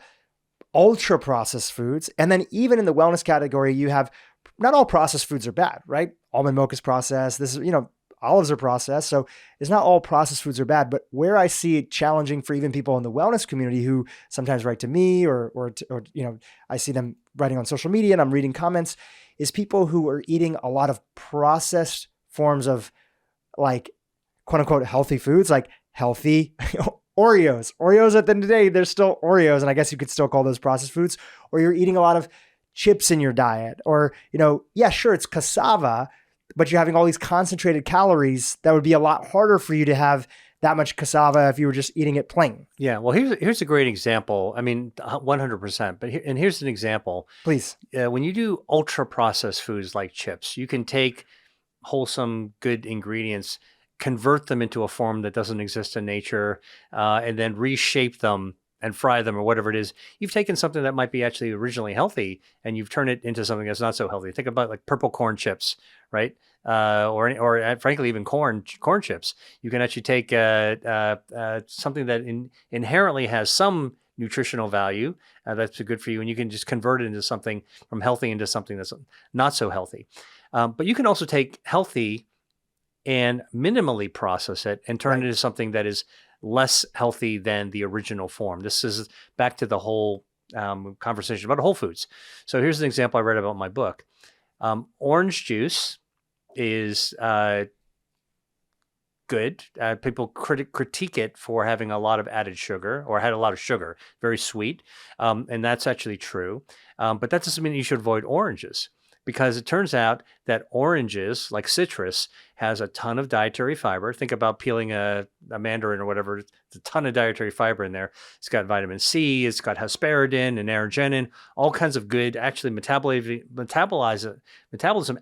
ultra processed foods. And then even in the wellness category, you have, not all processed foods are bad, right? Almond milk is processed. This is, olives are processed. So it's not all processed foods are bad, but where I see it challenging for even people in the wellness community who sometimes write to me or I see them writing on social media and I'm reading comments, is people who are eating a lot of processed forms of like quote unquote healthy foods, like healthy Oreos. Oreos at the end of the day, they're still Oreos. And I guess you could still call those processed foods. Or you're eating a lot of chips in your diet, or, yeah, sure, it's cassava, but you're having all these concentrated calories that would be a lot harder for you to have that much cassava if you were just eating it plain. Yeah. Well, here's a great example. I mean, 100%, but here's an example. Please. When you do ultra processed foods like chips, you can take wholesome, good ingredients, convert them into a form that doesn't exist in nature, and then reshape them and fry them or whatever it is. You've taken something that might be actually originally healthy and you've turned it into something that's not so healthy. Think about like purple corn chips, right? Or frankly, even corn chips. You can actually take something that inherently has some nutritional value that's good for you, and you can just convert it into something from healthy into something that's not so healthy. But you can also take healthy and minimally process it and turn it into something that is less healthy than the original form. This is back to the whole conversation about whole foods. So here's an example I read about in my book. Orange juice is good. People critique it for having a lot of added sugar or had a lot of sugar, very sweet. And that's actually true. But that doesn't mean you should avoid oranges, because it turns out that oranges, like citrus, has a ton of dietary fiber. Think about peeling a mandarin or whatever. It's a ton of dietary fiber in there. It's got vitamin C, it's got hesperidin and arginine, all kinds of good, actually metabolism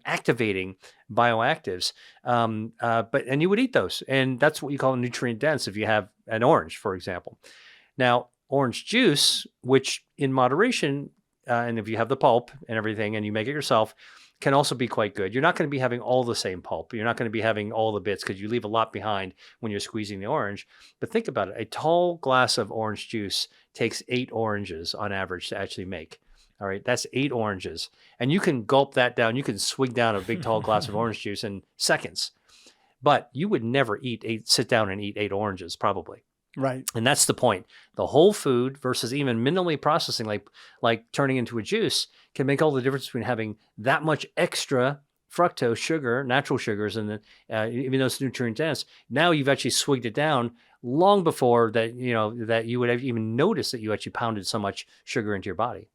activating bioactives. And you would eat those. And that's what you call nutrient dense if you have an orange, for example. Now, orange juice, which in moderation, and if you have the pulp and everything and you make it yourself, can also be quite good. You're not going to be having all the same pulp. You're not going to be having all the bits because you leave a lot behind when you're squeezing the orange. But think about it. A tall glass of orange juice takes 8 oranges on average to actually make. All right, that's 8 oranges. And you can gulp that down. You can swig down a big tall glass of orange juice in seconds. But you would never sit down and eat 8 oranges, probably. Right. And that's the point. The whole food versus even minimally processing, like turning into a juice, can make all the difference between having that much extra fructose sugar, natural sugars, and even though it's nutrient dense. Now you've actually swigged it down long before that you would have even noticed that you actually pounded so much sugar into your body.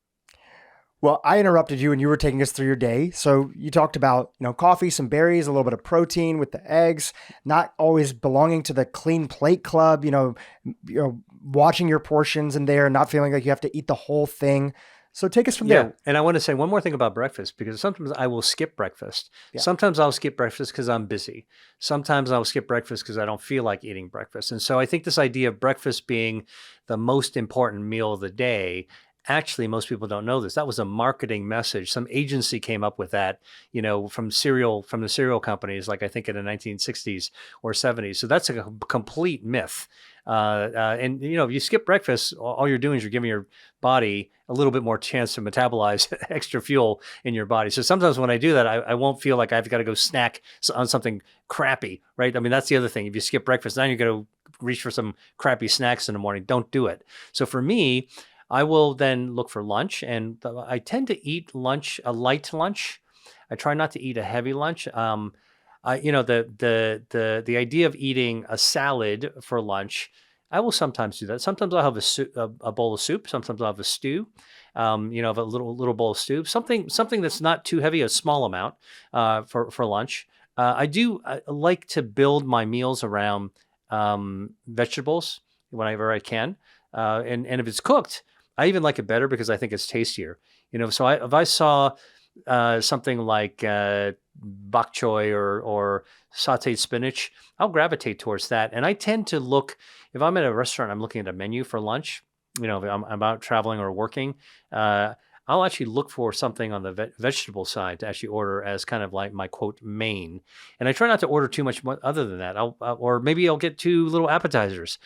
Well, I interrupted you and you were taking us through your day. So you talked about, coffee, some berries, a little bit of protein with the eggs, not always belonging to the clean plate club, watching your portions in there, not feeling like you have to eat the whole thing. So take us from there. And I want to say one more thing about breakfast, because sometimes I will skip breakfast. Yeah. Sometimes I'll skip breakfast because I'm busy. Sometimes I'll skip breakfast because I don't feel like eating breakfast. And so I think this idea of breakfast being the most important meal of the day Actually, most people don't know this. That was a marketing message. Some agency came up with that, from the cereal companies, like I think in the 1960s or 70s. So that's a complete myth. And if you skip breakfast, all you're doing is you're giving your body a little bit more chance to metabolize extra fuel in your body. So sometimes when I do that, I won't feel like I've got to go snack on something crappy, right? I mean, that's the other thing. If you skip breakfast, now you're going to reach for some crappy snacks in the morning. Don't do it. So for me, I will then look for lunch, and I tend to eat lunch, a light lunch. I try not to eat a heavy lunch. The idea of eating a salad for lunch, I will sometimes do that. Sometimes I'll have a bowl of soup. Sometimes I'll have a stew. A little bowl of stew. Something that's not too heavy, a small amount for lunch. I like to build my meals around vegetables whenever I can, and if it's cooked, I even like it better because I think it's tastier. So if I saw something like bok choy or sauteed spinach, I'll gravitate towards that. And I tend to look, if I'm at a restaurant, I'm looking at a menu for lunch, if I'm out traveling or working, I'll actually look for something on the vegetable side to actually order as kind of like my quote main. And I try not to order too much other than that. Or maybe I'll get 2 little appetizers.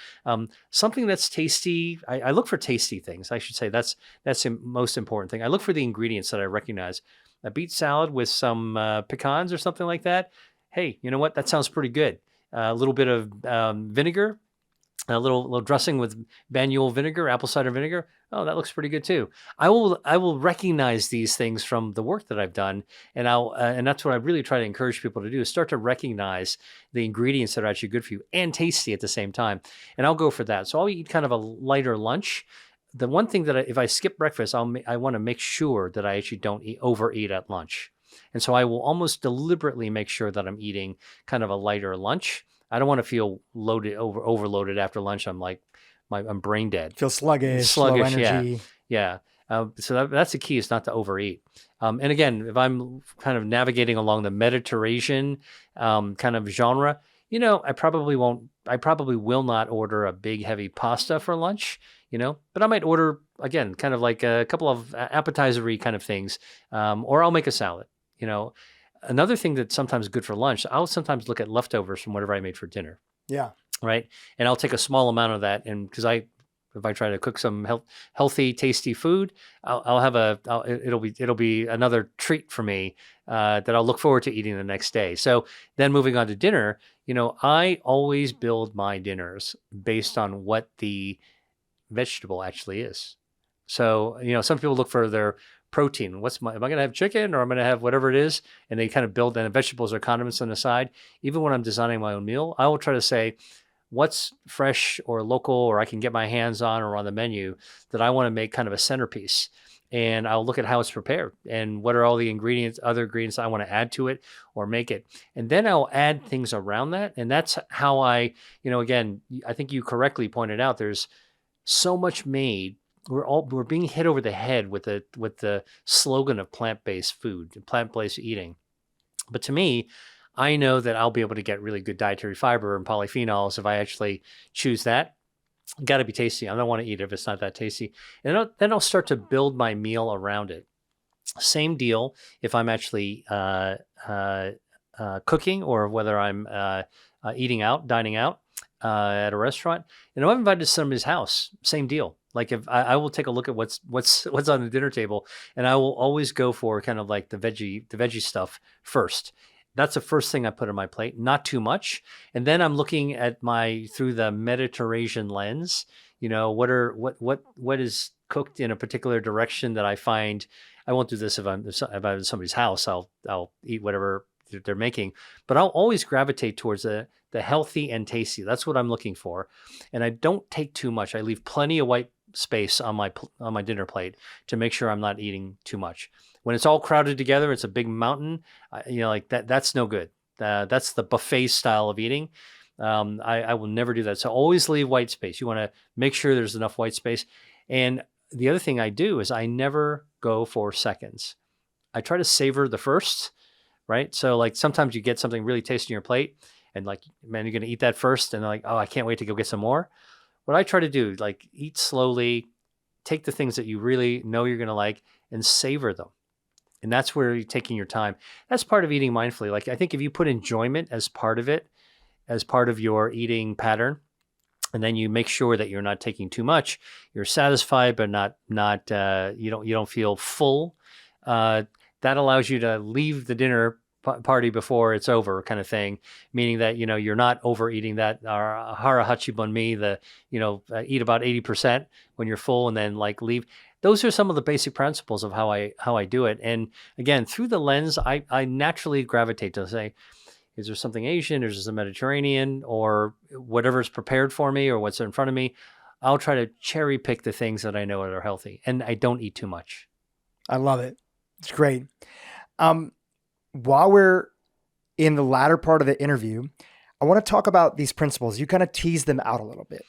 Something that's tasty. I look for tasty things. I should say that's the most important thing. I look for the ingredients that I recognize. A beet salad with some pecans or something like that. Hey, you know what? That sounds pretty good. A little bit of vinegar. A little dressing with manual vinegar, apple cider vinegar. Oh, that looks pretty good too. I will recognize these things from the work that I've done, and and that's what I really try to encourage people to do, is start to recognize the ingredients that are actually good for you and tasty at the same time. And I'll go for that. So I'll eat kind of a lighter lunch. The one thing that if I skip breakfast, I want to make sure that I actually don't overeat at lunch, and so I will almost deliberately make sure that I'm eating kind of a lighter lunch. I don't want to feel overloaded after lunch. I'm brain dead. Feel sluggish, low energy. Yeah. So that's the key, is not to overeat. And again, if I'm kind of navigating along the Mediterrasian kind of genre, I probably will not order a big heavy pasta for lunch, but I might order, again, kind of like a couple of appetizer-y kind of things, or I'll make a salad, Another thing that's sometimes good for lunch, I'll sometimes look at leftovers from whatever I made for dinner. Yeah. Right. And I'll take a small amount of that. And because if I try to cook some healthy, tasty food, it'll be another treat for me that I'll look forward to eating the next day. So then moving on to dinner, I always build my dinners based on what the vegetable actually is. So, some people look for their protein. Am I going to have chicken, or I'm going to have whatever it is? And they kind of build, and the vegetables or condiments on the side. Even when I'm designing my own meal, I will try to say what's fresh or local, or I can get my hands on, or on the menu that I want to make kind of a centerpiece. And I'll look at how it's prepared and what are all the other ingredients I want to add to it or make it. And then I'll add things around that. And that's how again, I think you correctly pointed out, there's so much made. We're being hit over the head with the slogan of plant-based food, plant-based eating. But to me, I know that I'll be able to get really good dietary fiber and polyphenols if I actually choose that. Got to be tasty. I don't want to eat it if it's not that tasty. And then I'll start to build my meal around it. Same deal if I'm actually cooking, or whether I'm dining out at a restaurant. And if I'm invited to somebody's house, same deal. Like if I will take a look at what's on the dinner table, and I will always go for kind of like the veggie stuff first. That's the first thing I put on my plate, not too much. And then I'm looking at through the Mediterranean lens, what is cooked in a particular direction that I find. I won't do this if I'm at somebody's house. I'll eat whatever they're making, but I'll always gravitate towards the healthy and tasty. That's what I'm looking for. And I don't take too much. I leave plenty of white space on my dinner plate to make sure I'm not eating too much. When it's all crowded together, it's a big mountain, like that. That's no good. That's the buffet style of eating. I will never do that. So always leave white space. You want to make sure there's enough white space. And the other thing I do is I never go for seconds. I try to savor the first, right? So like sometimes you get something really tasty on your plate, and like, man, you're going to eat that first, and like, oh, I can't wait to go get some more. What I try to do, like, eat slowly, take the things that you really know you're going to like and savor them. And that's where you're taking your time. That's part of eating mindfully. Like, I think if you put enjoyment as part of it, as part of your eating pattern, and then you make sure that you're not taking too much, you're satisfied, but not you don't feel full. That allows you to leave the dinner party before it's over, kind of thing. Meaning that you're not overeating that hara hachibun mi, eat about 80% when you're full, and then like leave. Those are some of the basic principles of how I do it. And again, through the lens, I naturally gravitate to say, is there something Asian, or is there Mediterranean, or whatever's prepared for me, or what's in front of me? I'll try to cherry pick the things that I know are healthy, and I don't eat too much. I love it. It's great. While we're in the latter part of the interview, I want to talk about these principles. You kind of tease them out a little bit.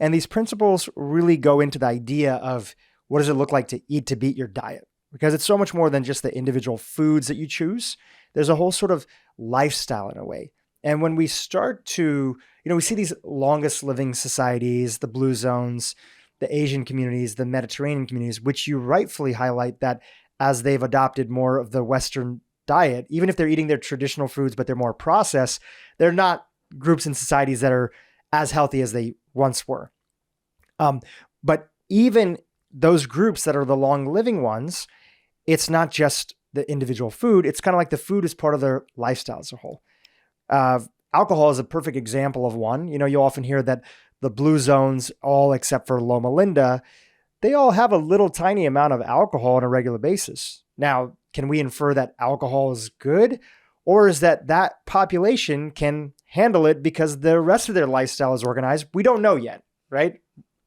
And these principles really go into the idea of what does it look like to eat to beat your diet? Because it's so much more than just the individual foods that you choose. There's a whole sort of lifestyle in a way. And when we start to, we see these longest living societies, the blue zones, the Asian communities, the Mediterranean communities, which you rightfully highlight that as they've adopted more of the Western diet, even if they're eating their traditional foods, but they're more processed, they're not groups and societies that are as healthy as they once were. But even those groups that are the long living ones, it's not just the individual food. It's kind of like the food is part of their lifestyle as a whole. Alcohol is a perfect example of one. You often hear that the blue zones, all except for Loma Linda, they all have a little tiny amount of alcohol on a regular basis. Now, can we infer that alcohol is good? Or is that population can handle it because the rest of their lifestyle is organized? We don't know yet, right?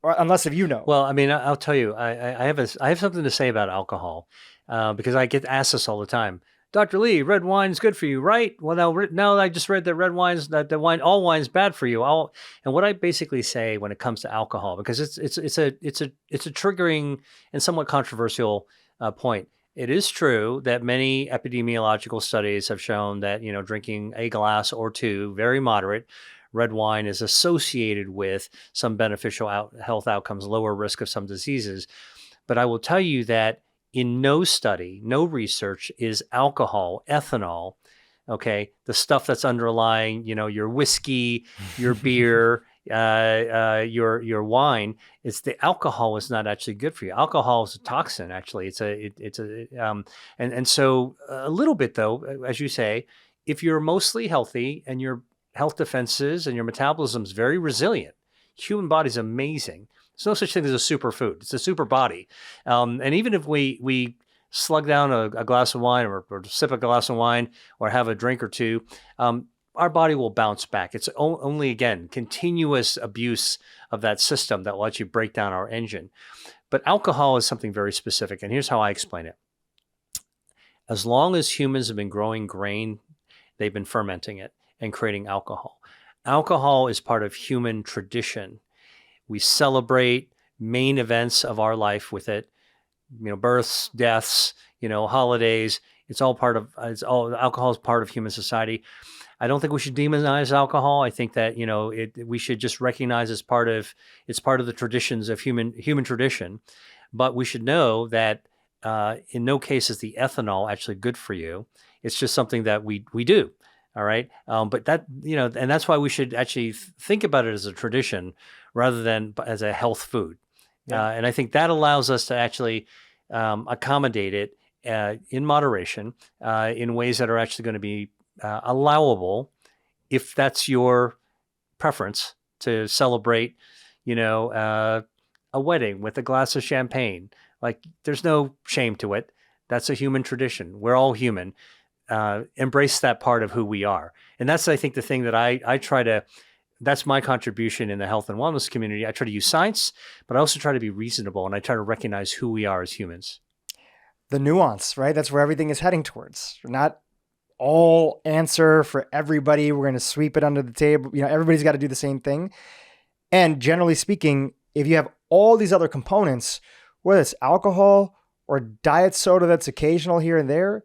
Or unless if you know. Well, I mean, I'll tell you, I have something to say about alcohol because I get asked this all the time. Dr. Lee, red wine is good for you, right? Well, now I just read that all wine is bad for you. And what I basically say when it comes to alcohol, because it's a triggering and somewhat controversial point. It is true that many epidemiological studies have shown that drinking a glass or two, very moderate, red wine is associated with some beneficial health outcomes, lower risk of some diseases. But I will tell you that in no study, no research is alcohol, ethanol, okay, the stuff that's underlying, your whiskey, your beer, your wine. It's the alcohol is not actually good for you. Alcohol is a toxin, actually. And so a little bit though, as you say, if you're mostly healthy and your health defenses and your metabolism is very resilient, human body's amazing. There's no such thing as a superfood. It's a super body. And even if we slug down a glass of wine or sip a glass of wine or have a drink or two, our body will bounce back. It's only, again, continuous abuse of that system that will actually break down our engine. But alcohol is something very specific. And here's how I explain it. As long as humans have been growing grain, they've been fermenting it and creating alcohol. Alcohol is part of human tradition. We celebrate main events of our life with it, births, deaths, holidays. Alcohol is part of human society. I don't think we should demonize alcohol. I think that we should just recognize it's part of the traditions of human tradition. But we should know that in no case is the ethanol actually good for you. It's just something that we do. All right. But that, and that's why we should actually think about it as a tradition rather than as a health food. Yeah. And I think that allows us to actually accommodate it in moderation in ways that are actually going to be allowable if that's your preference to celebrate, a wedding with a glass of champagne. Like, there's no shame to it. That's a human tradition. We're all human. Embrace that part of who we are. And that's, I think, the thing that I try to, that's my contribution in the health and wellness community. I try to use science, but I also try to be reasonable, and I try to recognize who we are as humans. The nuance, right? That's where everything is heading towards. We're not all answer for everybody. We're going to sweep it under the table. Everybody's got to do the same thing. And generally speaking, if you have all these other components, whether it's alcohol or diet soda that's occasional here and there,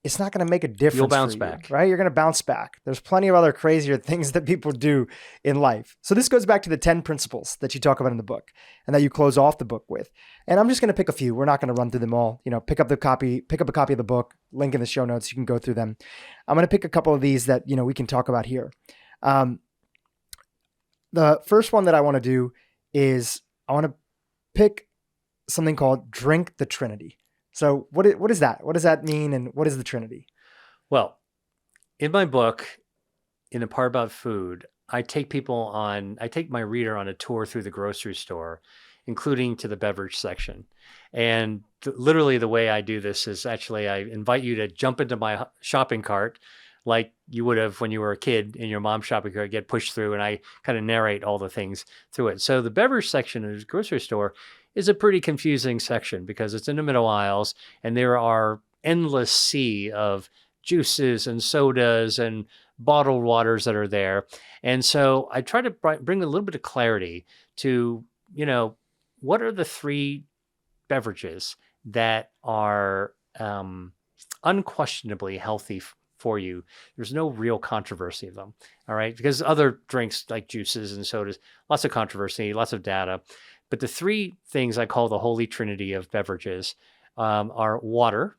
it's not going to make a difference. You'll bounce for you, back. right? You're going to bounce back. There's plenty of other crazier things that people do in life. So this goes back to the 10 principles that you talk about in the book and that you close off the book with. And I'm just going to pick a few. We're not going to run through them all. Pick up a copy of the book, link in the show notes. You can go through them. I'm going to pick a couple of these that, we can talk about here. The first one that I want to do is I want to pick something called drink the trinity. So what is that? What does that mean? And what is the trinity? Well, in my book, in the part about food, I take my reader on a tour through the grocery store, including to the beverage section. And literally the way I do this is actually I invite you to jump into my shopping cart like you would have when you were a kid in your mom's shopping cart, get pushed through, and I kind of narrate all the things through it. So the beverage section of the grocery store is a pretty confusing section because it's in the middle aisles and there are endless sea of juices and sodas and bottled waters that are there. And so I try to bring a little bit of clarity to, what are the three beverages that are unquestionably healthy for you. There's no real controversy of them, all right? Because other drinks like juices and sodas, lots of controversy, lots of data. But the three things I call the holy trinity of beverages are water,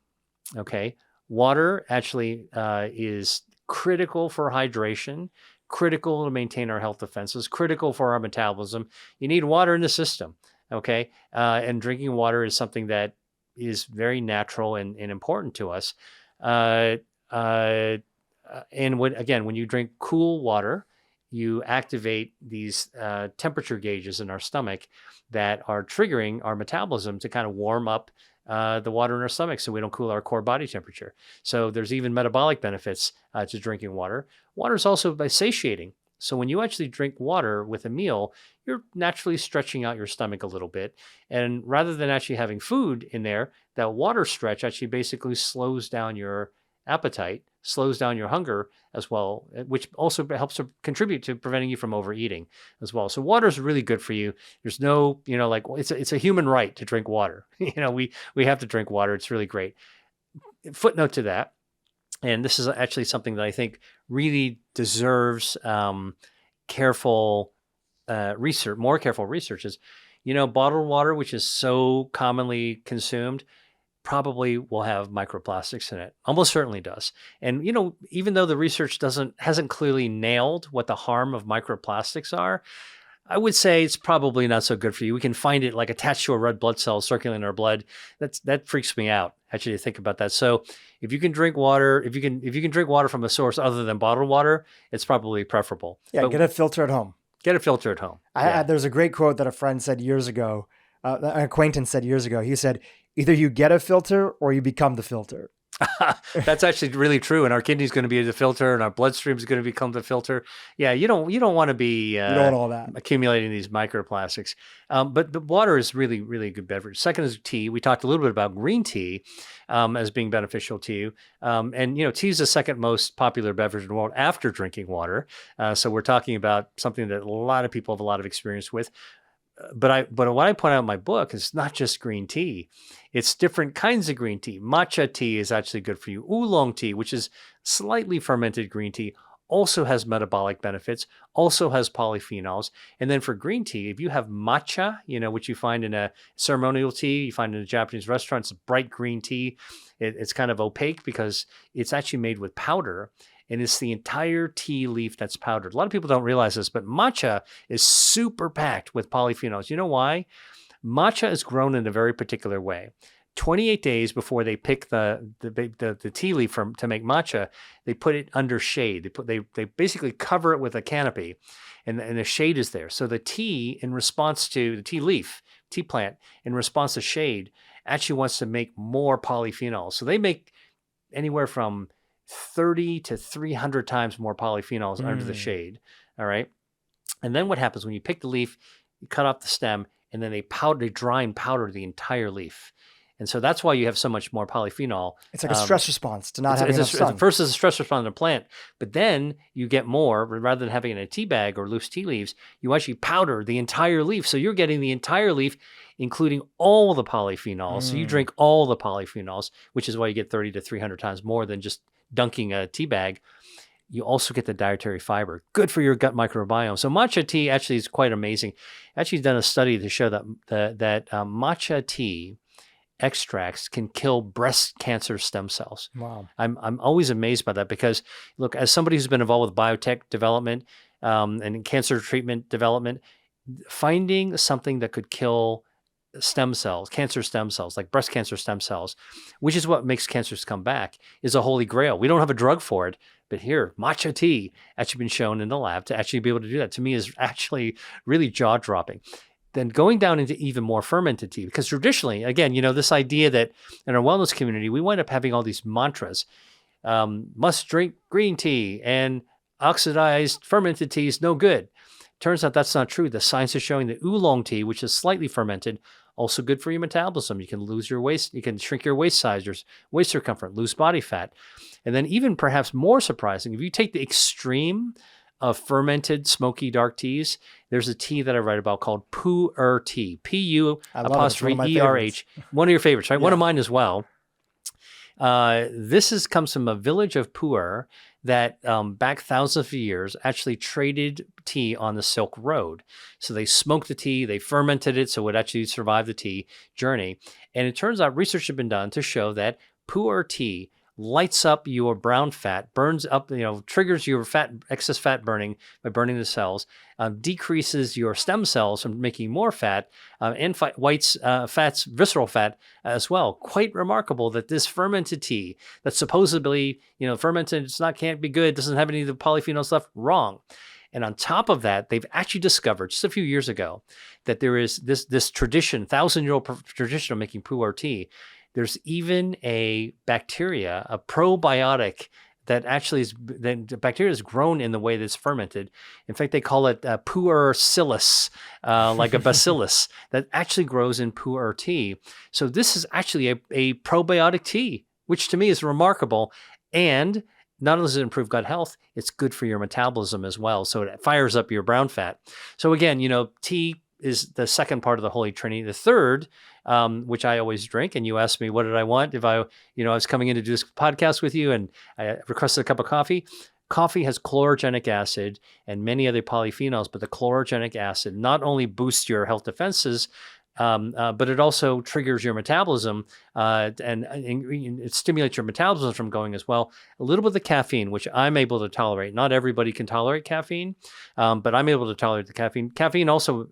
okay? Water actually is critical for hydration, critical to maintain our health defenses, critical for our metabolism. You need water in the system, okay? And drinking water is something that is very natural and important to us. And when you drink cool water, you activate these temperature gauges in our stomach that are triggering our metabolism to kind of warm up the water in our stomach so we don't cool our core body temperature. So there's even metabolic benefits to drinking water. Water is also satiating. So when you actually drink water with a meal, you're naturally stretching out your stomach a little bit. And rather than actually having food in there, that water stretch actually basically slows down your appetite, slows down your hunger as well, which also helps to contribute to preventing you from overeating as well. So water is really good for you. There's no, it's a human right to drink water. We have to drink water. It's really great. Footnote to that, and this is actually something that I think really deserves careful research, more careful research is, bottled water, which is so commonly consumed, probably will have microplastics in it. Almost certainly does. And, even though the research hasn't clearly nailed what the harm of microplastics are, I would say it's probably not so good for you. We can find it like attached to a red blood cell circulating in our blood. That freaks me out actually to think about that. So if you can drink water, if you can drink water from a source other than bottled water, it's probably preferable. Yeah, get a filter at home. Get a filter at home. There's a great quote that a friend said years ago, an acquaintance said years ago. He said, either you get a filter or you become the filter. That's actually really true. And our kidney's going to be the filter and our bloodstream is going to become the filter. Yeah, you don't want to be you don't want all that. Accumulating these microplastics. But the water is really, really a good beverage. Second is tea. We talked a little bit about green tea as being beneficial to you. And tea is the second most popular beverage in the world after drinking water. So we're talking about something that a lot of people have a lot of experience with. But what I point out in my book is not just green tea. It's different kinds of green tea. Matcha tea is actually good for you. Oolong tea, which is slightly fermented green tea, also has metabolic benefits, also has polyphenols. And then for green tea, if you have matcha, which you find in a ceremonial tea, you find in a Japanese restaurant, it's bright green tea. It's kind of opaque because it's actually made with powder. And it's the entire tea leaf that's powdered. A lot of people don't realize this, but matcha is super packed with polyphenols. You know why? Matcha is grown in a very particular way. 28 days before they pick the tea leaf to make matcha, they put it under shade. They basically cover it with a canopy, and the shade is there. So the tea, in response to the tea leaf, tea plant, in response to shade, actually wants to make more polyphenols. So they make anywhere from 30 to 300 times more polyphenols under the shade. All right. And then what happens when you pick the leaf, you cut off the stem, and then they dry and powder the entire leaf. And so that's why you have so much more polyphenol. It's like a stress response to not having enough sun. First is a stress response in a plant, but then you get more, rather than having it in a tea bag or loose tea leaves, you actually powder the entire leaf. So you're getting the entire leaf, including all the polyphenols. So you drink all the polyphenols, which is why you get 30 to 300 times more than just dunking a tea bag. You also get the dietary fiber, good for your gut microbiome. So matcha tea actually is quite amazing. Actually done a study to show that matcha tea extracts can kill breast cancer stem cells. Wow. I'm always amazed by that because, look, as somebody who's been involved with biotech development and cancer treatment development, finding something that could kill stem cells, cancer stem cells, like breast cancer stem cells, which is what makes cancers come back, is a holy grail. We don't have a drug for it, but here, matcha tea actually been shown in the lab to actually be able to do that. To me, is actually really jaw-dropping. Then going down into even more fermented tea, because traditionally, again, this idea that in our wellness community, we wind up having all these mantras, must drink green tea and oxidized fermented tea is no good. Turns out that's not true. The science is showing that oolong tea, which is slightly fermented, also good for your metabolism. You can lose your waist, you can shrink your waist size, your waist circumference, lose body fat. And then even perhaps more surprising, if you take the extreme of fermented smoky dark teas, there's a tea that I write about called Pu'er tea, P-U-E-R-H, one of your favorites, right? Yeah. One of mine as well. This comes from a village of Pu'er that back thousands of years actually traded tea on the Silk Road. So they smoked the tea, they fermented it so it would actually survive the tea journey. And it turns out research had been done to show that Pu'er tea lights up your brown fat, burns up, triggers your excess fat burning by burning the cells, decreases your stem cells from making more fat, and fats, visceral fat as well. Quite remarkable that this fermented tea that's supposedly, fermented, can't be good, doesn't have any of the polyphenol stuff, wrong. And on top of that, they've actually discovered just a few years ago that there is this tradition, 1,000-year-old tradition of making Pu'er tea. There's even a bacteria, a probiotic that actually the bacteria is grown in the way that's fermented. In fact, they call it Pu'er-Silus, like a bacillus that actually grows in Pu'er tea. So this is actually a probiotic tea, which to me is remarkable. And not only does it improve gut health, it's good for your metabolism as well. So it fires up your brown fat. So again, tea is the second part of the Holy Trinity. The third, which I always drink, and you asked me what did I want if I was coming in to do this podcast with you and I requested a cup of coffee. Coffee has chlorogenic acid and many other polyphenols, but the chlorogenic acid not only boosts your health defenses, but it also triggers your metabolism and it stimulates your metabolism from going as well. A little bit of the caffeine, which I'm able to tolerate. Not everybody can tolerate caffeine, but I'm able to tolerate the caffeine. Caffeine also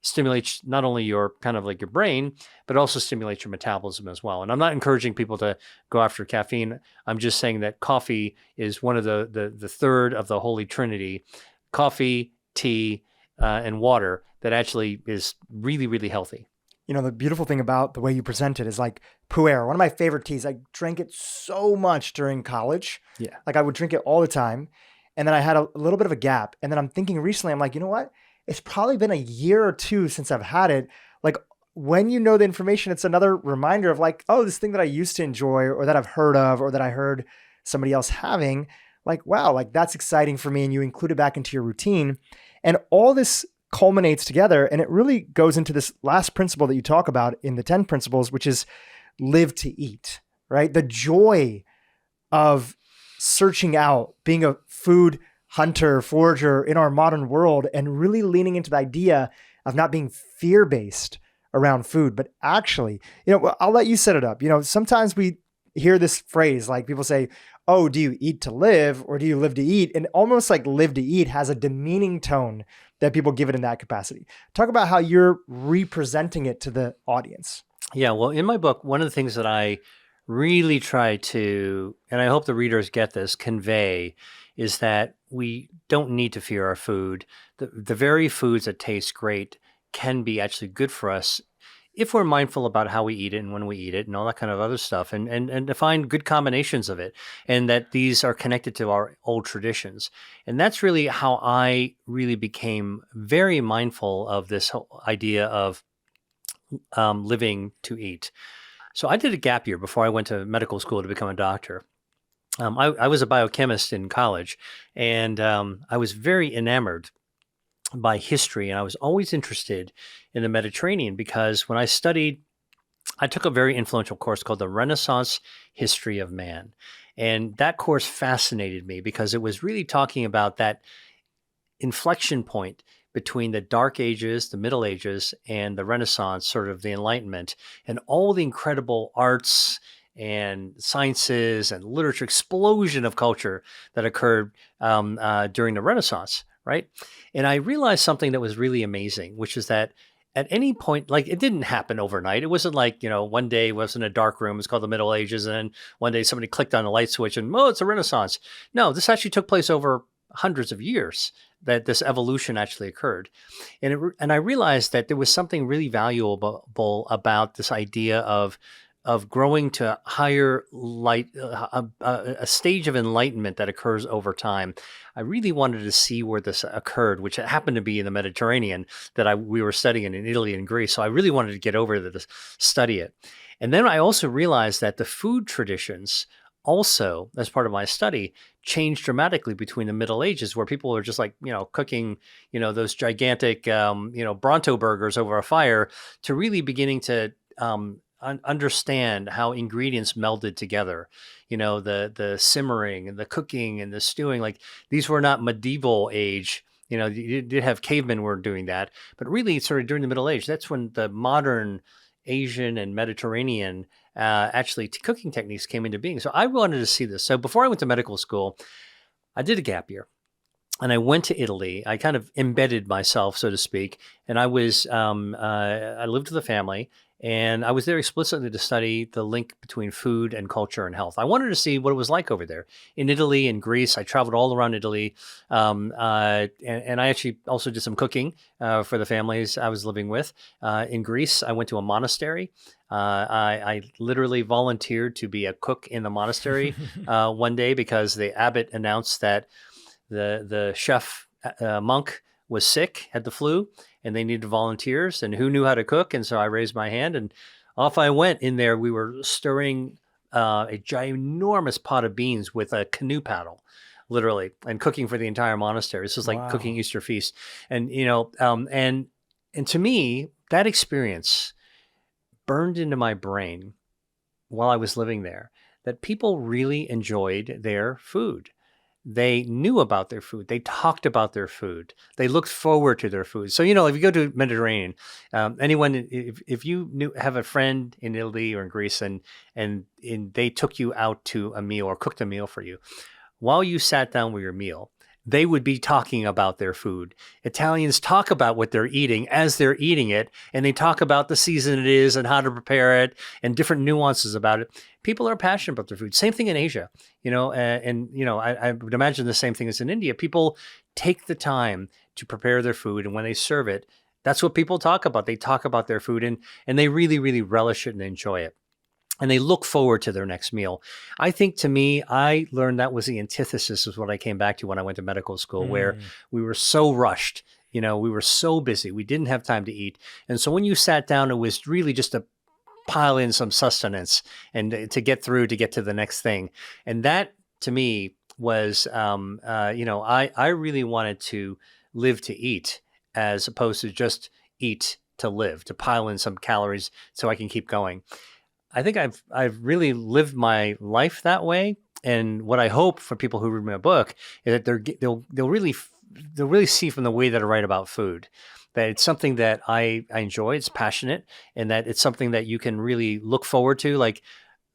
stimulates not only your kind of like your brain, but also stimulates your metabolism as well. And I'm not encouraging people to go after caffeine. I'm just saying that coffee is one of the third of the Holy Trinity: coffee, tea, and water. That actually is really, really healthy. The beautiful thing about the way you present it is like Pu'er, one of my favorite teas. I drank it so much during college. Yeah. Like I would drink it all the time. And then I had a little bit of a gap. And then I'm thinking recently, I'm like, you know what? It's probably been a year or two since I've had it. Like when you know the information, it's another reminder of like, oh, this thing that I used to enjoy or that I've heard of or that I heard somebody else having, like, wow, like that's exciting for me. And you include it back into your routine. And all this culminates together, and it really goes into this last principle that you talk about in the 10 principles, which is live to eat, right? The joy of searching out, being a food hunter, forager in our modern world, and really leaning into the idea of not being fear-based around food, but actually, I'll let you set it up. Sometimes we hear this phrase, like people say, oh, do you eat to live or do you live to eat? And almost like live to eat has a demeaning tone that people give it in that capacity. Talk about how you're representing it to the audience. Yeah, well, in my book, one of the things that I really try to, and I hope the readers get this, convey is that we don't need to fear our food. The very foods that taste great can be actually good for us if we're mindful about how we eat it and when we eat it and all that kind of other stuff, and to find good combinations of it, and that these are connected to our old traditions. And that's really how I really became very mindful of this whole idea of living to eat. So I did a gap year before I went to medical school to become a doctor. I was a biochemist in college, and I was very enamored by history, and I was always interested in the Mediterranean because when I studied, I took a very influential course called the Renaissance History of Man. And that course fascinated me because it was really talking about that inflection point between the Dark Ages, the Middle Ages, and the Renaissance, sort of the Enlightenment, and all the incredible arts and sciences and literature explosion of culture that occurred during the Renaissance, right? And I realized something that was really amazing, which is that at any point, like it didn't happen overnight. It wasn't like, one day it was in a dark room, it's called the Middle Ages, and then one day somebody clicked on a light switch and, oh, it's a Renaissance. No, this actually took place over hundreds of years that this evolution actually occurred. And I realized that there was something really valuable about this idea of growing to higher light, a stage of enlightenment that occurs over time. I really wanted to see where this occurred, which happened to be in the Mediterranean that we were studying in Italy and Greece. So I really wanted to get over there to study it. And then I also realized that the food traditions also, as part of my study, changed dramatically between the Middle Ages, where people were just like, cooking, those gigantic, Bronto burgers over a fire, to really beginning to understand how ingredients melded together, the simmering and the cooking and the stewing. Like, these were not medieval age. You did have cavemen were doing that, but really sort of during the Middle Age, that's when the modern Asian and Mediterranean actually cooking techniques came into being. So I wanted to see this. So before I went to medical school, I did a gap year. And I went to Italy. I kind of embedded myself, so to speak. And I lived with a family, and I was there explicitly to study the link between food and culture and health. I wanted to see what it was like over there in Italy and Greece. I traveled all around Italy, and I actually also did some cooking for the families I was living with. In Greece, I went to a monastery. I literally volunteered to be a cook in the monastery one day because the abbot announced that the chef monk was sick, had the flu, and they needed volunteers, and who knew how to cook. And so I raised my hand, and off I went. In there, we were stirring a ginormous pot of beans with a canoe paddle, literally, and cooking for the entire monastery. This was like cooking Easter feast. And, and to me, that experience burned into my brain while I was living there, that people really enjoyed their food. They knew about their food. They talked about their food. They looked forward to their food. So, if you go to Mediterranean, anyone, if you have a friend in Italy or in Greece and they took you out to a meal or cooked a meal for you, while you sat down with your meal, they would be talking about their food. Italians talk about what they're eating as they're eating it, and they talk about the season it is and how to prepare it and different nuances about it. People are passionate about their food. Same thing in Asia, I would imagine the same thing as in India. People take the time to prepare their food, and when they serve it, that's what people talk about. They talk about their food, and they really, really relish it and enjoy it. And they look forward to their next meal. I think, to me, I learned that was the antithesis of what I came back to when I went to medical school, where we were so rushed. We were so busy. We didn't have time to eat. And so when you sat down, it was really just to pile in some sustenance and to get to the next thing. And that, to me, was, I really wanted to live to eat as opposed to just eat to live, to pile in some calories so I can keep going. I think I've really lived my life that way, and what I hope for people who read my book is that they'll really see from the way that I write about food that it's something that I enjoy, it's passionate, and that it's something that you can really look forward to. Like,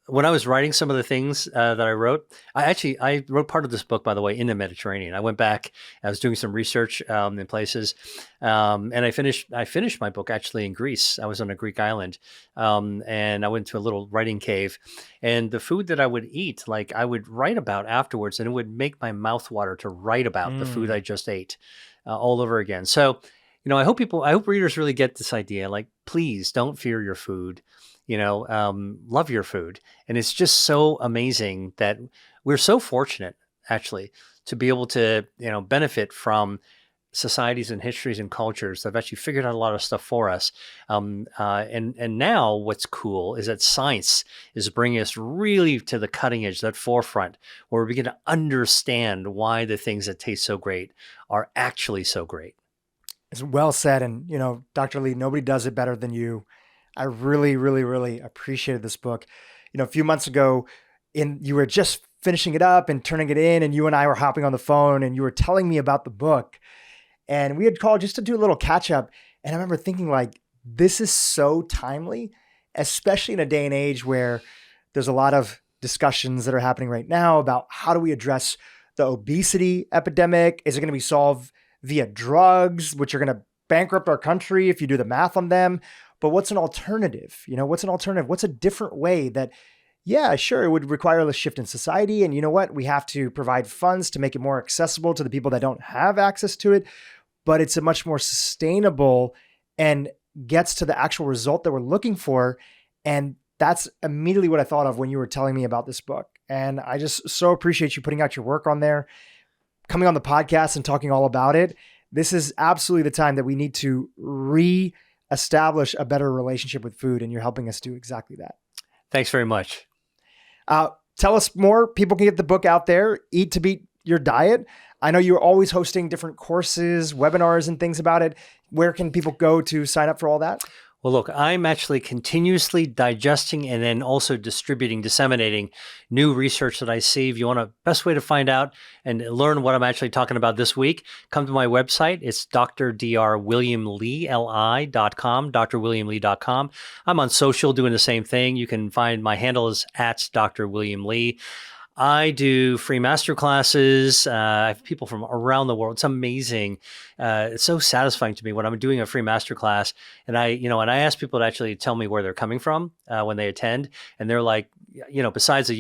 when I was writing some of the things that I wrote, I wrote part of this book, by the way, in the Mediterranean. I went back, I was doing some research in places, and I finished my book actually in Greece. I was on a Greek island, and I went to a little writing cave, and the food that I would eat, like, I would write about afterwards, and it would make my mouth water to write about the food I just ate all over again. So, I hope readers really get this idea. Like, please don't fear your food. Love your food. And it's just so amazing that we're so fortunate, actually, to be able to, benefit from societies and histories and cultures that have actually figured out a lot of stuff for us. And now what's cool is that science is bringing us really to the cutting edge, that forefront, where we begin to understand why the things that taste so great are actually so great. It's well said. And, Dr. Lee, nobody does it better than you. I really, really, really appreciated this book. A few months ago, you were just finishing it up and turning it in, and you and I were hopping on the phone, and you were telling me about the book. And we had called just to do a little catch up. And I remember thinking, like, this is so timely, especially in a day and age where there's a lot of discussions that are happening right now about how do we address the obesity epidemic? Is it going to be solved via drugs, which are going to bankrupt our country if you do the math on them? But what's an alternative? What's an alternative? What's a different way that, yeah, sure, it would require a shift in society. And you know what? We have to provide funds to make it more accessible to the people that don't have access to it. But it's a much more sustainable and gets to the actual result that we're looking for. And that's immediately what I thought of when you were telling me about this book. And I just so appreciate you putting out your work on there, coming on the podcast and talking all about it. This is absolutely the time that we need to re-establish a better relationship with food. And you're helping us do exactly that. Thanks very much. Tell us more. People can get the book out there, Eat to Beat Your Diet. I know you're always hosting different courses, webinars, and things about it. Where can people go to sign up for all that? Well, look, I'm actually continuously digesting and then also disseminating new research that I see. If you want a best way to find out and learn what I'm actually talking about this week, come to my website. It's drwilliamlee.com, drwilliamlee.com. I'm on social doing the same thing. You can find my handle is @drwilliamlee. I do free masterclasses. I have people from around the world. It's amazing. It's so satisfying to me when I'm doing a free masterclass, and I ask people to actually tell me where they're coming from when they attend, and they're like, besides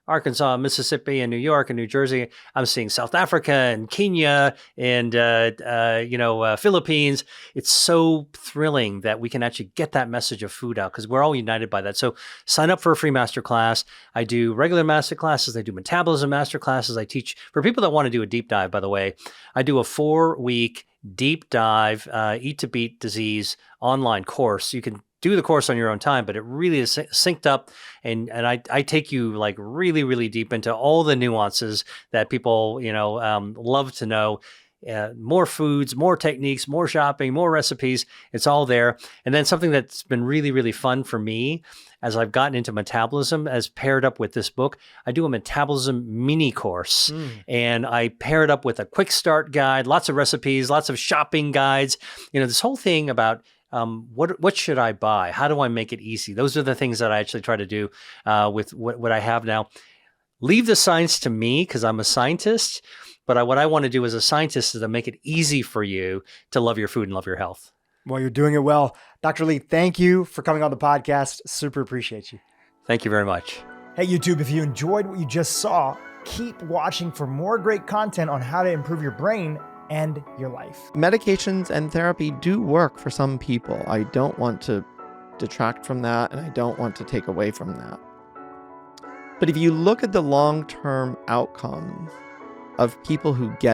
Arkansas, Mississippi, and New York and New Jersey, I'm seeing South Africa and Kenya and Philippines. It's so thrilling that we can actually get that message of food out because we're all united by that. So sign up for a free masterclass. I do regular masterclasses. I do metabolism masterclasses. I teach for people that want to do a deep dive. By the way, I do a 4-week deep dive Eat to Beat Disease online course. You can do the course on your own time, but it really is synced up. And I take you like really, really deep into all the nuances that people, love to know. More foods, more techniques, more shopping, more recipes. It's all there. And then something that's been really, really fun for me as I've gotten into metabolism, as paired up with this book, I do a metabolism mini course. And I pair it up with a quick start guide, lots of recipes, lots of shopping guides. This whole thing about what should I buy? How do I make it easy? Those are the things that I actually try to do with what I have now. Leave the science to me because I'm a scientist. But what I want to do as a scientist is to make it easy for you to love your food and love your health. Well, you're doing it well. Dr. Lee, thank you for coming on the podcast. Super appreciate you. Thank you very much. Hey, YouTube, if you enjoyed what you just saw, keep watching for more great content on how to improve your brain and your life. Medications and therapy do work for some people. I don't want to detract from that, and I don't want to take away from that. But if you look at the long-term outcomes of people who get